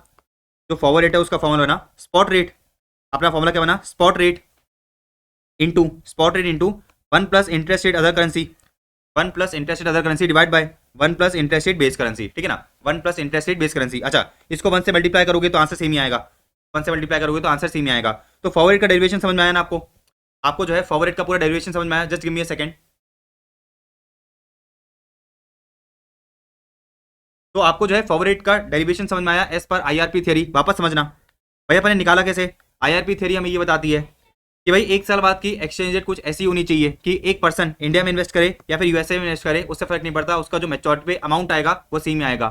जो फॉरवर्ड रेट है उसका फॉर्मूला बना स्पॉट रेट। अपना फॉर्मूला क्या बना, spot rate into 1 + interest rate other currency, 1 + interest rate other currency divide by 1 + interest rate base currency, ठीक है ना, 1 + इंटरेस्ट रेट बेस करेंसी। अच्छा इसको 1 से मल्टीप्लाई करोगे तो आंसर सेम ही आएगा, 1 से मल्टीप्लाई करोगे तो आंसर सेम ही आएगा। तो फॉरवर्ड रेट का डेरिवेशन समझ में आया ना आपको, आपको जो है फॉरवर्ड रेट का पूरा डेरिवेशन समझ में आया, just give me a second. तो आपको जो है फॉरवर्ड रेट का डेरिवेशन समझ में आया एज पर आईआरपी थ्योरी। वापस समझना भाई अपन ने निकाला कैसे, आईआरपी थ्योरी हमें ये बताती है कि भाई एक साल बाद की एक्सचेंज रेट कुछ ऐसी होनी चाहिए कि एक पर्सन इंडिया में इन्वेस्ट करे या फिर यूएसए में इन्वेस्ट करे, उससे फर्क नहीं पड़ता, उसका जो मैच्योरिटी पे अमाउंट आएगा वो सेम ही आएगा।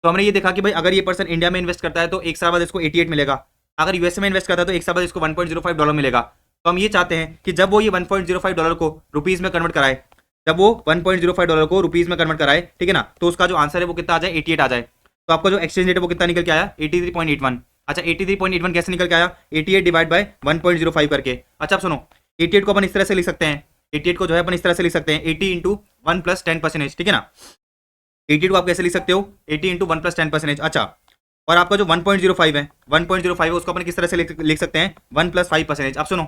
तो हमने ये देखा कि भाई अगर ये पर्सन इंडिया में इन्वेस्ट करता है तो एक साल बाद इसको 88 मिलेगा, अगर यूएसए में इन्वेस्ट करता है तो एक साल बाद इसको $1.05 मिलेगा। तो हम ये चाहते हैं कि जब वो ये $1.05 को रुपीज में कन्वर्ट कराए, जब वो $1.05 को रुपीज में कन्वर्ट कराए, ठीक है ना, तो उसका जो आंसर है वो कितना आ जाए, 88 आ जाए। तो आपका जो एक्सचेंज रेट है वो कितना निकल के आया, 83.81। अच्छा 83.81 कैसे निकल के आया, 88 डिवाइड बाय 1.05 करके। अच्छा अब सुनो, 88 को अपन इस तरह से लिख सकते हैं, 88 को जो है अपन इस तरह से लिख सकते हैं 80 इंटू 1 प्लस 10%, ठीक है ना। 88 को आप कैसे लिख सकते हो, 80 इंटू 1 प्लस 10%। अच्छा और आपका जो 1.05 है, 1.05 है उसको अपन किस तरह से लिख सकते हैं 1 प्लस 5%। अब सुनो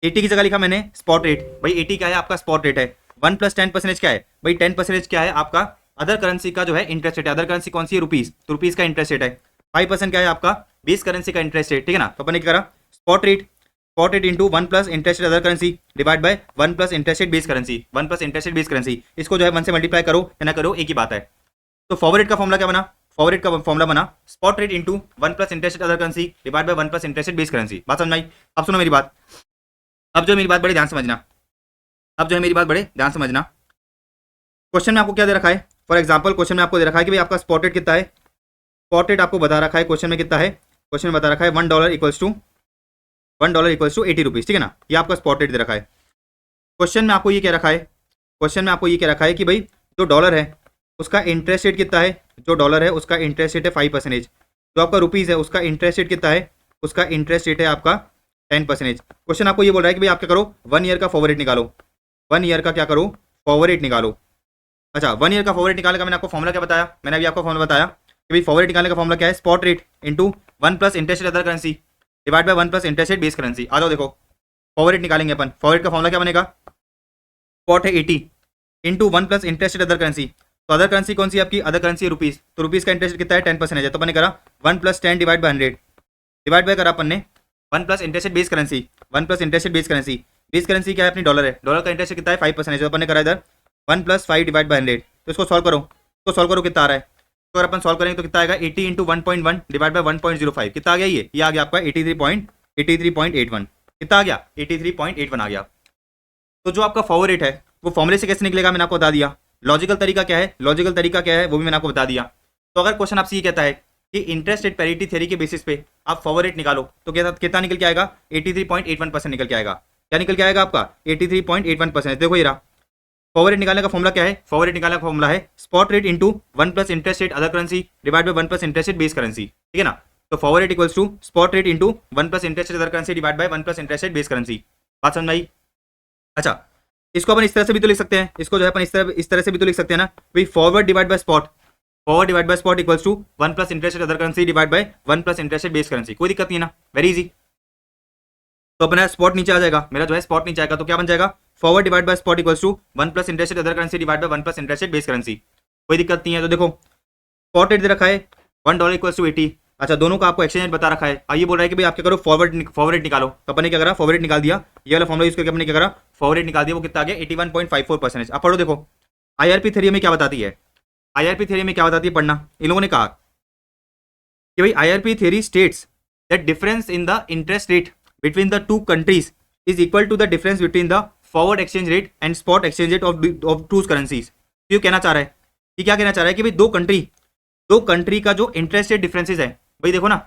80 की जगह लिखा मैंने स्पॉट रेट, भाई 80 क्या है आपका स्पॉट रेट है, 1 प्लस 10% क्या है भाई 10% क्या है आपका अदर करेंसी का जो है इंटरेस्ट रेट है। अदर करेंसी कौन सी है, रुपीज, तो रुपीज का इंटरेस्ट रेट है। 5% क्या है आपका बेस करेंसी का इंटरेस्ट रेट, ठीक है ना। तो अपन ने क्या करा, spot rate into 1 plus interest rate other currency divide by 1 plus interest rate base currency, 1 plus interest rate base currency, इसको जो है 1 से मल्टीप्लाई करो या ना करो एक ही बात है। तो फॉरवर्ड रेट का फॉर्मूला क्या बना, फॉरवर्ड रेट का फॉर्मूला बना spot rate into 1 plus interest rate other currency divide by 1 plus interest rate base currency. बात समझ आई। अब सुनो मेरी बात, अब जो मेरी बात बड़े ध्यान समझना, अब जो है मेरी बात बड़े ध्यान समझना। क्वेश्चन में आपको क्या दे रखा है, फॉर एग्जांपल क्वेश्चन में आपको दे रखा है कि भाई आपका स्पॉट रेट कितना है, स्पॉट रेट आपको बता रखा है क्वेश्चन में कितना है, क्वेश्चन में बता रखा है $1 इक्वल्स टू ₹80, ठीक है ना। ये आपका स्पॉट रेट दे रखा है। क्वेश्चन में आपको ये कह रखा है, क्वेश्चन में आपको ये कह रखा है कि भाई जो डॉलर है उसका इंटरेस्ट रेट कितना है, जो डॉलर है उसका इंटरेस्ट रेट है 5%, जो आपका रुपीज़ है उसका इंटरेस्ट रेट कितना है, उसका इंटरेस्ट रेट है आपका 10%। क्वेश्चन आपको ये बोल रहा है कि भाई आप क्या करो 1 ईयर का फॉरवर्ड रेट निकालो, 1 ईयर का क्या करो फॉरवर्ड रेट निकालो। अच्छा 1 ईयर का फॉरवर्ड रेट निकालने का मैंने आपको फॉर्मूला क्या बताया, मैंने अभी आपको फॉर्मूला बताया कि भाई फॉरवर्ड रेट निकालने का फॉर्मूला क्या है, spot rate into 1 plus interest rate other currency divide by 1 plus interest rate base currency. आ जाओ देखो फॉरवर्ड रेट निकालेंगे अपन, फॉरवर्ड रेट का फॉर्मूला क्या बनेगा, स्पॉट है 80 into 1 plus interest rate other currency. तो अदर करेंसी कौन सी आपकी, अदर करेंसी रुपीज़, तो रुपीज़ का इंटरेस्ट कितना है 10% है, तो अपन ने करा 1 plus 10 divide bye 100 divide by करा अपन ने 1 plus interest rate base currency, 1 plus interest rate base currency, base currency क्या है अपनी डॉलर है, डॉलर का इंटरेस्ट कितना है 5%, तो अपन ने करा इधर 1 प्लस 5 डिवाइड बाय 100। तो इसको सॉल्व करो, तो सॉल्व करो कितना आ रहा है, तो अगर अपन सॉल्व करेंगे तो कितना आएगा 80 इंटू 1.1 डिवाइड बाय 1.05, कितना आ गया ये आ गया आपका 83.81, कितना आ गया 83.81 आ गया। तो जो आपका फॉरवर्ड रेट है वो फॉर्मूले से कैसे निकलेगा मैंने आपको बता दिया, लॉजिकल तरीका क्या है, लॉजिकल तरीका क्या है वो भी मैंने आपको बता दिया। तो अगर क्वेश्चन आपसे ये कहता है कि इंटरेस्ट रेट पैरिटी थ्योरी के बेसिस पे आप फॉरवर्ड रेट निकालो तो कितना निकल के आएगा 83.81% निकल के आएगा। क्या निकल के आएगा आपका 83.81%। देखो ये रहा फॉरवर्ड रेट निकालने का फॉर्मूला क्या है, फॉरवर्ड रेट निकालने का फॉर्मूला है spot rate into 1 plus interest rate other currency divide by 1 plus interest rate base currency, ठीक है ना। तो forward rate equals to spot rate into 1 plus interest rate other currency divide by 1 plus interest rate base currency. बात समझ आई। अच्छा इसको अपन इस तरह से भी तो लिख सकते हैं, इसको जो है अपन इस तरह से भी तो लिख सकते हैं ना भाई forward divide by spot, forward divide by spot equals to 1 plus interest rate other currency divide by 1 plus interest rate base currency. कोई दिक्कत नहीं है ना, वेरी इजी। तो अपना स्पॉट नीचे आ जाएगा, मेरा जो है स्पॉट नीचे आएगा, तो क्या बन जाएगा forward divide by spot equals to 1 plus interest rate other currency divide by 1 plus interest rate base currency. कोई दिक्कत नहीं है। तो देखो स्पॉट रेट दे रखा है $1 इक्वल्स टू 80, अच्छा दोनों का आपको एक्सचेंज रेट बता रखा है। अब ये बोल रहा है कि भाई आप क्या करो फॉरवर्ड रेट निकालो, तो अपन ने क्या करा फॉरवर्ड रेट निकाल दिया, ये वाला फॉर्मूला यूज करके अपने क्या करा फॉरवर्ड रेट निकाल दिया, वो कितना आ गया 81.54%। अब पढ़ो देखो आईआरपी थ्योरी में क्या बताती है, आईआरपी थ्योरी में क्या बताती है पढ़ना। इन लोगों ने कहा कि भाई IRP theory states that difference in the interest rate between the two countries is equal to the difference between the forward exchange rate and spot exchange rate of two currencies. ये कहना चाह रहा है, ये क्या कहना चाह रहा है कि भाई दो कंट्री का जो इंटरेस्ट रेट डिफरेंसेस है, भाई देखो ना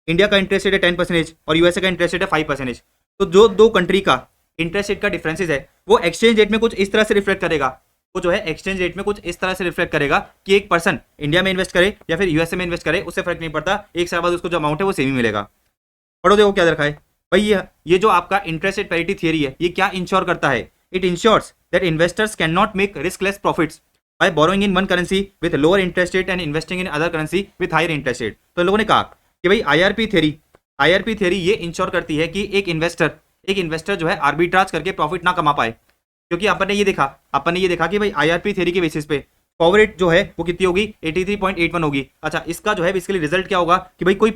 इंडिया का इंटरेस्ट रेट है 10% और यूएसए का इंटरेस्ट रेट है 5%, तो जो दो कंट्री का इंटरेस्ट रेट का डिफरेंसेस है वो एक्सचेंज रेट में कुछ इस तरह से रिफ्लेक्ट करेगा, वो जो है एक्सचेंज रेट में कुछ इस तरह से रिफ्लेक्ट करेगा कि एक पर्सन इंडिया में इन्वेस्ट करे या फिर यूएसए में इन्वेस्ट करे उससे फर्क नहीं पड़ता, एक साल बाद उसको जो अमाउंट है वो सेम ही मिलेगा। पढ़ो देखो क्या रखा है भाई, ये जो आपका इंटरेस्ट रेट पैरिटी थियरी है ये क्या इंश्योर करता है, it insures that investors can not make riskless profits by borrowing in one currency with lower interest rate and investing in other currency with higher interest rate. तो लोगों ने कहा कि भाई आईआरपी थ्योरी ये इंश्योर करती है कि एक इन्वेस्टर जो है आर्बिट्राज करके प्रॉफिट ना कमा पाए, क्योंकि अपन ने ये देखा कि भाई आईआरपी थ्योरी के बेसिस पे फॉरवर्ड रेट जो है वो कितनी होगी 83.81 होगी। अच्छा इसका जो है बेसिकली रिजल्ट क्या होगा कि भाई कोई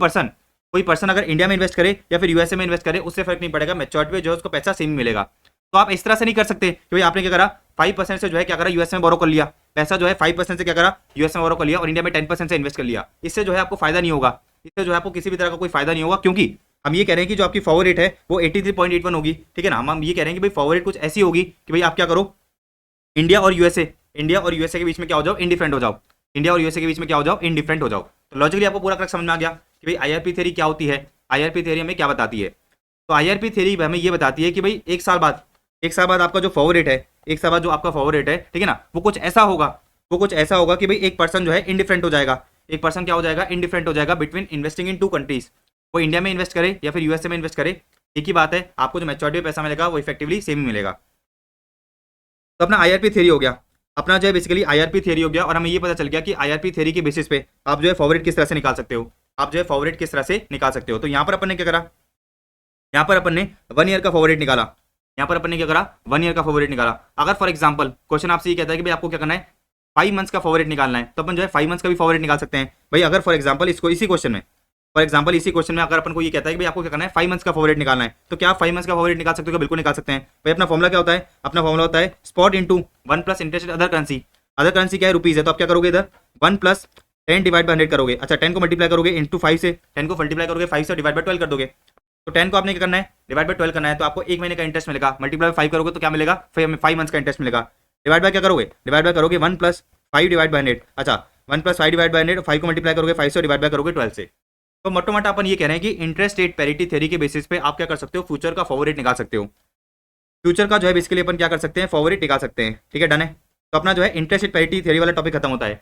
पर्सन अगर इंडिया में इन्वेस्ट करे या फिर यूएसए में इन्वेस्ट करे उससे फर्क नहीं पड़ेगा, मैच्योरिटी पे जो है उसको पैसा सेम मिलेगा। तो आप इस तरह से नहीं कर सकते कि भाई आपने क्या करा 5% से जो है क्या करा यूएस में बोरो कर लिया, पैसा जो है 5% से क्या करा यूएस में बोरो कर लिया और इंडिया में 10% से इन्वेस्ट कर लिया, इससे जो है आपको फायदा नहीं होगा, इससे जो है आपको किसी भी तरह का कोई फायदा नहीं होगा, क्योंकि हम ये कह रहे हैं कि जो आपकी फॉरवर्ड रेट है वो 83.81 होगी, ठीक है ना। हम ये कह रहे हैं कि भाई फॉरवर्ड रेट कुछ ऐसी होगी कि भाई आप क्या करो इंडिया और यूएसए के बीच में क्या हो जाओ इंडिफरेंट हो जाओ, इंडिया और यूएसए के बीच में क्या हो जाओ इंडिफरेंट हो जाओ। तो लॉजिकली आपको पूरा क्रक्स समझ में आ गया कि भाई आईआरपी थ्योरी क्या होती है, आईआरपी थ्योरी हमें क्या बताती है। तो आईआरपी थ्योरी हमें ये बताती है कि भाई एक साल बाद आपका जो फॉरवर्ड रेट है, एक साल बाद जो आपका फॉरवर्ड रेट है, ठीक है ना, वो कुछ ऐसा होगा कि भाई एक पर्सन जो है इंडिफरेंट हो जाएगा, एक पर्सन क्या हो जाएगा इंडिफरेंट हो जाएगा between investing in two countries, वो इंडिया में इन्वेस्ट करे या फिर यूएसए में इन्वेस्ट करे, एक ही बात है, आपको जो मैच्योरिटी पैसा मिलेगा वो इफेक्टिवली सेम ही मिलेगा। तो अपना आईआरपी थ्योरी हो गया, अपना जो है बेसिकली आईआरपी थ्योरी हो गया, और हमें ये पता चल गया कि आईआरपी थ्योरी के बेसिस पे आप जो है फॉरवर्ड किस तरह से निकाल सकते हो, आप जो है फॉरवर्ड किस तरह से निकाल सकते हो। तो यहाँ पर अपन ने क्या करा, यहाँ पर अपन ने 1 ईयर का फॉरवर्ड निकाला, यहाँ पर अपन ने क्या करा, 1 ईयर का फॉरवर्ड निकाला। अगर फॉर एग्जाम्पल क्वेश्चन आपसे ये कहता है कि भाई आपको क्या करना है, 5 मंथ्स का फॉरवर्ड निकालना है, तो अपन जो है 5 मंथ्स का भी फॉरवर्ड निकाल सकते हैं भाई। अगर फॉर एग्जाम्पल इसको इसी क्वेश्चन में, फॉर एग्जाम्पल इसी क्वेश्चन में अगर अपन को ये कहता है कि भाई आपको क्या करना है, 5 मंथ्स का फॉरवर्ड निकालना है, तो क्या आप 5 मंथ्स का फॉरवर्ड निकाल सकते हो? बिल्कुल निकाल सकते हैं भाई। अपना फॉर्मुला क्या होता है, अपना फॉर्मुला होता है spot into 1 plus interest other currency. Other currency क्या है, रुपीज है, तो आप क्या करोगे, इधर 1 प्लस 10 डिवाइड बाय 100 करोगे। अच्छा 10 को मल्टीप्लाई करोगे इंटू 5 से, 10 को मल्टीप्लाई करोगे 5 से, डिवाइड बाय 12 कर दोगे। तो 10 को आपने क्या करना है, डिवाइड बाय 12 करना है, तो आपको 1 महीने का इंटरेस्ट मिलेगा। मल्टीप्लाई 5 करोगे तो क्या मिलेगा, 5 मंथ्स का इंटरेस्ट मिलेगा। डिवाइड बाय क्या करोगे, डिवाइड बाय करोगे 1 प्लस 5 डिवाइड बाय 100। अच्छा 1 प्लस 5 डिवाइड बाय 100, 5 को मल्टीप्लाई करोगे 5 से, डिवाइड बाय करोगे 12 से। तो मोटा मोटा अपन ये कह रहे हैं कि इंटरेस्ट रेट पैरिटी थ्योरी के बेसिस पे आप क्या कर सकते हो, फ्यूचर का फॉरवर्ड रेट निकाल सकते हो। फ्यूचर का जो है बेसिकली अपन क्या कर सकते हैं, फॉरवर्ड रेट निकाल सकते हैं। ठीक है, डन है। तो अपना जो है इंटरेस्ट रेट पैरिटी थ्योरी वाला टॉपिक खत्म होता है।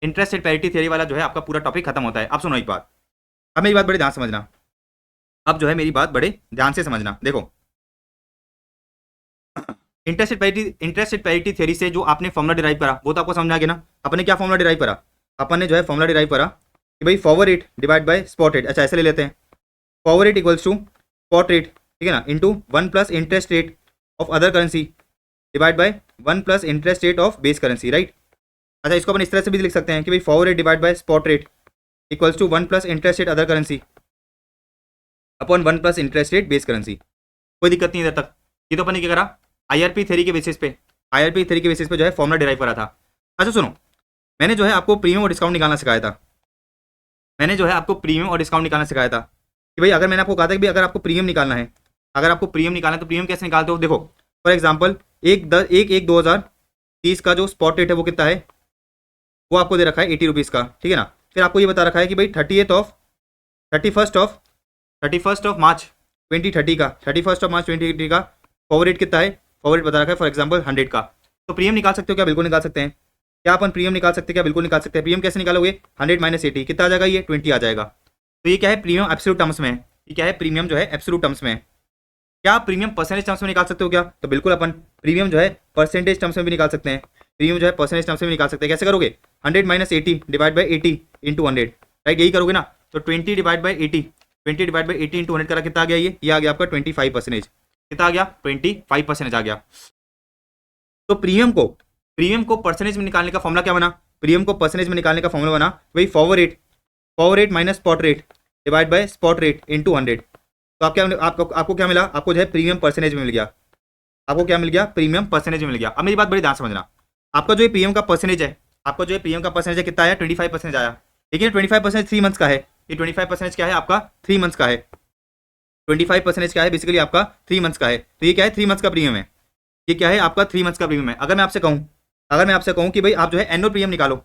इंटरेस्ट रेट पैरिटी थ्योरी वाला जो है आपका पूरा टॉपिक खत्म होता है। अब सुनो एक बात, अब मेरी बात बड़े ध्यान समझना, अब जो है मेरी बात बड़े ध्यान से समझना। देखो इंटरेस्ट रेट पैरिटी थ्योरी से जो आपने फॉर्मुला डिराइव करा वो तो आपको समझ आ गया ना। अपन ने क्या फॉर्मुला डिराइव करा, अपन ने जो है फॉर्मुला डिराइव करा कि भाई forward rate divide by spot rate. अच्छा ऐसे ले लेते हैं, forward rate equals to spot rate, ठीक है ना, into 1 plus interest rate of other currency divide by 1 plus interest rate of base currency, right. अच्छा इसको अपन इस तरह से भी लिख सकते हैं कि भाई forward rate divide by spot rate equals to 1 plus interest rate other currency upon 1 plus interest rate base currency. कोई दिक्कत नहीं इधर तक। ये तो अपन ने क्या करा, आईआरपी थ्योरी के बेसिस पे, आईआरपी थ्योरी के बेसिस पे जो है फॉर्मुला डिराइव करा था। अच्छा सुनो, मैंने जो है आपको प्रीमियम और डिस्काउंट निकालना सिखाया था, मैंने जो है आपको प्रीमियम और डिस्काउंट निकालना सिखाया था कि भाई अगर मैंने आपको कहा था कि भाई अगर आपको प्रीमियम निकालना है, अगर आपको प्रीमियम निकालना है तो प्रीमियम कैसे निकालते हो। देखो फॉर एग्जांपल 1/1/2030 का जो स्पॉट रेट है वो कितना है, वो आपको दे रखा है 80 रुपीज़ का, ठीक है ना। फिर आपको ये बता रखा है कि भाई 31st ऑफ मार्च 2030 का, 31st ऑफ मार्च 2030 का फॉरवर्ड रेट कितना है, फॉरवर्ड रेट बता रखा है फॉर एग्जांपल 100 का। तो प्रीमियम निकाल सकते हो क्या, बिल्कुल निकाल सकते हैं। क्या अपन प्रीमियम निकाल सकते हैं, क्या बिल्कुल निकाल सकते हैं। प्रीमियम कैसे निकालोगे, 100 माइनस 80 कितना आ जाएगा, ये 20 आ जाएगा। तो ये क्या है, प्रीमियम एब्सोल्यूट टर्म्स में है। ये क्या है, प्रीमियम जो है एब्सोल्यूट टर्म्स में है। क्या आप प्रीमियम परसेंटेज टर्म्स में निकाल सकते हो क्या, तो बिल्कुल अपन प्रीमियम जो है परसेंटेज टर्म्स में भी निकाल सकते हैं। प्रीमियम जो है परसेंटेज टर्म्स में भी निकाल सकते हैं। कैसे करोगे, 100 minus 80 divide by 80 into 100, right, यही करोगे ना। तो 20 divide by 80, 20 divide by 80 into 100 करा, कितना आ गया, ये आ गया आपका 25%। कितना आ गया, 25% आ गया। तो प्रीमियम को परसेंटेज में निकालने का फॉर्मुला क्या बना, प्रीमियम को परसेंटेज में निकालने का फॉर्मुला बना वही forward rate minus spot rate divide by spot rate into 100। तो आपको क्या मिला, आपको जो है प्रीमियम परसेंटेज में मिल गया। आपको क्या मिल गया, प्रीमियम परसेंटेज में मिल गया। अब मेरी बात बड़ी ध्यान समझना, आपका जो प्रीमियम का परसेंटेज है, आपका जो प्रीमियम का परसेंटेज है कितना आया, 25% आया। लेकिन 25% 3 मंथ्स का है, ये 25% क्या है आपका 3 मंथ्स का है। 25% क्या है बेसिकली आपका 3 मंथ्स का है। तो ये क्या है, 3 मंथ्स का प्रीमियम है। ये क्या है आपका 3 मंथ्स का प्रीमियम है। अगर मैं आपसे कहूँ कि भाई आप जो है एनुअल प्रीमियम निकालो,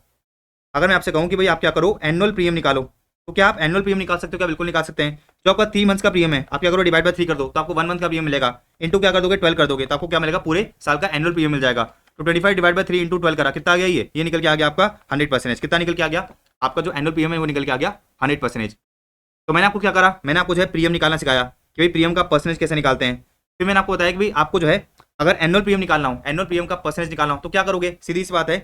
अगर मैं आपसे कहूँ कि भाई आप क्या करो, एनुअल प्रीमियम निकालो, तो क्या आप एनुअल प्रीमियम निकाल सकते हो क्या, बिल्कुल निकाल सकते हैं। जो आपका 3 मंथ्स का प्रीमियम है, आप क्या करो, डिवाइड बाय 3 कर दो, तो आपको 1 मंथ का प्रीमियम मिलेगा। इंटू क्या कर दोगे, 12 कर दोगे, तो आपको क्या मिलेगा, पूरे साल का एनुअल प्रीमियम मिल जाएगा। तो 25 डिवाइड बाय 3 इंटू 12 करा, कितना आ गया, ये निकल के आ गया आपका 100%। कितना निकल के आ गया, आपका जो एनुअल प्रीमियम है वो निकल के आ गया 100%। तो मैंने आपको क्या करा, मैंने आपको जो है प्रीमियम निकालना सिखाया कि भाई प्रीमियम का परसेंटेज कैसे निकालते हैं। फिर मैंने आपको बताया कि भाई आपको जो है अगर एनुअल प्रीमियम निकालना हो, एनुअल प्रीमियम का परसेंटेज निकालना हो, तो क्या करोगे, सीधी सी बात है,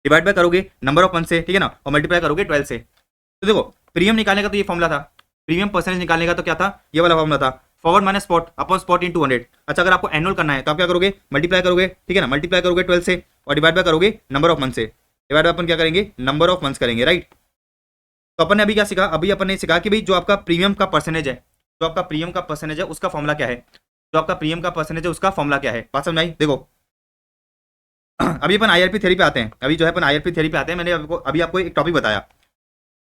डिवाइड बाय करोगे नंबर ऑफ मंथ से, ठीक है ना, और मल्टीप्लाई करोगे 12 से। तो देखो प्रीमियम निकालने का तो ये फॉर्मुला था, प्रीमियम परसेंटेज निकालने का तो क्या था, ये वाला फॉर्मुला था, forward minus spot upon spot into 100। अच्छा अगर आपको एनुअल करना है तो आप क्या करोगे, मल्टीप्लाई करोगे, ठीक है ना, मल्टीप्लाई करोगे 12 से और डिवाइड बाय करोगे नंबर ऑफ मंथ से। डिवाइड बाय अपन क्या करेंगे, नंबर ऑफ मंथ्स करेंगे, राइट। तो अपन ने अभी क्या सीखा, अभी अपन ने सीखा कि भाई जो आपका प्रीमियम का परसेंटेज है, जो आपका प्रीमियम का परसेंटेज है उसका फॉर्मुला क्या है, जो आपका प्रीमियम का परसेंटेज है उसका फॉर्मुला क्या है। बात समझ आई। देखो अभी अपन आईआरपी थ्योरी पे आते हैं, अभी जो है अपन आईआरपी थ्योरी पे आते हैं। मैंने अभी आपको एक टॉपिक बताया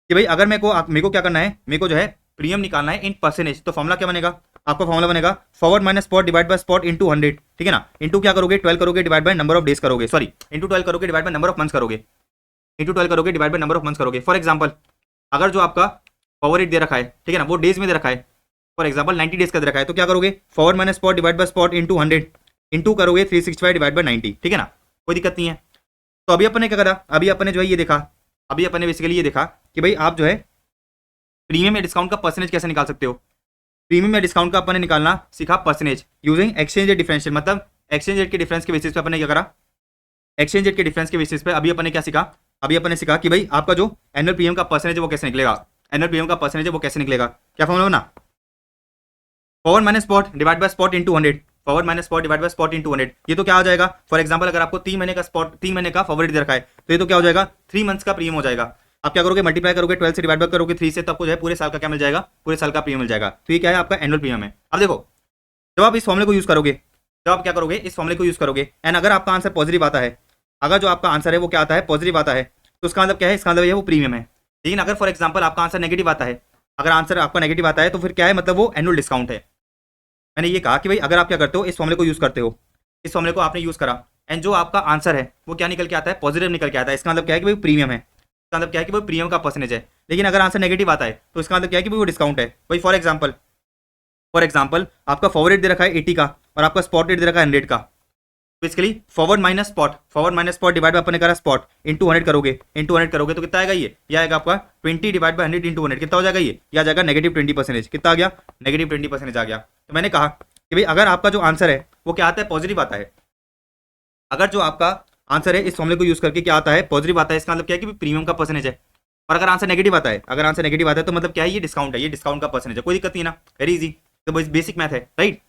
कि भाई अगर मेरे को क्या करना है, मेरे को जो है प्रीमियम निकालना है इन परसेंटेज, तो फॉर्मुला क्या बनेगा, आपका फॉर्मुला बनेगा forward minus spot divide by spot into 100, ठीक है ना। इंटू क्या करोगे, 12 करोगे divide by number of days करोगे, सॉरी इंटू 12 करोगे divide by number of months करोगे, इंटू 12 करोगे divide by number of months करोगे। फॉर एग्जाम्पल अगर जो आपका फॉरवर्ड रेट दे रखा है, ठीक है ना, वो डेज में दे रखा है, फॉर एग्जाम्पल 90 डेज का दे रखा है, तो क्या करोगे, forward minus spot divide by spot into 100 into करोगे 365 डिवाइड बाय 90, ठीक है ना, कोई दिक्कत नहीं है। तो अभी अपन ने क्या करा, अभी अपन ने जो है ये देखा, अभी अपन ने बेसिकली ये देखा कि भाई आप जो है प्रीमियम या डिस्काउंट का परसेंटेज कैसे निकाल सकते हो? प्रीमियम या डिस्काउंट का अपन ने निकालना सीखा percentage using exchange rate differential, मतलब एक्सचेंज रेट के डिफरेंस के बेसिस पे अपन ने क्या करा, एक्सचेंज रेट के डिफरेंस के बेसिस पे अभी अपन ने क्या सीखा, अभी अपन ने सीखा कि भाई आपका जो एनुअल प्रीमियम का परसेंटेज है वो कैसे निकलेगा, एनुअल प्रीमियम का परसेंटेज है वो कैसे निकलेगा, क्या फॉर्मूला बना, forward minus spot divide by spot into 100, forward minus spot divide by spot into 100। ये तो क्या हो जाएगा, फॉर एग्जांपल अगर आपको 3 महीने का स्पॉट 3 महीने का फॉरवर्ड दे रखा है तो ये तो क्या हो जाएगा 3 मंथ्स का प्रीमियम हो जाएगा। आप क्या करोगे, मल्टीप्लाई करोगे 12 से डिवाइड बाय करोगे 3 से, तो आपको जो है पूरे साल का क्या मिल जाएगा, पूरे साल का प्रीमियम मिल जाएगा। तो ये क्या है आपका एनुअल प्रीमियम है। अब देखो जब आप इस फॉर्मूले को यूज करोगे, जब आप क्या करोगे इस फॉर्मूले को यूज करोगे एंड अगर आपका आंसर पॉजिटिव आता है, अगर जो आपका आंसर है वो क्या आता है, पॉजिटिव आता है, तो उसका मतलब क्या है, इसका मतलब ये वो प्रीमियम है। लेकिन अगर फॉर एग्जांपल आपका आंसर नेगेटिव आता है, अगर आंसर आपका नेगेटिव आता है तो फिर क्या है, मतलब वो एनुअल डिस्काउंट है। मैंने ये कहा कि भाई अगर आप क्या करते हो इस फॉर्मूले को यूज करते हो, इस फॉर्मूले को आपने यूज करा एंड जो आपका आंसर है वो क्या निकल के आता है, पॉजिटिव निकल के आता है, इसका मतलब क्या है कि भाई प्रीमियम है, इसका मतलब क्या है कि भाई प्रीमियम का परसेंटेज है। लेकिन अगर आंसर नेगेटिव आता है तो इसका मतलब क्या है कि भाई वो डिस्काउंट है। भाई फॉर एग्जाम्पल आपका फॉरवर्ड रेट दे रखा है 80 का और आपका स्पॉट रेट दे रखा है 100 का, basically forward minus spot divide by अपने करा स्पॉट इंटू 100 करोगे तो कितना आएगा, ये आएगा आपका 20 डिवाइड बाय 100 इंटू 100, कितना हो जाएगा, ये आ जाएगा नेगेटिव 20%। कितना आ गया, नेगेटिव 20% आ गया। तो मैंने कहा कि भाई अगर आपका जो आंसर है वो क्या आता है, पॉजिटिव आता है, अगर जो आपका आंसर है इस फॉर्मूले को यूज करके क्या आता है, पॉजिटिव आता है, इसका मतलब क्या है कि प्रीमियम का परसेंटेज है। और अगर आंसर नेगेटिव आता है, अगर आंसर नेगेटिव आता है तो मतलब क्या है, ये डिस्काउंट है, ये डिस्काउंट का परसेंटेज है, कोई दिक्कत नहीं ना, वेरी इजी। तो बेसिक मैथ है, राइट।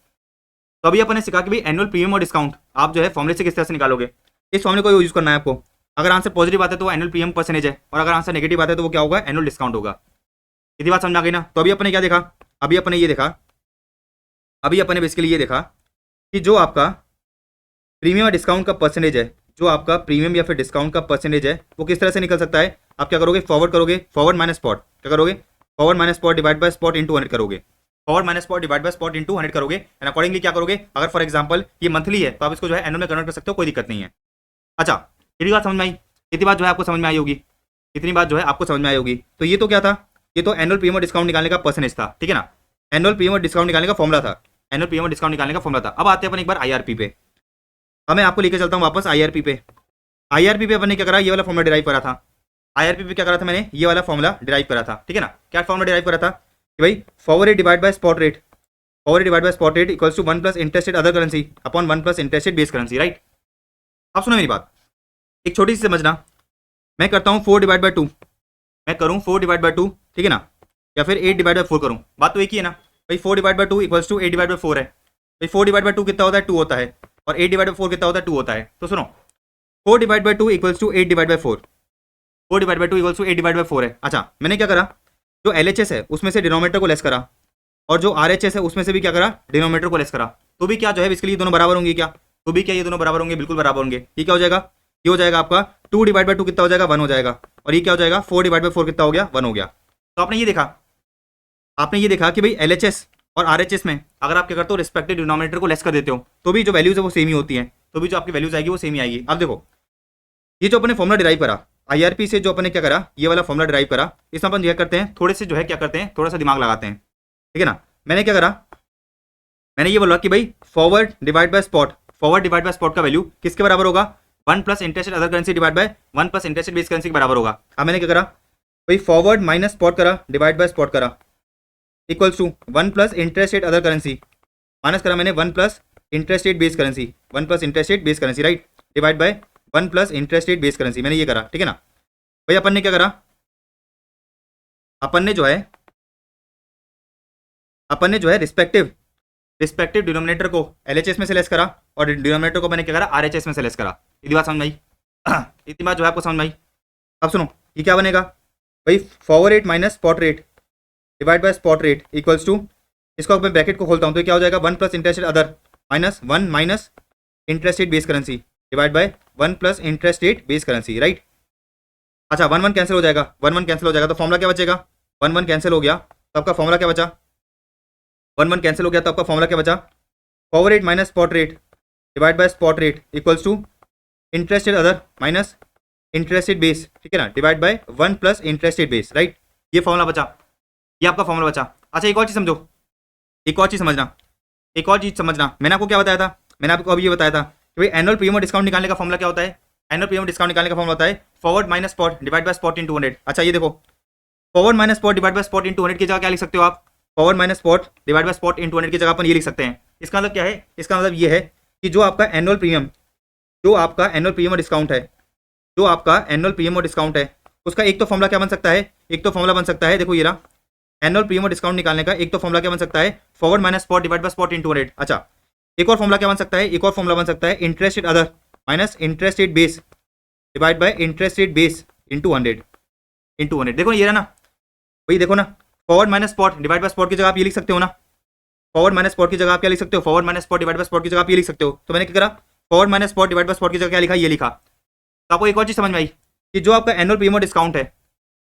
तो अभी अपन ने सीखा कि भाई एनुअल प्रीमियम और डिस्काउंट आप जो है फॉर्मूले से किस तरह से निकालोगे। इस फॉर्मूले को यूज करना है आपको। अगर आंसर पॉजिटिव आता है तो वो एनुअल प्रीमियम परसेंटेज है, और अगर आंसर नेगेटिव आता है तो वो क्या होगा, एनुअल डिस्काउंट होगा। इतनी बात समझ आ गई ना। तो अभी अपने क्या देखा, अभी अपने ये देखा, अभी अपने बेसिकली ये देखा कि जो आपका प्रीमियम और डिस्काउंट का परसेंटेज है, जो आपका प्रीमियम या फिर डिस्काउंट का परसेंटेज है वो किस तरह से निकल सकता है। आप क्या करोगे, फॉरवर्ड माइनस स्पॉट, क्या करोगे, forward minus spot divide by spot into 100 करोगे, forward minus spot divide by spot into 100 करोगे एंड अकॉर्डिंगली क्या करोगे, अगर फॉर एग्जांपल ये मंथली है तो आप इसको जो है एनुअल में कन्वर्ट कर सकते हो, कोई दिक्कत नहीं है। अच्छा इतनी बात समझ में आई, इतनी बात जो है आपको समझ में आई होगी, इतनी बात जो है आपको समझ में आई होगी। तो ये तो क्या था, ये तो एनुअल प्रीमियम और डिस्काउंट निकालने का परसेंटेज था, ठीक है ना, एनुअल प्रीमियम और डिस्काउंट निकालने का फॉर्मूला था, एनुअल प्रीमियम और डिस्काउंट निकालने का फॉर्मूला था। अब आते हैं अपन एक बार आईआरपी पे। अब मैं आपको लेकर चलता हूँ वापस आईआरपी पे। आईआरपी पे अपन ने क्या करा, ये वाला फॉर्मूला डिराइव करा था। आईआरपी पे क्या करा था मैंने, ये वाला फॉर्मूला डिराइव करा था, ठीक है ना। क्या फॉर्मूला डिराइव करा था कि भाई forward rate divide by spot rate, forward divide by spot rate equals to 1 plus interest rate other currency upon 1 plus interest rate base currency, right. अब सुनो मेरी बात, एक छोटी सी समझना, मैं करता हूँ 4 डिवाइड बाय 2, मैं करूँ 4 डिवाइड बाय 2, ठीक है ना, या फिर 8 डिवाइड बाय 4 करूँ, बात तो एक ही है ना। भाई 4 divide by 2 equals to 8 divide by 4 है। भाई 4 डिवाइड बाय 2 कितना होता है, 2 होता है, और 8 डिवाइड बाय 4 कितना होता है, 2 होता है। तो सुनो 4 divide by 2 equals to 8 divide by 4, 4 divide by 2 equals to 8 divide by 4 है। अच्छा मैंने क्या करा, जो LHS है उसमें से डिनोमिनेटर को लेस करा, और जो RHS है उसमें से भी क्या करा, डिनोमिनेटर को लेस करा, तो भी क्या जो है इसके लिए दोनों बराबर होंगे क्या, तो भी क्या ये दोनों बराबर होंगे, बिल्कुल बराबर होंगे। ये क्या हो जाएगा, ये हो जाएगा आपका 2 डिवाइड बाय 2 कितना हो जाएगा, 1 हो जाएगा, और ये क्या हो जाएगा 4 डिवाइड बाय 4 कितना हो गया, 1 हो गया। तो आपने ये देखा कि भाई LHS और RHS में अगर आप क्या करते हो, रिस्पेक्टिव डिनोमिनेटर को लेस कर देते हो तो भी जो वैल्यूज है वो सेम ही होती हैं, तो भी जो आपकी वैल्यूज आएगी वो सेम ही आएगी। अब देखो ये जो अपने फॉर्मुला डिराइव करा आईआरपी से, जो अपने क्या करा, ये वाला फॉर्मुला डिराइव करा, इसमें अपन क्या करते हैं, थोड़े से जो है क्या करते हैं, थोड़ा सा दिमाग लगाते हैं, ठीक है ना। मैंने क्या करा, मैंने ये बोला कि भाई फॉरवर्ड डिवाइड बाय स्पॉट का वैल्यू किसके बराबर होगा, 1 plus interest other currency divide by 1 plus interest base currency के बराबर होगा। अब मैंने क्या करा, भाई फॉरवर्ड माइनस स्पॉट करा डिवाइड बाय स्पॉट करा equals to 1 plus interest rate other currency, minus करा मैंने 1 plus interest rate base currency, 1 plus interest rate base currency, right, divide by 1 plus interest rate base currency, मैंने ये करा, ठीक है ना। भाई अपन ने क्या करा, अपन ने जो है रिस्पेक्टिव डिनोमिनेटर को LHS में से लेस करा, और डिनोमिनेटर को मैंने क्या करा, RHS में से लेस करा। इतनी बात समझ में आई इतनी बात जो है आपको समझ में आई। अब सुनो ये क्या बनेगा, भाई forward rate minus spot rate divide by spot rate equals to, इसको मैं ब्रैकेट को खोलता हूँ तो क्या हो जाएगा, 1 plus interest rate other minus 1 minus interest rate base currency divide by 1 plus interest rate base currency, right. अच्छा 1 1 कैंसिल हो जाएगा, 1 1 कैंसिल हो जाएगा तो फॉर्मूला क्या बचेगा, 1 1 कैंसिल हो गया तो आपका फॉर्मूला क्या बचा, 1 1 कैंसिल हो गया तो आपका फॉर्मूला क्या बचा, forward rate minus spot rate divide by spot rate equals to interest rate other minus interest rate base, ठीक है ना, divide by 1 plus interest rate base, right. ये फॉर्मूला बचा, ये आपका फॉर्मूला बचा। अच्छा एक और चीज़ समझो, एक और चीज़ समझना, मैंने आपको क्या बताया था, मैंने आपको अभी ये बताया था कि भाई एनुअल प्रीमियम और डिस्काउंट निकालने का फॉर्मूला क्या होता है, एनुअल प्रीमियम डिस्काउंट निकालने का फॉर्मूला होता है forward minus spot divide by spot into 100। अच्छा ये देखो forward minus spot divide by spot into 100 की जगह क्या लिख सकते हो आप? Forward minus spot divide by spot into 100 की जगह अपन ये लिख सकते हैं। इसका मतलब क्या है? इसका मतलब ये है कि जो आपका एनुअल प्रीमियम, जो आपका एनुअल प्रीमियम और डिस्काउंट है, जो आपका एनुअल प्रीमियम और डिस्काउंट है, उसका एक तो फॉर्मूला क्या बन सकता है? एक तो फॉर्मूला बन सकता है, देखो ये रहा, एनुअल प्रीमियम और डिस्काउंट निकालने का एक तो फॉर्मूला क्या बन सकता है? Forward minus spot divide by spot into 100। अच्छा, एक और फॉर्मूला क्या बन सकता है? एक और फॉर्मूला बन सकता है interest rate other minus interest rate base divide by interest rate base into 100। देखो ये रहा ना भाई, देखो ना, forward minus spot divide by spot की जगह आप ये लिख सकते हो ना, फॉरवर्ड माइनस स्पॉट की जगह आप क्या लिख सकते हो? Forward minus spot divide by spot की जगह आप ये लिख सकते हो। तो मैंने क्या करा? Forward minus spot divide by spot की जगह क्या लिखा? ये लिखा। तो आपको एक और चीज समझ में आई कि जो आपका एनुअल प्रीमियम और डिस्काउंट है,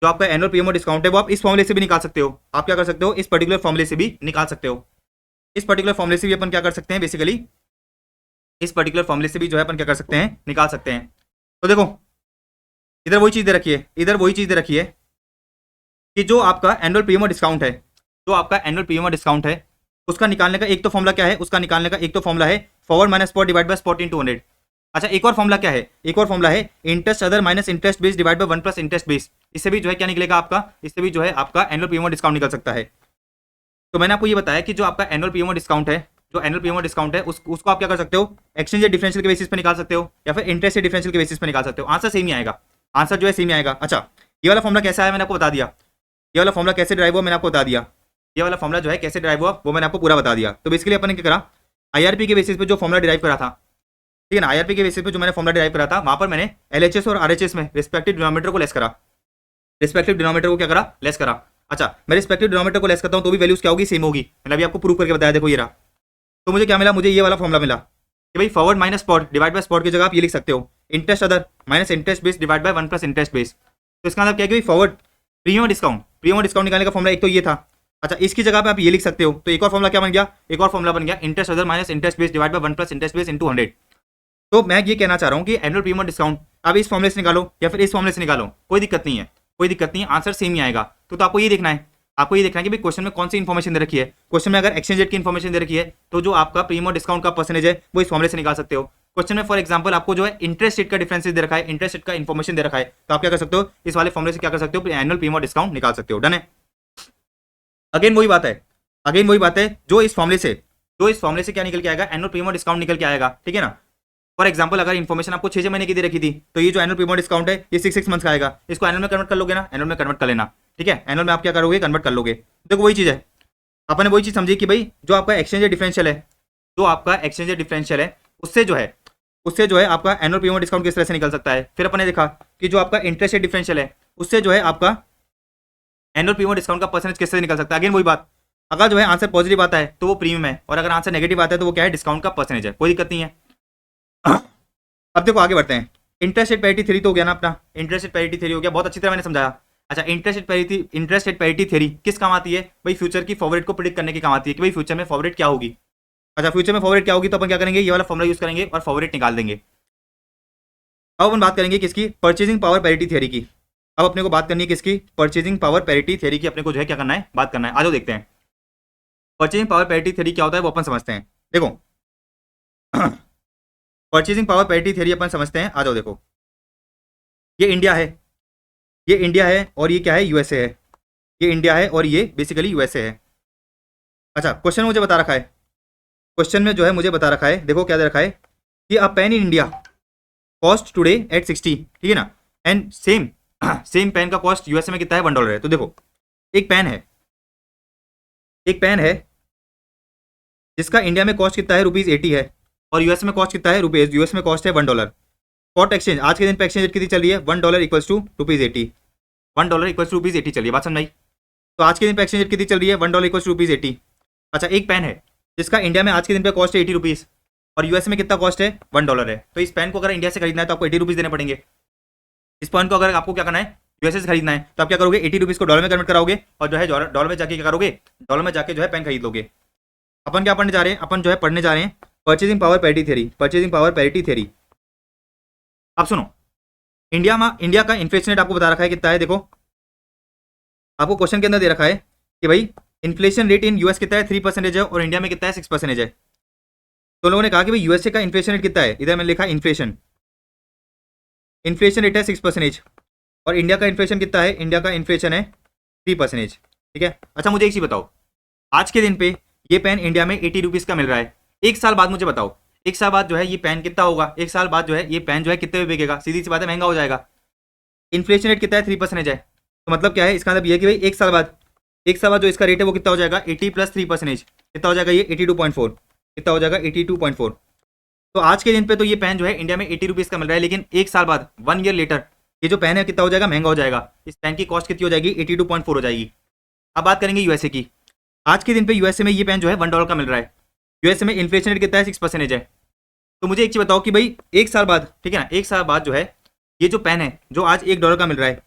जो आपका एनुअल प्रीमियम और डिस्काउंट है, वो आप इस फॉर्मूले से भी निकाल सकते हो। आप क्या कर सकते हो? इस पर्टिकुलर फॉर्मूले से भी निकाल सकते हो। इस पर्टिकुलर फॉर्मूले से भी अपन क्या कर सकते हैं? बेसिकली इस पर्टिकुलर फॉर्मूले से भी जो है अपन क्या कर सकते हैं? निकाल सकते हैं। तो देखो इधर वही चीज दे रखी है, इधर वही चीज दे रखी है कि जो आपका एनुअल प्रीमियम और डिस्काउंट है, जो आपका एनुअल प्रीमियम और डिस्काउंट है, उसका निकालने का एक तो फॉर्मूला क्या है? उसका निकालने का एक तो फॉर्मूला है forward minus spot divide by spot into 100। अच्छा, एक और फॉर्मूला क्या है? एक और फॉर्मूला है interest other minus interest base divide by 1 plus interest base. इससे भी जो है क्या निकलेगा आपका? इससे भी जो है आपका एनुअल प्रीमियम और डिस्काउंट निकल सकता है। तो मैंने आपको ये बताया कि जो आपका एनुअल प्रीमियम और डिस्काउंट है, जो एनुअल प्रीमियम और डिस्काउंट है, उसको आप क्या कर सकते हो? एक्सचेंज रेट डिफरेंशियल के बेसिस पे निकाल सकते हो या फिर इंटरेस्ट रेट डिफरेंशियल के बेसिस पे निकाल सकते हो। आंसर सेम ही आएगा, आंसर जो है सेम ही आएगा। अच्छा, ये वाला फॉर्मूला कैसा है मैंने आपको बता दिया, ये वाला फॉर्मूला कैसे ड्राइव हुआ मैंने आपको बता दिया, ये वाला फॉर्मूला जो है कैसे ड्राइव हुआ वो मैंने आपको पूरा बता दिया। तो बेसिकली अपन ने क्या करा? आईआरपी के बेसिस पे जो फॉर्मूला ड्राइव करा था, ठीक है ना, आईआरपी के बेसिस पे जो मैंने फॉर्मूला ड्राइव करा था, वहां पर मैंने एलएचएस और आरएचएस में रिस्पेक्टिव डिनोमिनेटर को लेस करा, रिस्पेक्टिव डिनोमिनेटर को क्या करा? लेस करा। अच्छा, मैं रिस्पेक्टिव डिनोमिनेटर को लेस करता हूं तो भी वैल्यूज क्या होगी? सेम होगी। मैंने अभी आपको प्रूव करके बताया, देखो ये रहा। तो मुझे क्या मिला? मुझे ये वाला फॉर्मूला मिला कि भाई forward minus spot divide by spot की जगह आप ये लिख सकते हो interest other minus interest base divide by 1 plus interest base. तो इसका मतलब क्या है कि फॉरवर्ड प्रीमियम और डिस्काउंट निकालने का फॉर्मूला एक तो ये था। अच्छा, इसकी जगह पे आप ये लिख सकते हो। तो एक और फॉर्मूला क्या बन गया? एक और फॉर्मूला बन गया interest other minus interest base divide by 1 plus interest base into 100। तो मैं ये कहना चाह रहा हूँ कि एनुअल प्रीमियम और डिस्काउंट आप इस फॉर्मूले से निकालो या फिर इस फॉर्मूले से निकालो, कोई दिक्कत नहीं है, कोई दिक्कत नहीं है, आंसर सेम ही आएगा। तो आपको ये देखना है, आपको ये देखना है कि भाई क्वेश्चन में कौन सी इन्फॉर्मेशन दे रखी है। क्वेश्चन में अगर एक्सचेंज रेट की इन्फॉर्मेशन दे रखी है तो जो आपका प्रीमियम और डिस्काउंट का परसेंटेज है वो इस फॉर्मूले से निकाल सकते हो। क्वेश्चन में फॉर एग्जांपल आपको जो है इंटरेस्ट रेट का डिफरेंस दे रखा है, इंटरेस्ट रेट का इन्फॉर्मेशन दे रखा है, तो आप क्या कर सकते हो? इस वाले फॉर्मूले से क्या कर सकते हो? एनुअल प्रीमियम और डिस्काउंट निकाल सकते हो। डन है? अगेन वही बात है, अगेन वही बात है, जो इस फॉर्मूले से क्या निकल के आएगा? एनुअल प्रीमियम और डिस्काउंट निकल के आएगा, ठीक है ना। फॉर एग्जांपल अगर इन्फॉर्मेशन आपको 6 महीने की दे रखी थी तो ये जो एनुअल प्रीमियम डिस्काउंट है ये 6 मंथ्स का आएगा। इसको एनुअल में कन्वर्ट कर लोगे ना, एनुअल में कन्वर्ट कर लेना, ठीक है। एनुअल में आप क्या करोगे? कन्वर्ट कर लोगे। देखो वही चीज है, अपन ने वही चीज समझी कि भाई जो आपका एक्सचेंज डिफरेंशियल है, जो आपका एक्सचेंज डिफरेंशियल है, उससे जो है आपका एनुअल प्रीमियम डिस्काउंट किस तरह से निकल सकता है। फिर अपन ने देखा कि जो आपका इंटरेस्ट रेट डिफरेंशियल है उससे जो है आपका एनुअल प्रीमियम डिस्काउंट का परसेंटेज किस तरह से निकल सकता है। अगेन वही बात, अगर जो है आंसर पॉजिटिव आता है तो वो प्रीमियम है, और अगर आंसर नेगेटिव आता है तो वो क्या है? डिस्काउंट का परसेंटेज है। कोई दिक्कत नहीं है। अब देखो आगे बढ़ते हैं। इंटरेस्ट रेट पैरिटी थ्योरी तो हो गया ना अपना, इंटरेस्ट रेट पैरिटी थ्योरी हो गया, बहुत अच्छी तरह मैंने समझाया। अच्छा, इंटरेस्ट रेट पैरिटी थ्योरी किस काम आती है? भाई फ्यूचर की फॉरवर्ड को प्रिडिक्ट करने के काम आती है कि भाई फ्यूचर में फॉरवर्ड क्या होगी। अच्छा, फ्यूचर में फॉरवर्ड क्या होगी तो अपन क्या करेंगे? ये वाला फॉर्मूला यूज करेंगे और फॉरवर्ड निकाल देंगे। अब अपन बात करेंगे किसकी? परचेजिंग पावर पैरिटी थ्योरी की। अब अपने को बात करनी है किसकी? परचेजिंग पावर पैरिटी थ्योरी की अपने को जो है क्या करना है? बात करना है। आज देखते हैं परचेजिंग पावर पैरिटी थ्योरी क्या होता है, वो अपन समझते हैं। देखो परचेजिंग पावर पैरिटी थ्योरी अपन समझते हैं। आ जाओ, देखो ये इंडिया है, ये इंडिया है और ये क्या है? यूएसए है। ये इंडिया है और ये बेसिकली यूएसए है। अच्छा, क्वेश्चन मुझे बता रखा है, क्वेश्चन में जो है मुझे बता रखा है, देखो क्या दे रखा है कि a pen in India cost today at 60, ठीक है ना, एंड सेम पेन का कॉस्ट यूएसए में कितना है? $1 है। तो देखो एक पेन है, एक पेन है जिसका इंडिया में कॉस्ट कितना है? ₹80 है, और यूएस में कॉस्ट कितना है? रुपीज। यूएस में कॉस्ट है $1। स्पॉट एक्सचेंज आज के दिन पे एक्सचेंज रेट कितनी चल रही है? $1 इक्वल्स टू ₹80। $1 इक्वल्स टू ₹80 चलिए, बात समझाई। तो आज के दिन पे एक्सचेंज रेट कितनी चल रही है? $1 इक्वल्स टू ₹80। अच्छा, एक पेन है जिसका इंडिया में आज के दिन पे कॉस्ट है ₹80 और यूएस में कितना कॉस्ट है? $1 है। तो इस पेन को अगर इंडिया से खरीदना है तो आपको ₹80 देने पड़ेंगे। इस पेन को अगर आपको क्या करना है? यूएसए से खरीदना है तो आप क्या करोगे? ₹80 को डॉलर में कन्वर्ट कराओगे और जो है डॉलर में जाके क्या करोगे? डॉलर में जाके जो है पेन खरीद लोगे। अपन क्या पढ़ने जा रहे हैं? अपन जो है पढ़ने जा रहे हैं purchasing power parity theory, purchasing power parity theory. अब सुनो, इंडिया का इन्फ्लेशन रेट आपको बता रखा है कितना है। देखो आपको क्वेश्चन के अंदर दे रखा है कि भाई इन्फ्लेशन रेट इन यूएस कितना है? 3% है, और इंडिया में कितना है? 6% है। तो लोगों ने कहा कि भाई यूएसए का इन्फ्लेशन रेट कितना है? इधर मैंने लिखा इन्फ्लेशन रेट है 6%, और इंडिया का इन्फ्लेशन कितना है? इंडिया का इन्फ्लेशन है 3%, ठीक है। अच्छा मुझे एक चीज़ बताओ, आज के दिन पे ये पेन इंडिया में 80 रुपीज़ का मिल रहा है, एक साल बाद मुझे बताओ, एक साल बाद जो है ये पेन कितना होगा, एक साल बाद जो है ये पेन जो है कितने में बिकेगा, सीधी सी बात है महंगा हो जाएगा। इन्फ्लेशन रेट कितना है, 3% है, तो मतलब क्या है, इसका मतलब ये है कि भाई एक साल बाद जो इसका रेट है वो कितना हो जाएगा, 80 प्लस 3%, कितना हो जाएगा ये 82.4, कितना हो जाएगा 82.4। तो आज के दिन पे तो ये पेन जो है इंडिया में 80 रुपीज़ का मिल रहा है, लेकिन एक साल बाद 1 ईयर लेटर ये जो पेन है कितना हो जाएगा, महंगा हो जाएगा। इस पेन की कॉस्ट कितनी हो जाएगी, 82.4 हो जाएगी। अब बात करेंगे यूएसए की। आज के दिन पे यूएसए में ये पेन जो है $1 का मिल रहा है, यूएसए में इन्फ्लेशन रेट कितना है, 6% है। तो मुझे एक चीज़ बताओ कि भाई एक साल बाद, ठीक है ना, एक साल बाद जो है ये जो पेन है जो आज $1 का मिल रहा है,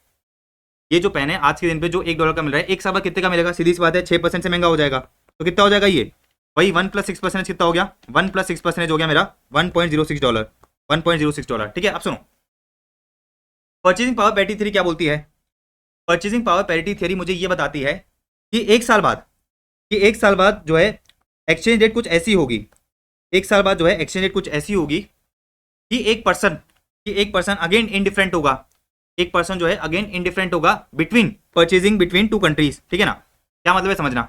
ये जो पेन है आज के दिन पे जो $1 का मिल रहा है, एक साल बाद कितने का मिलेगा, सीधी सी बात है 6% से महंगा हो जाएगा। तो कितना हो जाएगा ये, वही 1 + 6% कितना हो गया, 1 + 6% हो गया मेरा $1.06, $1.06, ठीक है। अब सुनो, परचेजिंग पावर पैरिटी थ्योरी क्या बोलती है। परचेजिंग पावर पैरिटी थ्योरी मुझे ये बताती है कि एक साल बाद जो है एक्सचेंज रेट कुछ ऐसी होगी, एक साल बाद जो है एक्सचेंज रेट कुछ ऐसी होगी कि एक पर्सन अगेन इनडिफरेंट होगा, एक पर्सन जो है अगेन इनडिफरेंट होगा बिटवीन परचेजिंग बिटवीन 2 कंट्रीज, ठीक है ना। क्या मतलब है समझना।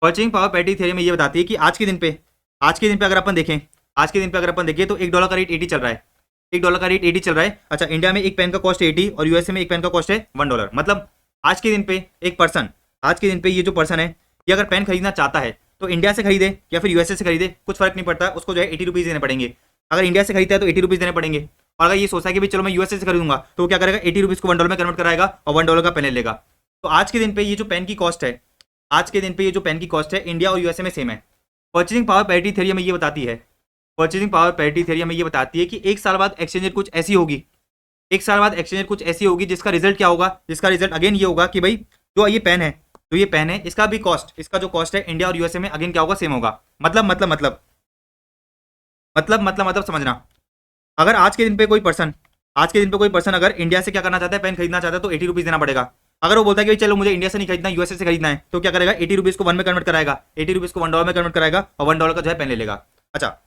परचेजिंग पावर पैरिटी थ्योरी में ये बताती है कि आज के दिन पे अगर अपन देखें, आज के दिन पे अगर अपन देखें तो $1 का रेट 80 चल रहा है, $1 का रेट 80 चल रहा है। अच्छा, इंडिया में एक पेन का कॉस्ट 80 और यूएसए में एक पेन का कॉस्ट है $1। मतलब आज के दिन पे एक पर्सन, आज के दिन पे ये जो पर्सन है ये अगर पेन खरीदना चाहता है तो इंडिया से खरीदे या फिर यूएसए से खरीदे, कुछ फर्क नहीं पड़ता, उसको जो है 80 रुपीज़ देने पड़ेंगे। अगर इंडिया से खरीदता है तो 80 रुपीज़ देने पड़ेंगे, और अगर ये सोचता है कि भाई चलो मैं यूएसए से खरीदूंगा तो वो क्या करेगा, 80 रुपीज़ को $1 में कन्वर्ट कराएगा और $1 का पेन लेगा। तो आज के दिन पे ये जो पेन की कॉस्ट है, आज के दिन पे ये जो पेन की कॉस्ट है इंडिया और यूएसए में सेम है। परचेजिंग पावर पैरिटी थ्योरी हमें ये बताती है, परचेजिंग पावर पैरिटी थ्योरी हमें ये बताती है कि एक साल बाद एक्सचेंज रेट कुछ ऐसी होगी, एक साल बाद एक्सचेंज रेट कुछ ऐसी होगी जिसका रिजल्ट क्या होगा, जिसका रिजल्ट अगेन ये होगा कि भाई जो ये पेन है, जो ये पेन है इसका भी कॉस्ट, इसका जो कॉस्ट है इंडिया और यूएसए में अगेन क्या होगा, सेम होगा। मतलब समझना, अगर आज के दिन पे कोई पर्सन अगर इंडिया से क्या करना चाहता है, पेन खरीदना चाहता है तो 80 रुपीज़ देना पड़ेगा। अगर वो बोलता है कि चलो मुझे इंडिया से नहीं खरीदना, यूएसए से खरीदना है, तो क्या करेगा, 80 रुपीज़ को 1 में कन्वर्ट कराएगा, 80 रुपीज़ को $1 में कन्वर्ट कराएगा और $1 का जो है पेन ले लेगा। अच्छा,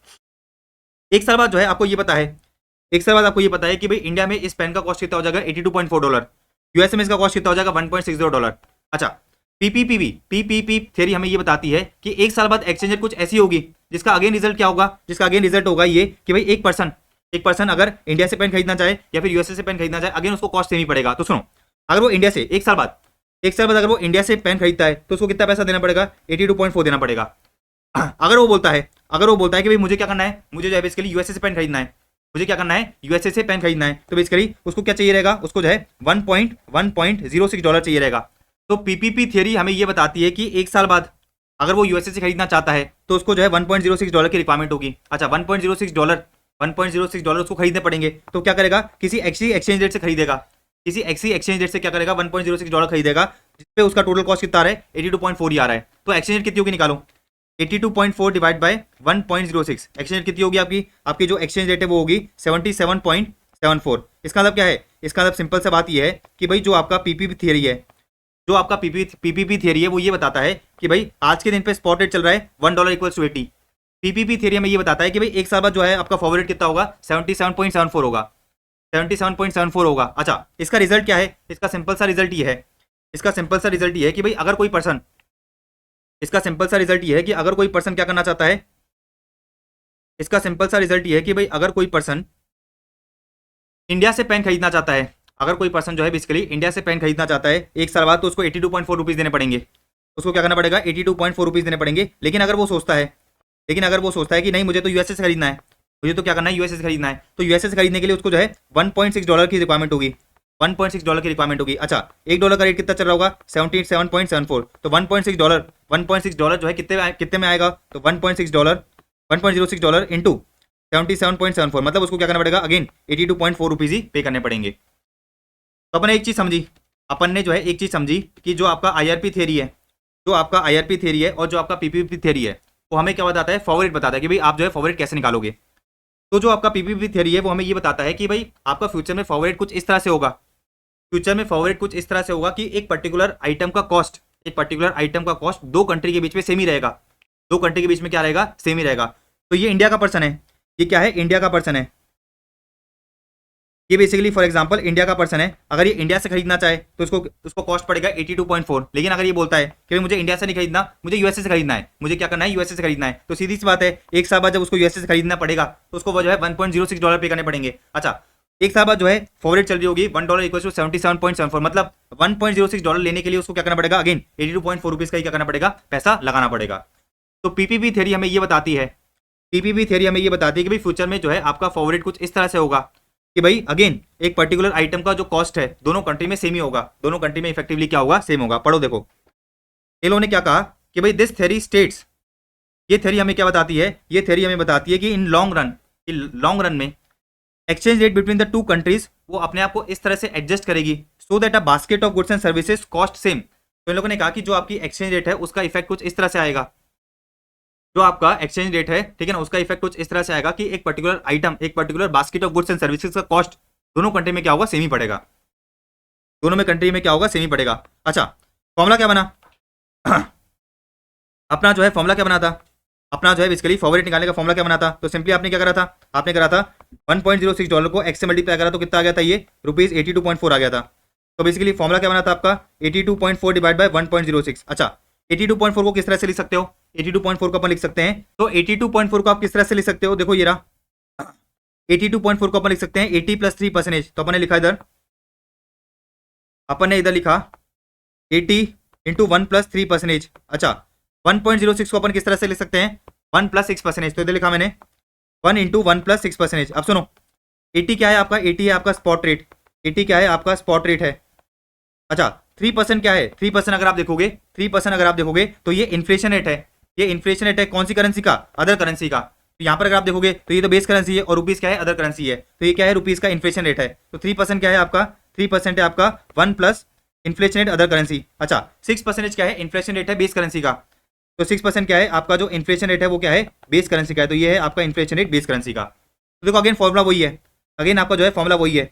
एक साल बाद जो है आपको ये पता है, एक साल बाद आपको ये पता है कि भाई इंडिया में इस पेन का कॉस्ट कितना हो जाएगा, $82.4, यूएसए में इसका कॉस्ट कितना हो जाएगा, $1.60। अच्छा, पीपीपी थ्योरी हमें ये बताती है कि एक साल बाद एक्सचेंज रेट कुछ ऐसी होगी जिसका अगेन रिजल्ट क्या होगा, जिसका अगेन रिजल्ट होगा ये कि भाई एक पर्सन अगर इंडिया से पेन खरीदना चाहे या फिर यूएसए से पेन खरीदना चाहे, अगेन उसको कॉस्ट सेम ही पड़ेगा। तो सुनो, अगर वो इंडिया से एक साल बाद अगर वो इंडिया से पेन खरीदता है तो उसको कितना पैसा देना पड़ेगा, 82.4 देना पड़ेगा। अगर वो बोलता है कि भाई मुझे क्या करना है, मुझे जो है बेसिकली यूएसए से पेन खरीदना है, मुझे क्या करना है, यूएसए से पेन खरीदना है, तो बेसिकली उसको क्या चाहिए रहेगा, उसको जो है $1.06 चाहिए रहेगा। तो पीपीपी थ्योरी हमें ये बताती है कि एक साल बाद अगर वो यूएसए से खरीदना चाहता है तो उसको जो है $1.06 की रिक्वायरमेंट होगी। अच्छा, $1.06 उसको खरीदने पड़ेंगे, तो क्या करेगा, किसी एक्सचेंज रेट से खरीदेगा, किसी एक्सचेंज रेट से क्या करेगा, $1.06 खरीदेगा, जिसपे उसका टोटल कॉस्ट कितना आ रहा है, 82.4 ही आ रहा है। तो एक्सचेंज रेट कितनी होगी निकालो, 82.4 डिवाइड बाय 1.06, एक्सचेंज कितनी होगी आपकी जो एक्सचेंज रेट है वो होगी 77.74। इसका मतलब क्या है, इसका मतलब सिंपल सा बात ये है कि भाई जो आपका पीपीपी थ्योरी है, जो आपका पीपीपी थ्योरी है वो ये बताता है कि भाई आज के दिन पे स्पॉट रेट चल रहा है $1 = 80। पीपीपी थ्योरी में ये बताता है कि भाई एक साल बाद जो है आपका फॉरवर्ड रेट कितना होगा, 77.74 होगा, 77.74 होगा। अच्छा, इसका रिजल्ट क्या है, इसका सिंपल सा रिजल्ट ये है, इसका सिंपल सा रिजल्ट ये है कि भाई अगर कोई पर्सन, इसका सिंपल सा रिजल्ट ये है कि अगर कोई पर्सन क्या करना चाहता है, इसका सिंपल सा रिजल्ट ये है कि भाई अगर कोई पर्सन इंडिया से पेन खरीदना चाहता है, अगर कोई पर्सन जो है बेसिकली इंडिया से पेन खरीदना चाहता है एक साल बाद, तो उसको 82.4 रुपीज़ देने पड़ेंगे, उसको क्या करना पड़ेगा, 82.4 रुपीज़ देने पड़ेंगे। लेकिन अगर वो सोचता है कि नहीं मुझे तो यूएसए से खरीदना है, मुझे तो क्या करना है, यूएसए से खरीदना है, तो यूएसए से खरीदने के लिए उसको जो है $1.6 की रिक्वायरमेंट होगी, $1.6 की रिक्वायरमेंट होगी। अच्छा, $1 का रेट कितना चल रहा होगा, 77.74, तो $1.6 जो है कितने में आएगा, तो $1.06 इंटू 77.74, मतलब उसको क्या करना पड़ेगा, अगेन 82.4 रुपीज़ ही पे करने पड़ेंगे। तो अपन ने एक चीज़ समझी कि जो आपका आईआरपी थ्योरी है, और जो आपका पीपीपी थ्योरी है वो हमें क्या बताता है, फॉरवर्ड बताता है कि भाई आप जो है फॉरवर्ड कैसे निकालोगे। तो जो आपका पीपीपी थ्योरी है वो हमें ये बताता है कि भाई आपका फ्यूचर में फॉरवर्ड कुछ इस तरह से होगा, कि एक पर्टिकुलर आइटम का कॉस्ट 2 कंट्री के बीच में सेम ही रहेगा, 2 कंट्री के बीच में क्या रहेगा, सेम ही रहेगा। तो ये इंडिया का पर्सन है, ये क्या है, इंडिया का पर्सन है, ये बेसिकली फॉर एग्जांपल इंडिया का पर्सन है, अगर ये इंडिया से खरीदना चाहे तो उसको कॉस्ट पड़ेगा 82.4, लेकिन अगर ये बोलता है कि भाई मुझे इंडिया से नहीं खरीदना, मुझे यूएसए से खरीदना है, मुझे क्या करना है, यूएसए से खरीदना है, तो सीधी सी बात है एक साल बाद जब उसको यूएसए से खरीदना पड़ेगा तो उसको वो जो है $1.06 पे करने पड़ेंगे। अच्छा, एक साल बाद जो है फॉरवर्ड चल रही होगी $1 इक्वल टू 77.74, मतलब $1.06 लेने के लिए उसको क्या करना पड़ेगा, अगेन 82.4 रुपीज का ही क्या करना पड़ेगा, पैसा लगाना पड़ेगा। तो पीपीपी थ्योरी हमें ये बताती है, पीपीपी थ्योरी हमें ये बताती है कि भाई फ्यूचर में जो है आपका फॉरवर्ड कुछ इस तरह से होगा कि भाई अगेन एक पर्टिकुलर आइटम का जो कॉस्ट है दोनों कंट्री में सेम ही होगा, दोनों कंट्री में इफेक्टिवली क्या होगा, सेम होगा। पढ़ो देखो, इन लोगों ने क्या कहा कि भाई दिस थ्योरी स्टेट्स, ये थ्योरी हमें क्या बताती है, ये थ्योरी हमें बताती है कि इन लॉन्ग रन में exchange rate between the two countries वो अपने आप को इस तरह से एडजस्ट करेगी so that a basket of goods and services cost same. तो इन लोगों ने कहा कि जो आपकी एक्सचेंज रेट है उसका इफेक्ट कुछ इस तरह से आएगा, जो आपका एक्सचेंज रेट है ठीक है ना, उसका इफेक्ट कुछ इस तरह से आएगा कि एक पर्टिकुलर आइटम, एक particular basket of goods and services का कॉस्ट दोनों कंट्री में क्या होगा, सेम ही पड़ेगा, दोनों में कंट्री में क्या होगा, सेम ही पड़ेगा। अच्छा, फॉर्मूला क्या बना अपना जो है, फॉर्मूला क्या बना था अपना जो है बेसिकली फॉरवर्ड निकालने का फॉर्मूला क्या बना था, तो सिंपली आपने क्या करा था, आपने करा था $1.06 को एक्स से मल्टीप्लाई करा तो कितना आ गया था, ये ₹82.4 आ गया था। तो बेसिकली फॉर्मूला क्या बना था आपका 82.4 डिवाइड बाय 1.06। अच्छा, 82.4 को किस तरह से लिख सकते हो, 82.4 को अपन लिख सकते हैं, तो 82.4 को आप किस तरह से लिख सकते हो, देखो ये रहा 82.4 को अपन लिख सकते हैं 80 + 3%, तो अपन ने लिखा इधर, अपन ने इधर लिखा 80 × 1 + 3%। अच्छा, 1.06 को अपन किस तरह से लिख सकते हैं, 1 + 6%, तो इधर लिखा मैंने 1 × 1 + 6%। अब सुनो, 80 क्या है आपका, 80 है आपका स्पॉट रेट, 80 क्या है आपका स्पॉट रेट है। अच्छा, 3% क्या है, 3% अगर आप देखोगे, 3% अगर आप देखोगे तो ये इन्फ्लेशन रेट है, ये इन्फ्लेशन रेट है कौन सी करेंसी का, अदर करेंसी का। तो यहाँ पर अगर आप देखोगे तो ये तो बेस करेंसी है और रुपीज क्या है, अदर करेंसी है, तो ये क्या है, रुपीज का इन्फ्लेशन रेट है। तो 3% क्या है आपका, 3% है आपका 1 + इन्फ्लेशन रेट अदर करेंसी। अच्छा, 6% क्या है, इन्फ्लेशन रेट है बेस करेंसी का, तो 6% क्या है आपका जो इन्फ्लेशन रेट है वो क्या है, बेस करेंसी का है, तो ये है आपका इन्फ्लेशन रेट बेस करेंसी का। तो देखो अगेन फॉर्मूला वही है, अगेन आपका जो है फॉर्मूला वही है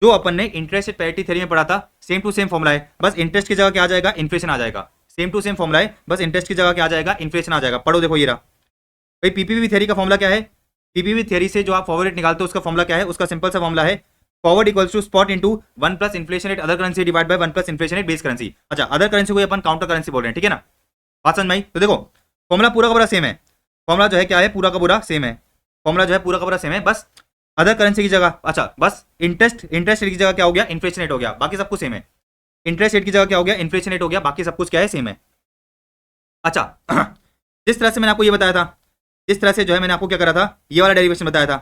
जो अपन ने इंटरेस्ट रेट पैरिटी थ्योरी में पढ़ा था, सेम टू सेम फॉर्मूला है, बस इंटरेस्ट की जगह क्या आ जाएगा, इन्फ्लेशन आ जाएगा। सेम टू सेम फॉर्मूला है, बस इंटरेस्ट की जगह क्या आ जाएगा, इन्फ्लेशन आ जाएगा। पढ़ो देखो ये रहा भाई, पीपीपी थ्योरी का फॉर्मूला क्या है, पीपीपी थ्योरी से जो आप फॉरवर्ड रेट निकालते हो उसका फॉर्मूला क्या है, उसका सिंपल सा फॉर्मूला है forward equals to spot into 1 + inflation rate other currency divide by 1 + inflation rate base currency. अच्छा, अदर करेंसी को अपन काउंटर करेंसी बोल रहे हैं, ठीक है ना, बात समझ में आई। तो देखो फॉर्मूला पूरा का पूरा सेम है, फॉर्मूला जो है क्या है, पूरा का पूरा सेम है, फॉर्मूला जो है पूरा का पूरा सेम है, बस अदर करेंसी की जगह, अच्छा बस इंटरेस्ट रेट की जगह क्या हो गया, इन्फ्लेशन रेट हो गया, बाकी सब कुछ सेम है। इंटरेस्ट रेट की जगह क्या हो गया, इन्फ्लेशन रेट हो गया, बाकी सब कुछ क्या है, सेम है। अच्छा जिस तरह से मैंने आपको ये बताया था, जिस तरह से जो है मैंने आपको क्या करा था, ये वाला डेरिवेशन बताया था,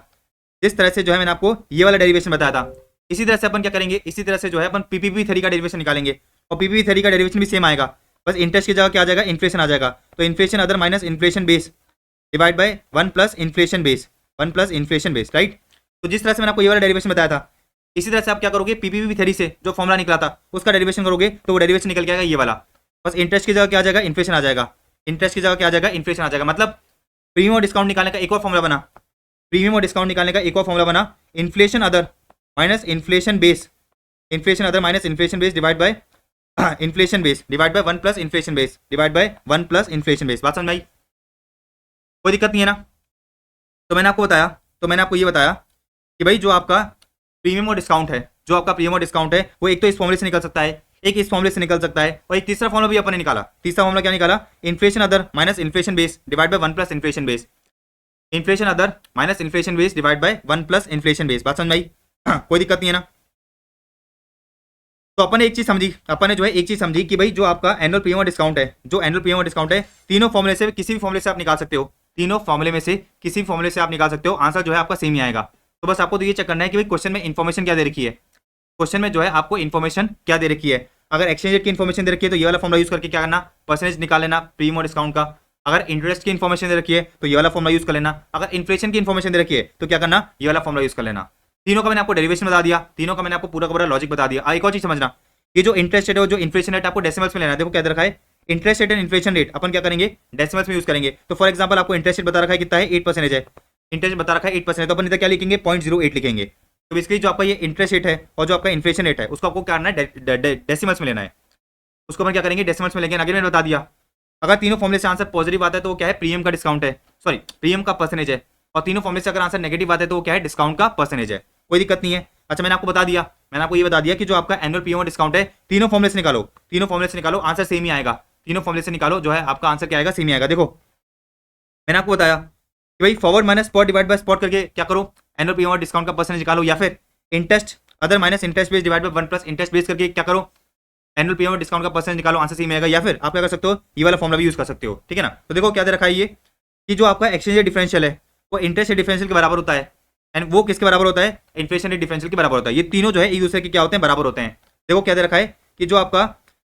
जिस तरह से जो है मैंने आपको ये वाला डेरिवेशन बताया था, इसी तरह से अपन क्या करेंगे, इसी तरह से जो है अपन पीपीपी थ्योरी का डेरिवेशन निकालेंगे और पीपीपी थ्योरी का डेरिवेशन भी सेम आएगा, बस इंटरेस्ट की जगह क्या आ जाएगा, इन्फ्लेशन आ जाएगा। तो inflation other minus inflation base divide by 1 + inflation base, 1 + inflation base, right. तो जिस तरह से मैंने आपको ये वाला डेरिवेशन बताया था, इसी तरह से आप क्या करोगे, पीपीपी थ्योरी से जो फॉर्मूला निकला था उसका डेरिवेशन करोगे तो वो डेरिवेशन निकल के आएगा ये वाला, बस इंटरेस्ट की जगह क्या आ जाएगा, इन्फ्लेशन आ जाएगा, इंटरेस्ट की जगह क्या आ जाएगा, इन्फ्लेशन आ जाएगा। मतलब प्रीमियम और डिस्काउंट निकालने का एक और फॉर्मूला बना, प्रीमियम और डिस्काउंट निकालने का एक और फॉर्मूला बना, inflation other minus inflation base, inflation other minus inflation base divide by inflation base divide by 1 + inflation base divide by 1 + inflation base. बात समझ में आई, कोई दिक्कत नहीं है ना। तो मैंने आपको बताया, तो मैंने आपको ये बताया कि भाई जो आपका प्रीमियम और डिस्काउंट है, जो आपका प्रीमियम और डिस्काउंट है वो एक तो इस फॉर्मूले से निकल सकता है, एक इस फॉर्मूले से निकल सकता है, और एक तीसरा फॉर्मूला भी अपन ने निकाला। तीसरा फॉर्मूला क्या निकाला, inflation other minus inflation base divide by 1 + inflation base, inflation other minus inflation base divide by 1 + inflation base. बात समझ में आई, कोई दिक्कत नहीं है ना। तो अपन ने एक चीज समझी, अपन ने जो है एक चीज समझी कि भाई जो आपका एनुअल प्रीमियम और डिस्काउंट है, जो एनुअल प्रीमियम और डिस्काउंट है, तीनों फॉर्मूले से किसी भी फॉर्मूले से आप निकाल सकते हो, तीनों फॉर्मूले में से किसी भी फॉर्मूले से आप निकाल सकते हो, आंसर जो है आपका सेम ही आएगा। तो बस आपको तो ये चेक करना है कि भाई क्वेश्चन में इन्फॉर्मेशन क्या दे रखी है, क्वेश्चन में जो है आपको इन्फॉर्मेशन क्या दे रखी है। अगर एक्सचेंज रेट की इन्फॉर्मेशन दे रखी है तो ये वाला फॉर्मूला यूज करके क्या करना, परसेंटेज निकाल लेना प्रीमियम और डिस्काउंट का। अगर इंटरेस्ट की इन्फॉर्मेशन दे रखी है तो ये वाला फॉर्मूला यूज कर लेना। अगर इन्फ्लेशन की इन्फॉर्मेशन दे रखी है तो क्या करना, ये वाला फॉर्मूला यूज कर लेना। तीनों का मैंने आपको डेरिवेशन बता दिया, तीनों का मैंने आपको पूरा का पूरा लॉजिक बता दिया। एक और चीज समझना, ये जो इंटरेस्ट रेट है, जो इन्फ्लेशन रेट आपको डेसिमल्स में लेना है। देखो क्या दे रखा है, interest rate and inflation rate अपन क्या करेंगे, डेसिमल्स में यूज करेंगे। तो फॉर एग्जांपल आपको इंटरेस्ट रेट बता रखा है कितना है, 8% है, इंटरेस्ट बता रखा है 8%, तो अपन इधर क्या लिखेंगे, 0.08 लिखेंगे। तो बेसिकली जो आपका ये इंटरेस्ट रेट है और जो आपका इन्फ्लेशन रेट है उसको आपको क्या करना है, डेसिमल्स में लेना है। उसको अपन क्या करेंगे, डेसिमल्स में लेंगे। आगे मैंने बता दिया, अगर तीनों फॉर्मूले से आंसर पॉजिटिव आता है तो वो क्या है, प्रीमियम का डिस्काउंट है, सॉरी प्रीमियम का परसेंटेज है, और तीनों फॉर्मूले से अगर आंसर नेगेटिव आता है तो वो क्या है, डिस्काउंट का परसेंटेज है। कोई दिक्कत नहीं है। अच्छा मैंने आपको बता दिया, मैंने आपको ये बता दिया कि जो आपका एनुअल पीएमओ डिस्काउंट है, तीनों फॉर्मुले से निकालो, तीनों फॉर्मुले से निकालो, आंसर सेम ही आएगा। तीनों फॉर्मुले से निकालो, जो है आपका आंसर क्या आएगा, सेम ही आएगा। देखो मैंने आपको बताया कि भाई forward minus spot divide by spot करके क्या करो, एनुअल पीएमओ डिस्काउंट का परसेंटेज निकालो, या फिर interest other minus interest base divide by 1 plus interest base करके क्या करो, एनुअल पीएमओ डिस्काउंट का परसेंटेज निकालो, आंसर सेम आएगा। या फिर आप क्या कर सकते हो, ये वाला फॉर्मुला भी यूज कर सकते हो, ठीक है ना। तो देखो क्या दे रखा है ये, कि जो आपका एक्सचेंज डिफरेंशियल है वो इंटरेस्ट डिफरेंशियल के बराबर होता है, एंड वो किसके बराबर होता है, इन्फ्लेशन रेट डिफरेंशियल के बराबर होता है। ये तीनों जो है एक दूसरे के क्या होते हैं, बराबर होते हैं। देखो क्या दे रखा है कि जो आपका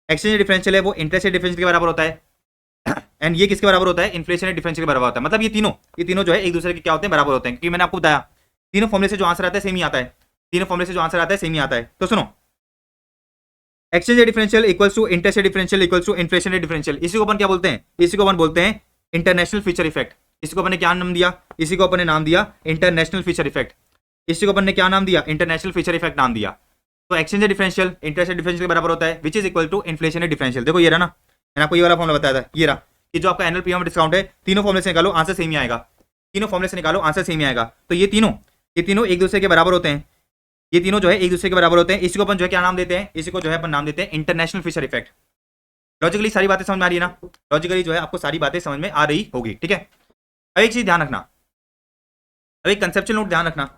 एक्सचेंज डिफरेंशियल है वो इंटरेस्ट रेट डिफरेंशियल के बराबर होता है, एंड ये किसके बराबर होता है, इन्फ्लेशन रेट डिफरेंशियल के बराबर होता है। मतलब ये तीनों जो है एक दूसरे के क्या होते हैं, बराबर होते हैं। क्योंकि मैंने आपको बताया तीनों फॉर्मुले से जो आंसर आता है सेम ही आता है, तीनों फॉर्मुले से जो आंसर आता है सेम ही आता है। तो सुनो, exchange rate differential equals to interest rate differential equals to inflation rate differential. इसी को अपन क्या बोलते हैं, इसी को अपन बोलते हैं इंटरनेशनल फीचर इफेक्ट। इसी को अपन ने क्या नाम दिया, इसी को अपन ने नाम दिया इंटरनेशनल फीचर इफेक्ट। इसी को अपन ने क्या नाम दिया, इंटरनेशनल फीचर इफेक्ट नाम दिया। तो exchange differential interest rate differential के बराबर होता है, which is equal to inflation rate differential. देखो ये रहा ना, मैंने आपको ये वाला फॉर्मुला बताया था, ये रहा कि जो आपका एनुअल पीएमओ डिस्काउंट है, तीनों फॉर्मुले से निकालो, आंसर सेम ही आएगा। तीनों फॉर्मुले से निकालो, आंसर सेम ही आएगा। तो ये तीनों एक दूसरे के बराबर होते हैं, ये तीनों जो है एक दूसरे के बराबर होते हैं। इसी को अपन जो है क्या नाम देते हैं, इसी को जो है अपन नाम देते हैं इंटरनेशनल फिशर इफेक्ट। लॉजिकली सारी बातें समझ में आ रही है ना, लॉजिकली जो है आपको सारी बातें समझ में आ रही होगी, ठीक है। अब एक चीज ध्यान रखना, अब एक कंसेप्चुअल नोट ध्यान रखना,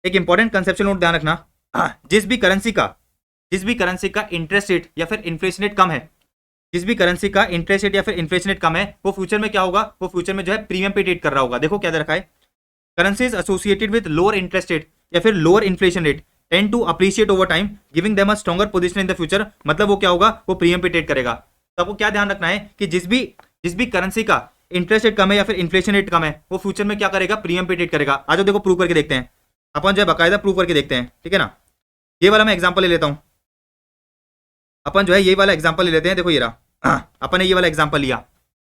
एक इंपॉर्टेंट कंसेप्चुअल नोट ध्यान रखना। जिस भी करेंसी का इंटरेस्ट रेट या फिर इन्फ्लेशन रेट कम है, जिस भी करेंसी का इंटरेस्ट रेट या फिर इन्फ्लेशन रेट कम है, वो फ्यूचर में क्या होगा, वो फ्यूचर में जो है प्रीमियम पे ट्रेड कर रहा होगा। देखो क्या दे रखा है, currencies associated with lower interest rate या फिर lower inflation rate tend to appreciate over time giving them a stronger position in the future. मतलब वो क्या होगा, वो प्रीमियम पे ट्रेड करेगा। तो आपको क्या ध्यान रखना है कि जिस भी करेंसी का इंटरेस्ट रेट कम है या फिर इन्फ्लेशन रेट कम है, वो फ्यूचर में क्या करेगा, प्रीमियम पे ट्रेड करेगा। आज देखो प्रूव करके देखते हैं, अपन जो है बाकायदा प्रूव करके देखते हैं, ठीक है ना। ये वाला मैं एग्जाम्पल ले लेता हूँ, अपन जो है ये वाला एग्जाम्पल ले लेते हैं। देखो ये रहा, अपन ने ये वाला एग्जाम्पल लिया।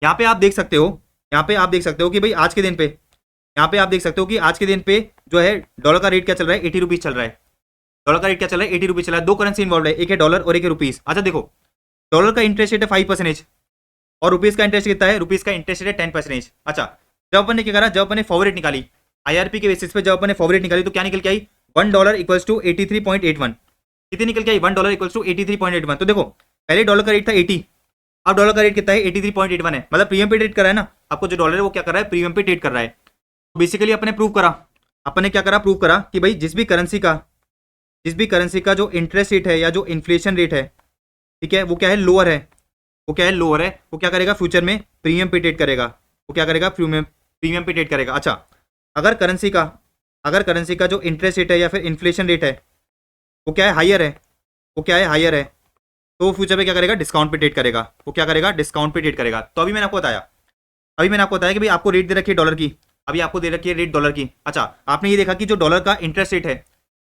यहाँ पे आप देख सकते हो, यहाँ पे आप देख सकते हो कि भाई आज के दिन पे, यहाँ पे आप देख सकते हो कि आज के दिन पे जो है डॉलर का रेट क्या चल रहा है, 80 रुपीज चल रहा है। डॉलर का रेट क्या चल रहा है, 80 रुपीज चल रहा है। दो करेंसी इन्वॉल्व है, एक है डॉलर और एक है रुपीज। अच्छा देखो, डॉलर का इंटरेस्ट रेट है 5% और रुपीज का इंटरेस्ट कितना है, रुपीज का इंटरेस्ट रेट है 10%। अच्छा जब अपन ने क्या करा, जब अपन ने फॉरवर्ड रेट निकाली IRP के बेसिस पे, जब अपन ने फॉरवर्ड रेट निकाली तो क्या निकल के आई, $1 इक्वल्स टू 83.81। कितनी निकल के आई, $1 इक्वल्स टू 83.81। तो देखो पहले डॉलर का रेट था 80, अब डॉलर का रेट कितना है, 83.81 है। मतलब प्रीमियम पे ट्रेड कर रहा है ना, आपको जो डॉलर है वो क्या कर रहा है, प्रीमियम पे ट्रेड कर रहा है। तो बेसिकली अपने प्रूव करा, अपने क्या करा, प्रूव करा कि भाई जिस भी करेंसी का जो इंटरेस्ट रेट है या जो इन्फ्लेशन रेट है, ठीक है, वो क्या है, लोअर है, वो क्या है, लोअर है, वो क्या करेगा, फ्यूचर में प्रीमियम पे ट्रेड करेगा। वो क्या करेगा, प्रीमियम पे ट्रेड करेगा। अच्छा अगर करेंसी का जो इंटरेस्ट रेट है या फिर इन्फ्लेशन रेट है वो क्या है, हायर है, वो क्या है, हायर है, तो फ्यूचर में क्या करेगा, डिस्काउंट पे ट्रेड करेगा। वो क्या करेगा, डिस्काउंट पे ट्रेड करेगा। तो अभी मैंने आपको बताया कि भाई आपको रेट दे रखी है डॉलर की, अभी आपको दे रखी है रेट डॉलर की। अच्छा आपने ये देखा कि जो डॉलर का इंटरेस्ट रेट है,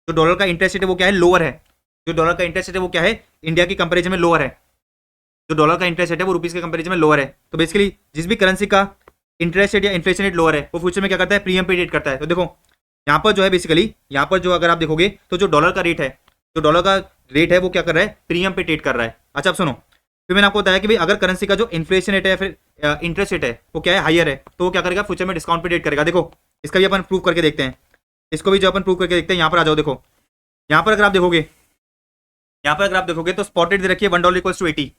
जो डॉलर का इंटरेस्ट रेट है वो क्या है, लोअर है। जो डॉलर का इंटरेस्ट रेट है वो क्या है, इंडिया की कंपेरिजन में लोअर है। जो डॉलर का इंटरेस्ट रेट है वो रुपीज के कंपेरिजन में लोअर है। तो बेसिकली जिस भी करेंसी का इंटरेस्ट रेट या इन्फ्लेशन रेट लोअर है, वो फ्यूचर में क्या करता है, प्रीमियम पे ट्रेड करता है। तो देखो यहाँ पर जो है बेसिकली, यहाँ पर जो अगर आप देखोगे तो जो डॉलर का रेट है वो क्या कर रहा है, प्रीमियम पे ट्रेड कर रहा है। अच्छा अब सुनो, फिर मैंने आपको बताया कि भाई अगर करेंसी का जो इन्फ्लेशन रेट है या फिर इंटरेस्ट रेट है वो क्या है, हायर है, तो वो क्या करेगा, फ्यूचर में डिस्काउंट पे ट्रेड करेगा। देखो इसका भी अपन प्रूव करके देखते हैं, इसको भी जो अपन प्रूव करके देखते हैं। यहाँ पर आ जाओ, देखो यहाँ पर अगर आप देखोगे तो स्पॉट रेट दे रखी है $1 इक्वल्स टू 80,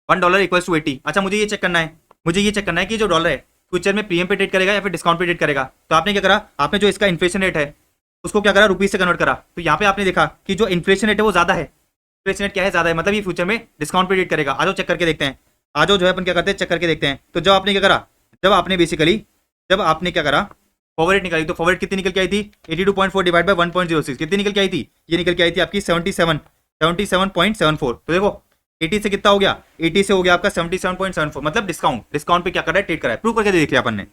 $1 इक्वल्स टू 80। अच्छा मुझे ये चेक करना है कि जो डॉलर है फ्यूचर में प्रीमियम पे ट्रेड करेगा या फिर डिस्काउंट पे ट्रेड करेगा। तो आपने क्या करा, आपने जो इसका इन्फ्लेशन रेट है उसको क्या करा, रुपीज से कन्वर्ट करा। तो यहाँ पे आपने देखा कि जो इन्फ्लेशन रेट है वो ज्यादा है, इन्फ्लेशन रेट क्या है, ज्यादा है, मतलब ये फ्यूचर में डिस्काउंट पे ट्रेड करेगा। आ जाओ चेक करके देखते हैं, आ जाओ जो है अपन क्या करते हैं, चेक करके देखते हैं। तो जब आपने क्या करा, जब आपने क्या करा, फॉरवर्ड रेट निकाली, तो फॉरवर्ड कितनी निकल के आई थी, 82.4 डिवाइड बाय 1.06। कितनी निकल के आई थी, ये निकल के आई थी आपकी 77.74। तो देखो 80 से कितना हो गया, 80 से हो गया आपका 77.74। मतलब डिस्काउंट पे क्या कर रहा है, ट्रेड कर रहा है। प्रूव करके देख लिया अपन ने।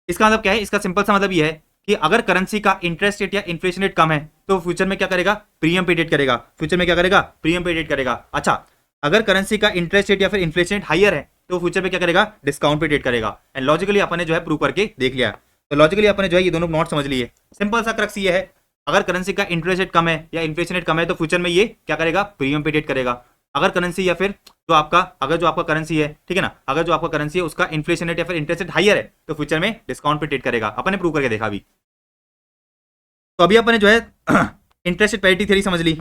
इसका मतलब क्या है, इसका सिंपल सा मतलब ये है कि अगर करेंसी का इंटरेस्ट रेट या इन्फ्लेशन रेट कम है तो फ्यूचर में क्या करेगा, प्रीमियम पे ट्रेड करेगा। फ्यूचर में क्या करेगा, प्रीमियम पे ट्रेड करेगा। अच्छा अगर करेंसी का इंटरेस्ट रेट या फिर इन्फ्लेशन रेट हायर है तो फ्यूचर में क्या करेगा, डिस्काउंट पे ट्रेड करेगा। एंड लॉजिकली अपन ने जो है प्रूव करके देख लिया। तो लॉजिकली अपन ने जो है ये दोनों नॉट समझ लिए। सिंपल सा क्रक्स ये है, अगर करेंसी का इंटरेस्ट रेट कम है या इन्फ्लेशन रेट कम है तो फ्यूचर में ये क्या करेगा, प्रीमियम पे ट्रेड करेगा। अगर करेंसी या फिर जो आपका करेंसी है, ठीक है ना, अगर जो आपका करेंसी है उसका इन्फ्लेशन रेट या फिर इंटरेस्ट रेट हायर है तो फ्यूचर में डिस्काउंट पे ट्रेड करेगा। अपन ने प्रूव करके देखा अभी। तो अभी अपन ने जो है इंटरेस्ट पैरिटी थ्योरी समझ ली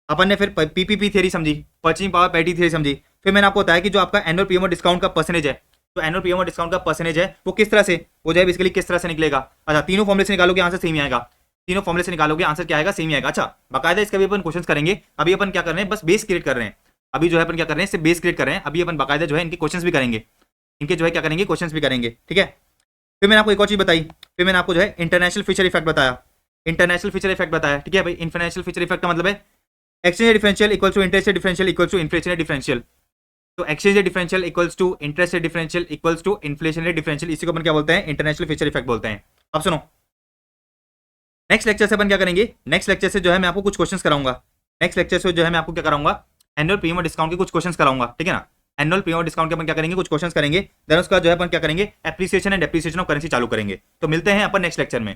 अपन ने, फिर पीपीपी थ्योरी समझी, परचेजिंग पावर पैरिटी थ्योरी समझी। फिर मैंने आपको बताया कि जो आपका एनुअल पीएमओ डिस्काउंट का परसेंटेज है, तो एनुअल पीएमओ डिस्काउंट का परसेंटेज है वो किस तरह से हो जाए, बेसिकली किस तरह से निकलेगा। अच्छा, तीनों फॉर्मुले से निकालोगे आंसर सेम ही आएगा, तीनों फॉर्मुले से निकालोगे आंसर क्या आएगा, सेम ही आएगा। अच्छा, बाकायदा इसका भी अपन क्वेश्चन करेंगे। अभी अपन क्या कर रहे हैं, बस बेस क्रिएट कर रहे हैं। अभी जो है अपन क्या कर रहे हैं, सिर्फ बेस क्रिएट कर रहे हैं। अभी अपन बाकायदा जो है इनके क्वेश्चन भी करेंगे, इनके जो है क्या करेंगे, क्वेश्चन भी करेंगे, ठीक है। फिर मैंने आपको एक और चीज बताई, फिर मैंने आपको जो है इंटरनेशनल फीचर इफेक्ट बताया, इंटरनेशनल फीचर इफेक्ट बताया, ठीक है भाई। इंटरनेशनल फीचर इफेक्ट का मतलब है exchange differential equals to interest differential equals to inflation differential. तो exchange differential equals to interest differential equals to inflation differential, इसी को अपन क्या बोलते हैं, इंटरनेशनल फीचर इफेक्ट बोलते हैं। अब सुनो, नेक्स्ट लेक्चर से अपन क्या करेंगे, नेक्स्ट लेक्चर से जो है मैं आपको कुछ क्वेश्चंस कराऊंगा। नेक्स्ट लेक्चर से जो है मैं आपको क्या कराऊंगा, एनुअल पीएमओ डिस्काउंट के कुछ क्वेश्चंस कराऊंगा, ठीक है ना। एनुअल पीएमओ डिस्काउंट के अपन क्या करेंगे, कुछ क्वेश्चंस करेंगे, देन उसका जो है अपन क्या करेंगे, appreciation and depreciation of currency चालू करेंगे। तो मिलते हैं अपन नेक्स्ट लेक्चर में।